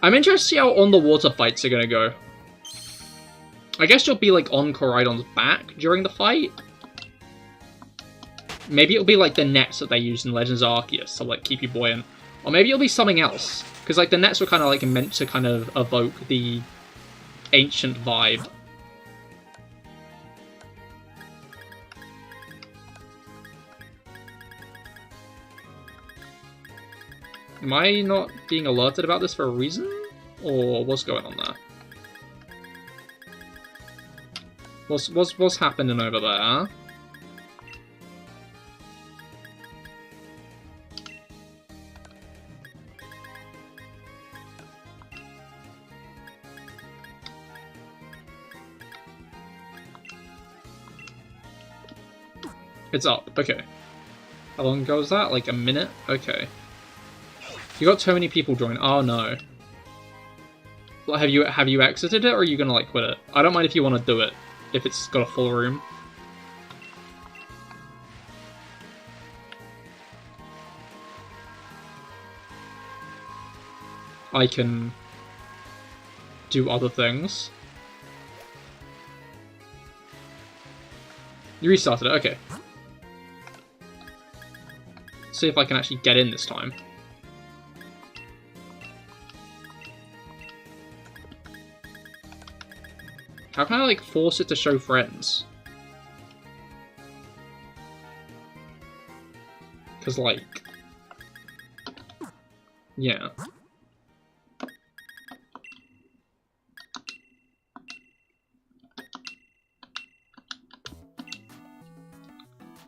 I'm interested to see how on the water fights are gonna go. I guess you'll be like on Coridon's back during the fight. Maybe it'll be like the nets that they use in Legends Arceus to like keep you buoyant. Or maybe it'll be something else. Because like the nets were kind of like meant to kind of evoke the ancient vibe. Am I not being alerted about this for a reason? Or what's going on there? What's happening over there, huh? It's up, okay. How long ago was that? Like a minute? Okay. You got too many people join. Oh no. Well, have you exited it, or are you gonna like quit it? I don't mind if you want to do it, if it's got a full room. I can do other things. You restarted it, okay. See if I can actually get in this time. How can I, like, force it to show friends? Because, like... Yeah.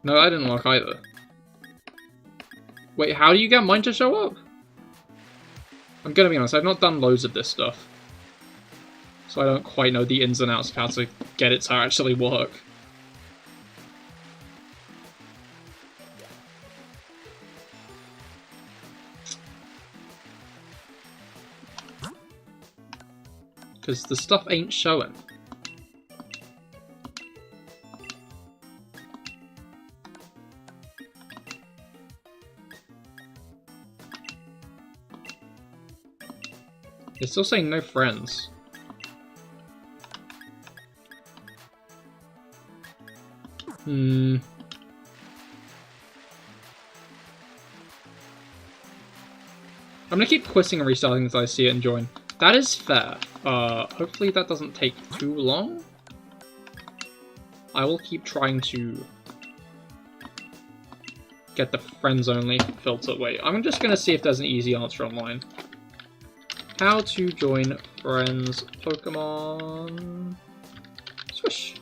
No, that didn't work either. Wait, how do you get mine to show up? I'm gonna be honest, I've not done loads of this stuff. So I don't quite know the ins and outs of how to get it to actually work. Because the stuff ain't showing. It's still saying no friends. I'm gonna keep quitting and restarting until I see it and join. That is fair. Hopefully that doesn't take too long. I will keep trying to get the friends only filter. Wait, I'm just gonna see if there's an easy answer online. How to join friends Pokemon. Swish.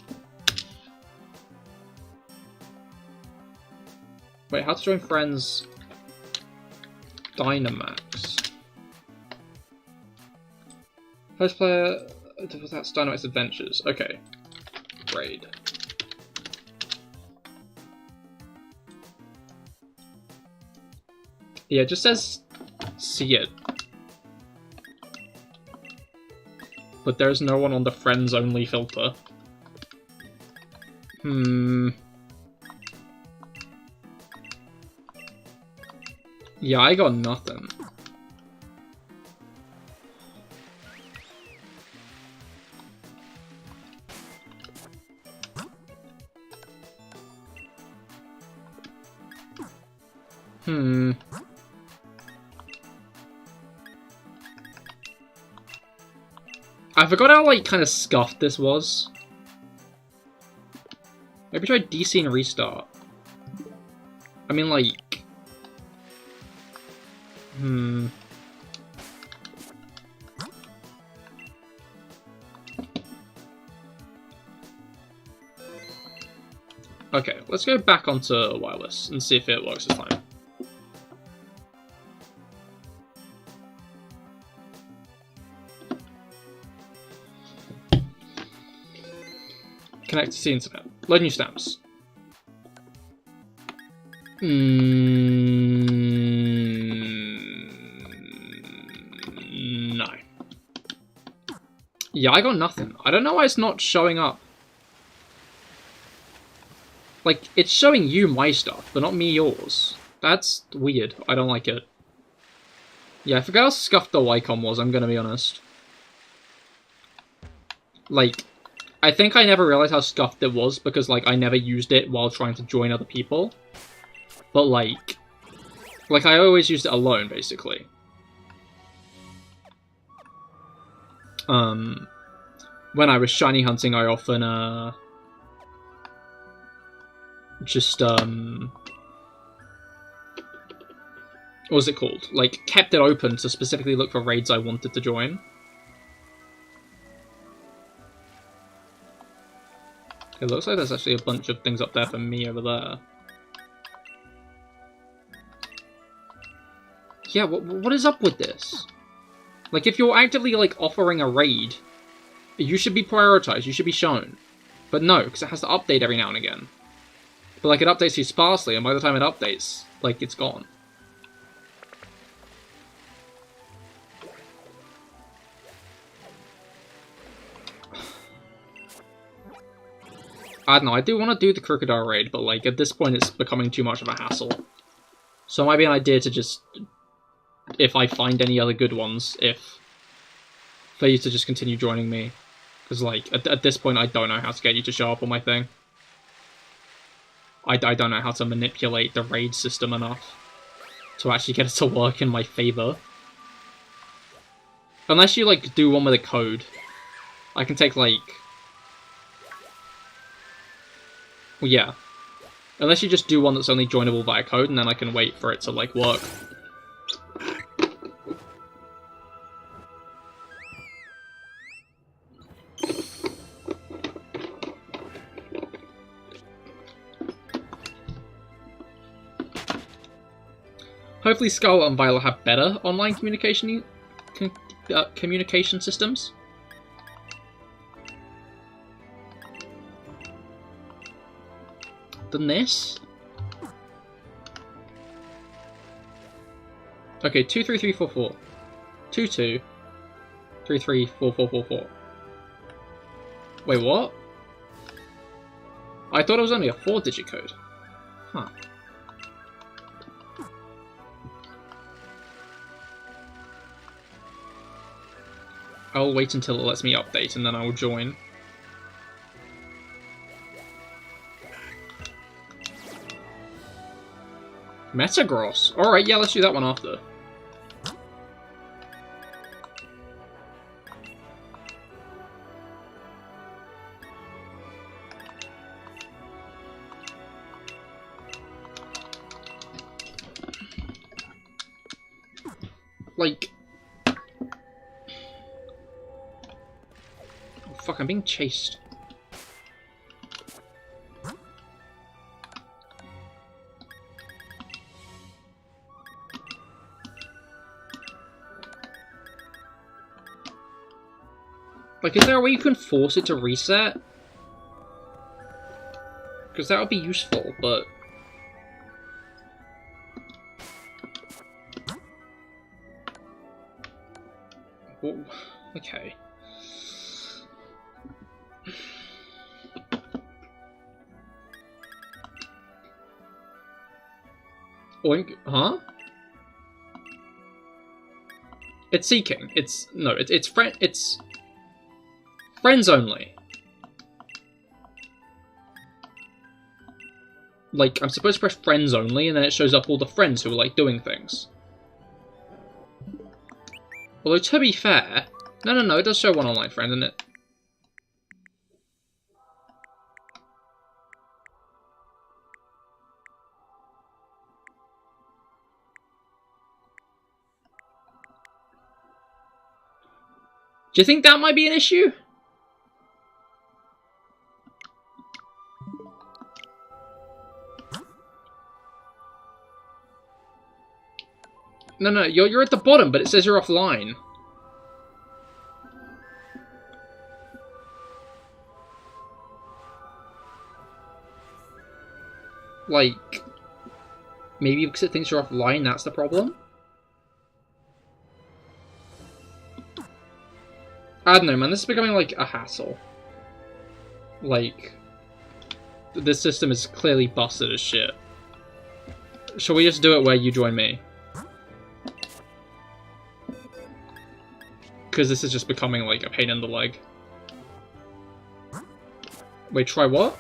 Wait, how to join friends Dynamax. Host player, that's Dynamax Adventures. Okay. Raid. Yeah, it just says see it. But there's no one on the friends only filter. Yeah, I got nothing. I forgot how, like, kind of scuffed this was. Maybe try DC and restart. I mean, like... Okay, let's go back onto wireless and see if it works this time. Connect to the internet. Load new stamps. No. Yeah, I got nothing. I don't know why it's not showing up. Like, it's showing you my stuff, but not me yours. That's weird. I don't like it. Yeah, I forgot how scuffed the icon was, I'm gonna be honest. Like... I think I never realized how scuffed it was because, like, I never used it while trying to join other people. But, like I always used it alone, basically. When I was shiny hunting, I often, just, what was it called? Like, kept it open to specifically look for raids I wanted to join. It looks like there's actually a bunch of things up there for me over there. Yeah, what is up with this? Like, if you're actively, like, offering a raid, you should be prioritized, you should be shown. But no, because it has to update every now and again. But, like, it updates too sparsely, and by the time it updates, like, it's gone. I don't know, I do want to do the Crocodile raid, but, like, at this point it's becoming too much of a hassle. So it might be an idea to just, if I find any other good ones, for you to just continue joining me. Because, like, at this point I don't know how to get you to show up on my thing. I don't know how to manipulate the raid system enough to actually get it to work in my favor. Unless you, like, do one with a code. I can take, like... Well, yeah. Unless you just do one that's only joinable via code, and then I can wait for it to, like, work. Hopefully Scarlet and Violet have better online communication systems. Than this? Okay, 23344. 22 334444. Wait, what? I thought it was only a 4-digit code. Huh. I'll wait until it lets me update and then I will join. Metagross. Alright, yeah, let's do that one after. Like... Oh, fuck, I'm being chased. Like, is there a way you can force it to reset? Because that would be useful, but... Well, okay. Oink, huh? It's seeking. It's friends only. Like, I'm supposed to press friends only, and then it shows up all the friends who are, like, doing things. Although, to be fair... No, it does show one online friend, doesn't it? Do you think that might be an issue? No, you're at the bottom, but it says you're offline. Like, maybe because it thinks you're offline, that's the problem? I don't know, man, this is becoming, like, a hassle. Like, this system is clearly busted as shit. Shall we just do it where you join me? Because this is just becoming, like, a pain in the leg. Wait, try what?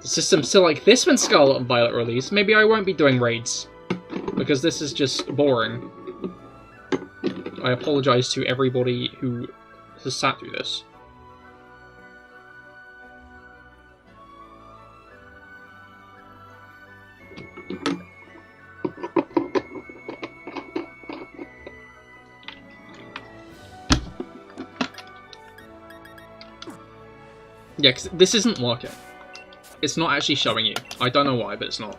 The system's still like this when Scarlet and Violet release. Maybe I won't be doing raids. Because this is just boring. I apologize to everybody who has sat through this. Yeah, because this isn't working. It's not actually showing you. I don't know why, but it's not.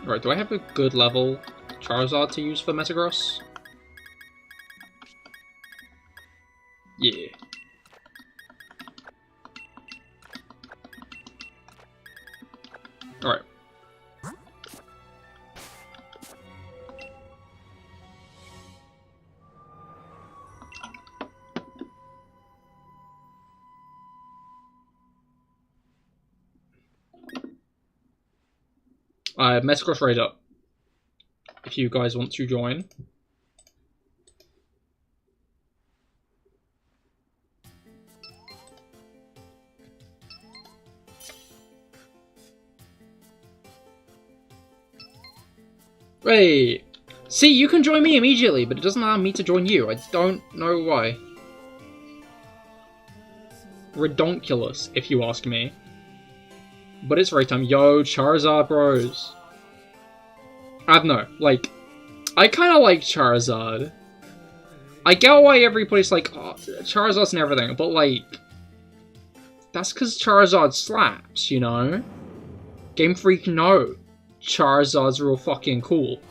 Right, do I have a good level Charizard to use for Metagross? Yeah. Alright. Metagross raid up. If you guys want to join. Hey! See, you can join me immediately, but it doesn't allow me to join you. I don't know why. Redonkulous, if you ask me. But it's raid time. Yo, Charizard bros. I don't know, like, I kind of like Charizard. I get why everybody's like, oh, Charizard's and everything, but like, that's because Charizard slaps, you know? Game Freak, no. Charizard's real fucking cool.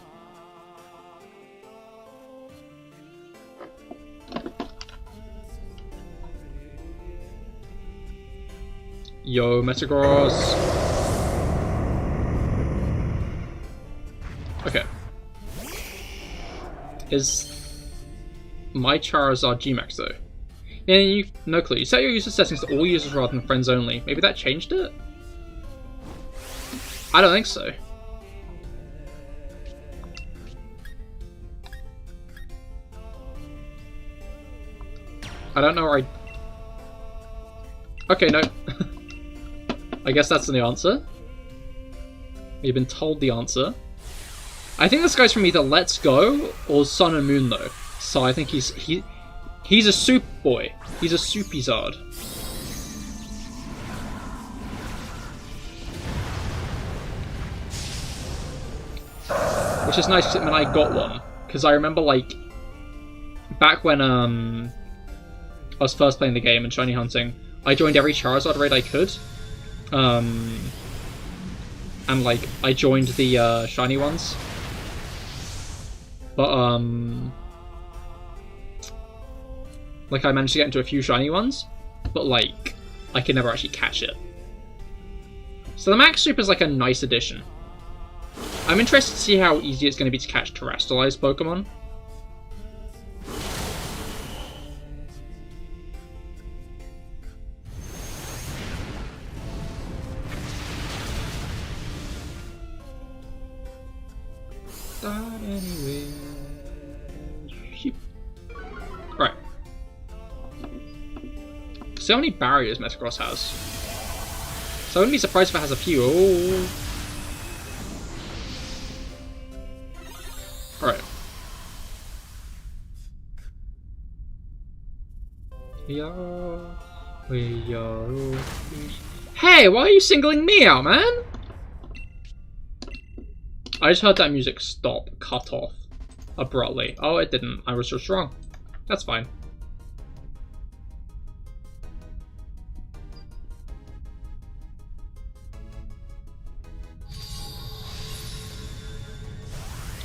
Yo, Metagross. Okay. Is my Charizard G-Max though? Yeah, no clue. You set your user settings to all users rather than friends only. Maybe that changed it? I don't think so. I don't know where I... Okay, no. I guess that's the answer. We've been told the answer. I think this guy's from either Let's Go or Sun and Moon though. So I think he's a soup boy. He's a soupizard. Which is nice when I got one. Because I remember like back when I was first playing the game and shiny hunting, I joined every Charizard raid I could. and like I joined the shiny ones. But like I managed to get into a few shiny ones, but like I could never actually catch it. So the Max Soup is like a nice addition. I'm interested to see how easy it's going to be to catch terrestrialized Pokemon. Alright. So many barriers Metagross has. So I wouldn't be surprised if it has a few. Oh. Alright. Hey, why are you singling me out, man? I just heard that music stop, cut off, abruptly. Oh, it didn't. I was just wrong. That's fine.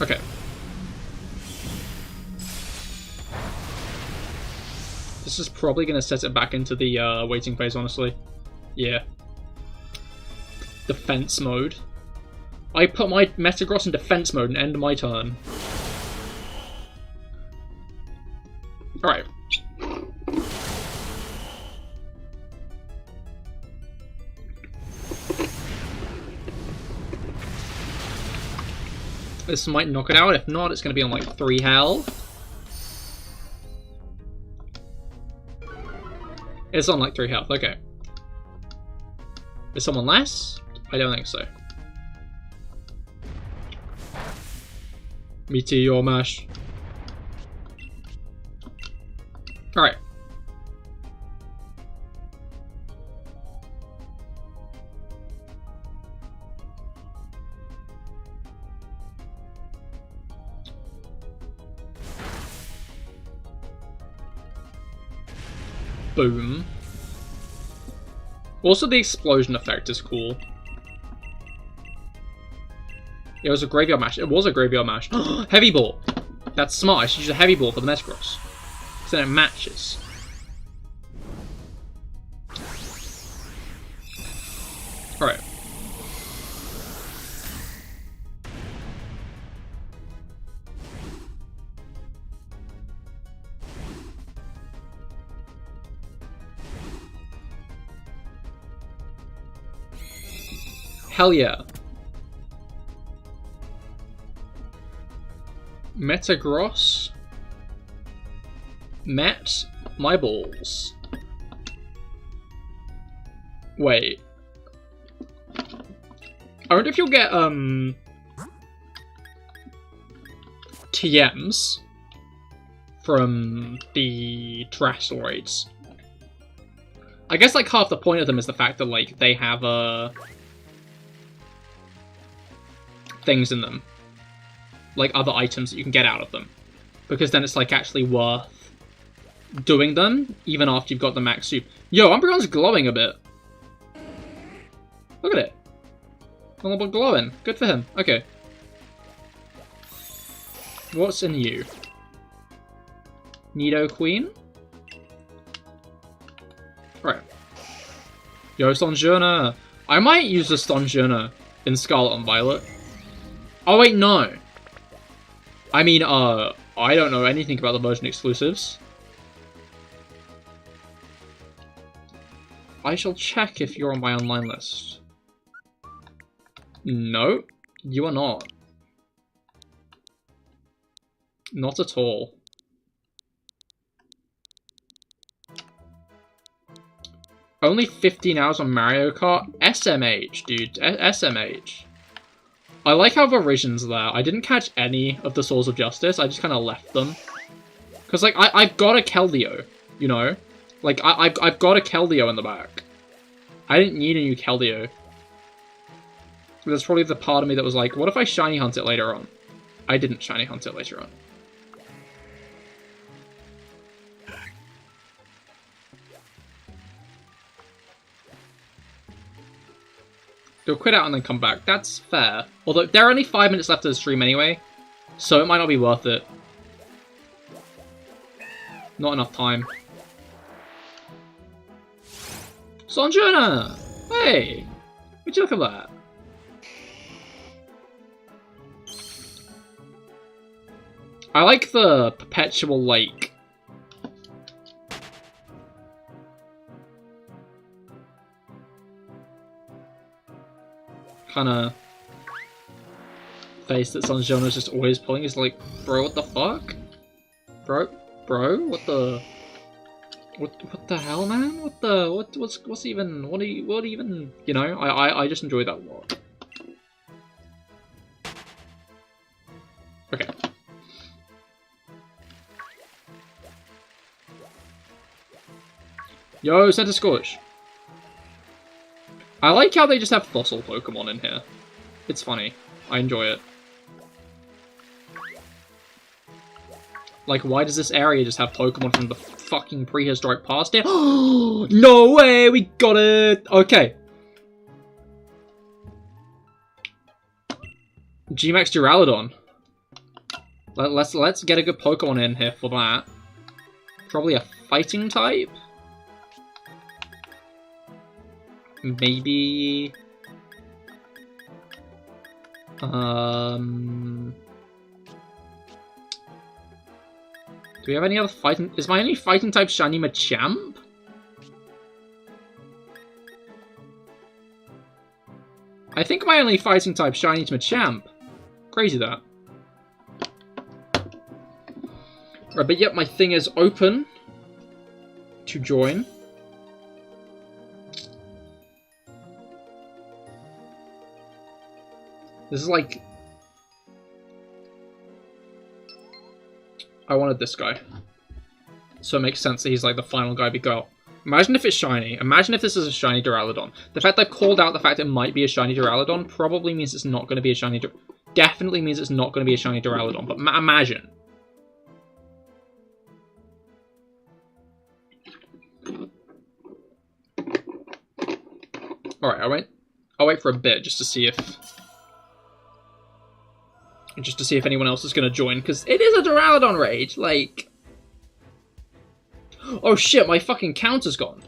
Okay. This is probably going to set it back into the waiting phase, honestly. Yeah. Defense mode. I put my Metagross in defense mode and end my turn. Alright. This might knock it out. If not, it's going to be on like 3 health. It's on like 3 health, okay. Is someone less? I don't think so. Meteor Mash. Alright. Boom. Also, the explosion effect is cool. It was a graveyard mash. It was a graveyard mash. Heavy ball. That's smart. I should use a heavy ball for the Metagross. Because then it matches. Alright. Hell yeah. Metagross met my balls. Wait. I wonder if you'll get TMs from the Terrastroids. I guess like half the point of them is the fact that like they have things in them. Like other items that you can get out of them. Because then it's like actually worth doing them, even after you've got the max soup. Yo, Umbreon's glowing a bit. Look at it. A little bit glowing. Good for him. Okay. What's in you? Nidoqueen? Right. Yo, Stonjourner. I might use the Stonjourner in Scarlet and Violet. Oh wait, no. I mean, I don't know anything about the version exclusives. I shall check if you're on my online list. No, you are not. Not at all. Only 15 hours on Mario Kart? SMH, dude. SMH. I like how Verision's there. I didn't catch any of the Swords of Justice. I just kind of left them. Because, like, I've got a Keldeo, you know? Like, I've got a Keldeo in the back. I didn't need a new Keldeo. There's probably the part of me that was like, what if I shiny hunt it later on? I didn't shiny hunt it later on. They'll quit out and then come back. That's fair. Although, there are only 5 minutes left of the stream anyway, so it might not be worth it. Not enough time. Sonjana! Hey! Would you look at that? I like the perpetual, like... kinda... face that Sonjona's just always pulling. Is like, bro, what the fuck? Bro, what the... What the hell, man? What's even, what even, you know? I just enjoy that a lot. Okay. Yo, Center Scorch. I like how they just have fossil Pokemon in here. It's funny. I enjoy it. Like, why does this area just have Pokemon from the fucking prehistoric past here? No way! We got it! Okay. G-Max Duraludon. Let's get a good Pokemon in here for that. Probably a fighting type? Maybe... Do we have any other fighting... Is my only fighting type shiny Machamp? I think my only fighting type shiny is Machamp. Crazy that. Right, but yep, my thing is open to join. This is like... I wanted this guy. So it makes sense that he's like the final guy we got. Imagine if it's shiny. Imagine if this is a shiny Duraludon. The fact I've called out the fact it might be a shiny Duraludon probably means it's not going to be a shiny... Definitely means it's not going to be a shiny Duraludon, but imagine. Alright, I'll wait for a bit just to see if... Just to see if anyone else is going to join, because it is a Duraludon raid, like... Oh shit, my fucking counter's gone.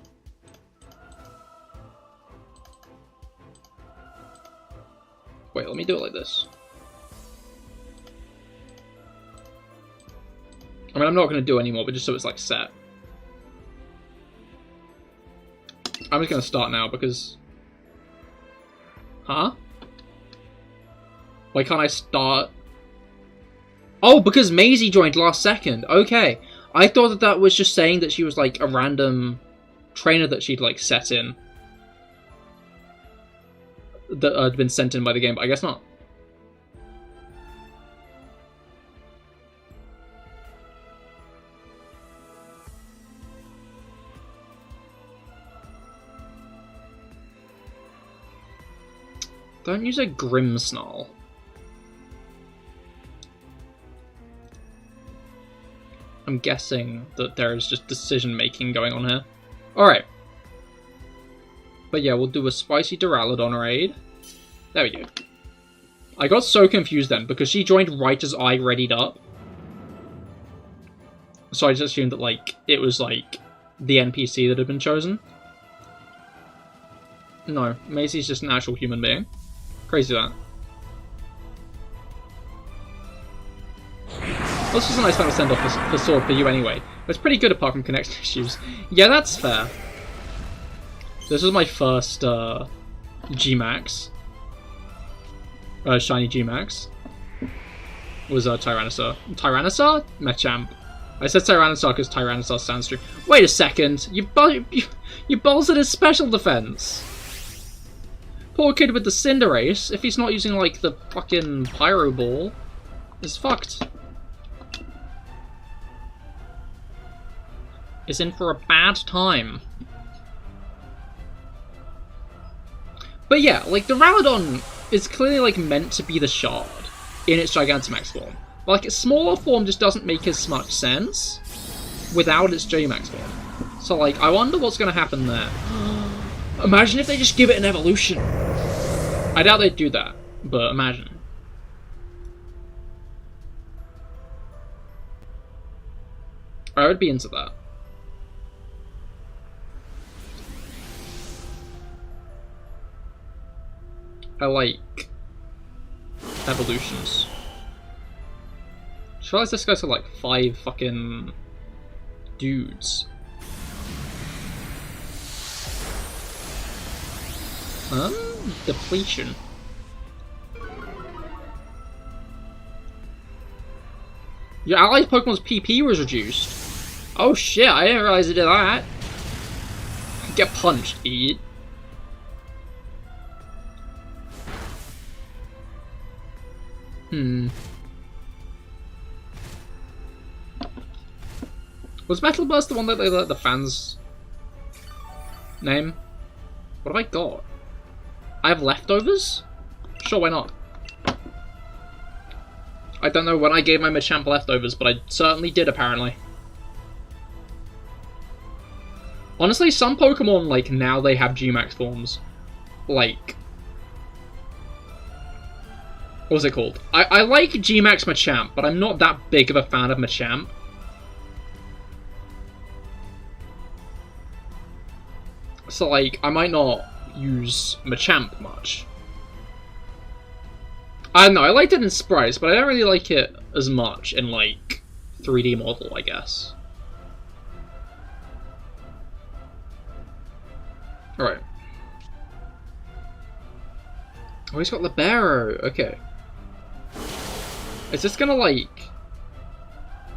Wait, let me do it like this. I mean, I'm not going to do any more, but just so it's like set. I'm just going to start now because... Huh? Why can't I start? Oh, because Maisie joined last second. Okay. I thought that that was just saying that she was like a random trainer that she'd like set in. That had been sent in by the game, but I guess not. Don't use a Grimmsnarl. I'm guessing that there is just decision-making going on here. Alright. But yeah, we'll do a spicy Duraludon raid. There we go. I got so confused then, because she joined right as I readied up. So I just assumed that, like, it was, like, the NPC that had been chosen. No, Maisie's just an actual human being. Crazy that. This was a nice time to send off the sword for you anyway. But it's pretty good apart from connection issues. Yeah, that's fair. This was my first G-Max. Shiny G-Max. Was Tyrannosaur. Tyrannosaur? Machamp. I said Tyrannosaur because Tyrannosaur Sandstream. Wait a second! You bolstered his special defense! Poor kid with the Cinderace, if he's not using like the fucking Pyro Ball, is fucked. Is in for a bad time. But yeah, like the Duraludon is clearly like meant to be the Shard in its Gigantamax form. But like its smaller form just doesn't make as much sense without its J-Max form. So like I wonder what's gonna happen there. Imagine if they just give it an evolution. I doubt they'd do that, but imagine. I would be into that. I like evolutions. Just realized this guy's got like 5 fucking dudes. Depletion. Your allied Pokemon's PP was reduced. Oh shit, I didn't realize it did that. Get punched, idiot. Was Metal Burst the one that they let the fans name? What have I got? I have leftovers? Sure, why not? I don't know when I gave my Machamp leftovers, but I certainly did, apparently. Honestly, some Pokemon, like, now they have G-Max forms. Like... what was it called? I like G-Max Machamp, but I'm not that big of a fan of Machamp. So, like, I might not use Machamp much. I don't know, I liked it in sprites, but I don't really like it as much in, like, 3D model, I guess. Alright. Oh, he's got Libero, okay. Is this gonna, like...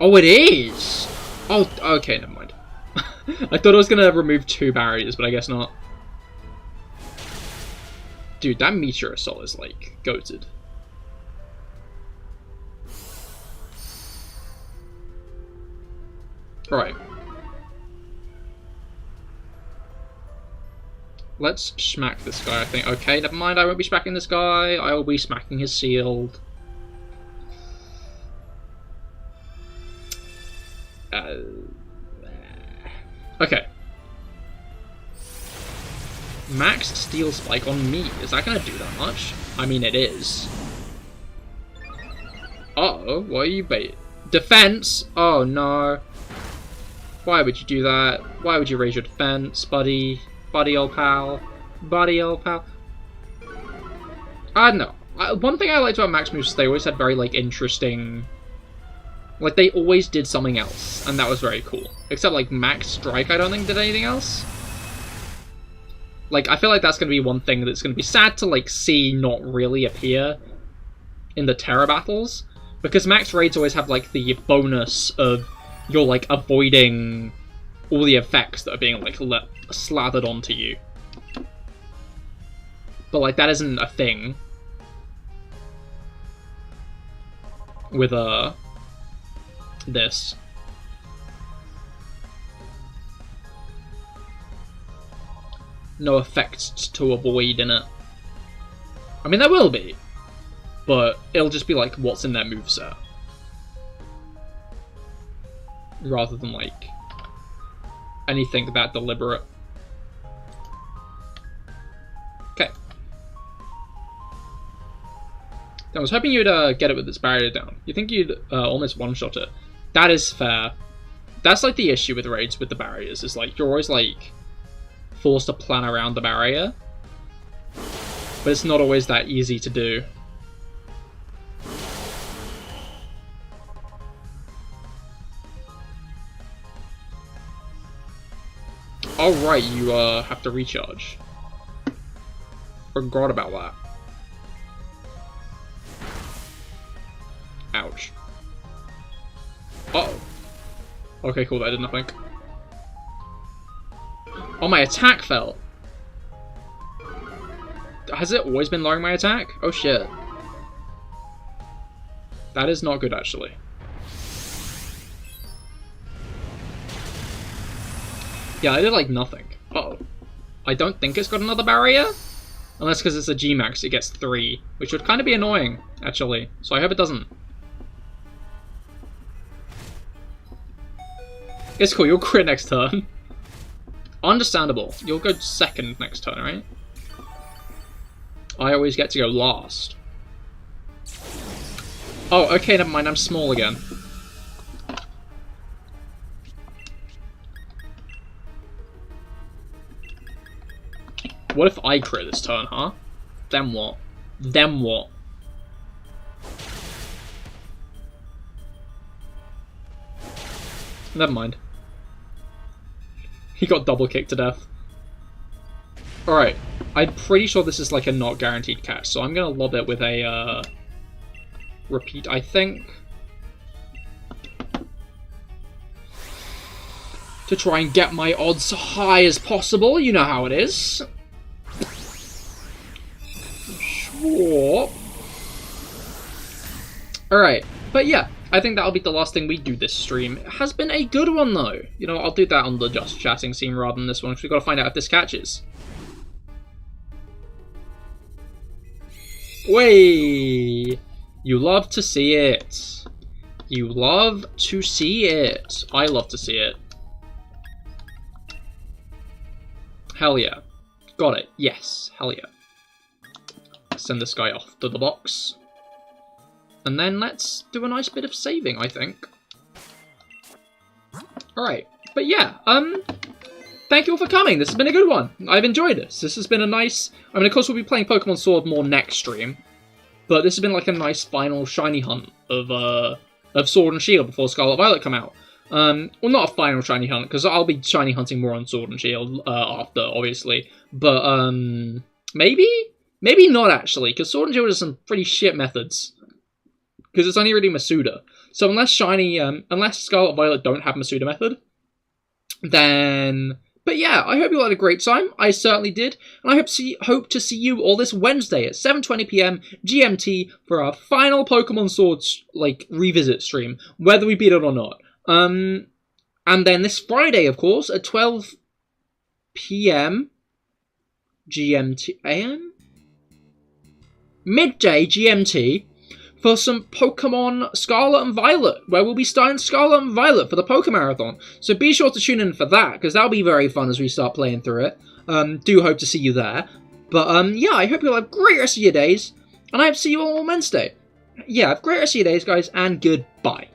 oh, it is! Oh, okay, never mind. I thought it was gonna remove 2 barriers, but I guess not. Dude, that Meteor Assault is, like, goated. Right. Let's smack this guy, I think. Okay, never mind, I won't be smacking this guy. I will be smacking his Sealed. Okay. Max Steel Spike on me. Is that gonna do that much? I mean, it is. Uh-oh, what are you bait? Defense? Oh, no. Why would you do that? Why would you raise your defense, buddy? Buddy, old pal. Buddy, old pal. I don't know. One thing I liked about Max moves is they always had very, like, interesting... like, they always did something else, and that was very cool. Except, like, Max Strike, I don't think did anything else. Like, I feel like that's going to be one thing that's going to be sad to, like, see not really appear in the Terra battles. Because Max Raids always have, like, the bonus of you're, like, avoiding all the effects that are being, like, slathered onto you. But, like, that isn't a thing with, this. No effects to avoid in it. I mean, there will be, but it'll just be like what's in their moveset. Rather than like anything that deliberate. Okay. I was hoping you'd get it with this barrier down. You think you'd almost one-shot it. That is fair. That's like the issue with raids with the barriers, is like you're always like forced to plan around the barrier. But it's not always that easy to do. Oh right, you have to recharge. Forgot about that. Ouch. Uh-oh. Okay, cool, that did nothing. Oh, my attack fell. Has it always been lowering my attack? Oh shit. That is not good, actually. Yeah, I did like nothing. Uh-oh. I don't think it's got another barrier. Unless because it's a G-Max, it gets 3. Which would kind of be annoying, actually. So I hope it doesn't. It's cool, you'll crit next turn. Understandable. You'll go second next turn, right? I always get to go last. Oh, okay, never mind, I'm small again. What if I crit this turn, huh? Then what? Then what? Never mind. He got double kicked to death. Alright, I'm pretty sure this is like a not guaranteed catch, so I'm gonna lob it with a, repeat, I think. To try and get my odds high as possible, you know how it is. Sure. Alright, but yeah, I think that'll be the last thing we do this stream. It has been a good one though. You know, I'll do that on the Just Chatting scene rather than this one, because we've got to find out if this catches. Way! You love to see it. You love to see it. I love to see it. Hell yeah. Got it. Yes. Hell yeah. Send this guy off to the box. And then let's do a nice bit of saving, I think. Alright. But yeah, thank you all for coming. This has been a good one. I've enjoyed this. This has been a nice... I mean, of course, we'll be playing Pokemon Sword more next stream. But this has been like a nice final shiny hunt of Sword and Shield before Scarlet Violet come out. Well, not a final shiny hunt, because I'll be shiny hunting more on Sword and Shield after, obviously. But, maybe? Maybe not, actually, because Sword and Shield has some pretty shit methods. Because it's only really Masuda. So unless unless Scarlet Violet don't have Masuda method, then... But yeah, I hope you all had a great time. I certainly did. And I hope to see you all this Wednesday at 7:20 PM GMT for our final Pokemon Sword, like, revisit stream, whether we beat it or not. And then this Friday, of course, at 12 PM GMT AM? Midday GMT for some Pokemon Scarlet and Violet, where we'll be starting Scarlet and Violet for the Pokemarathon. So be sure to tune in for that, because that'll be very fun as we start playing through it. Do hope to see you there. But yeah, I hope you'll have a great rest of your days, and I hope to see you all on Wednesday. Yeah, have a great rest of your days, guys, and goodbye.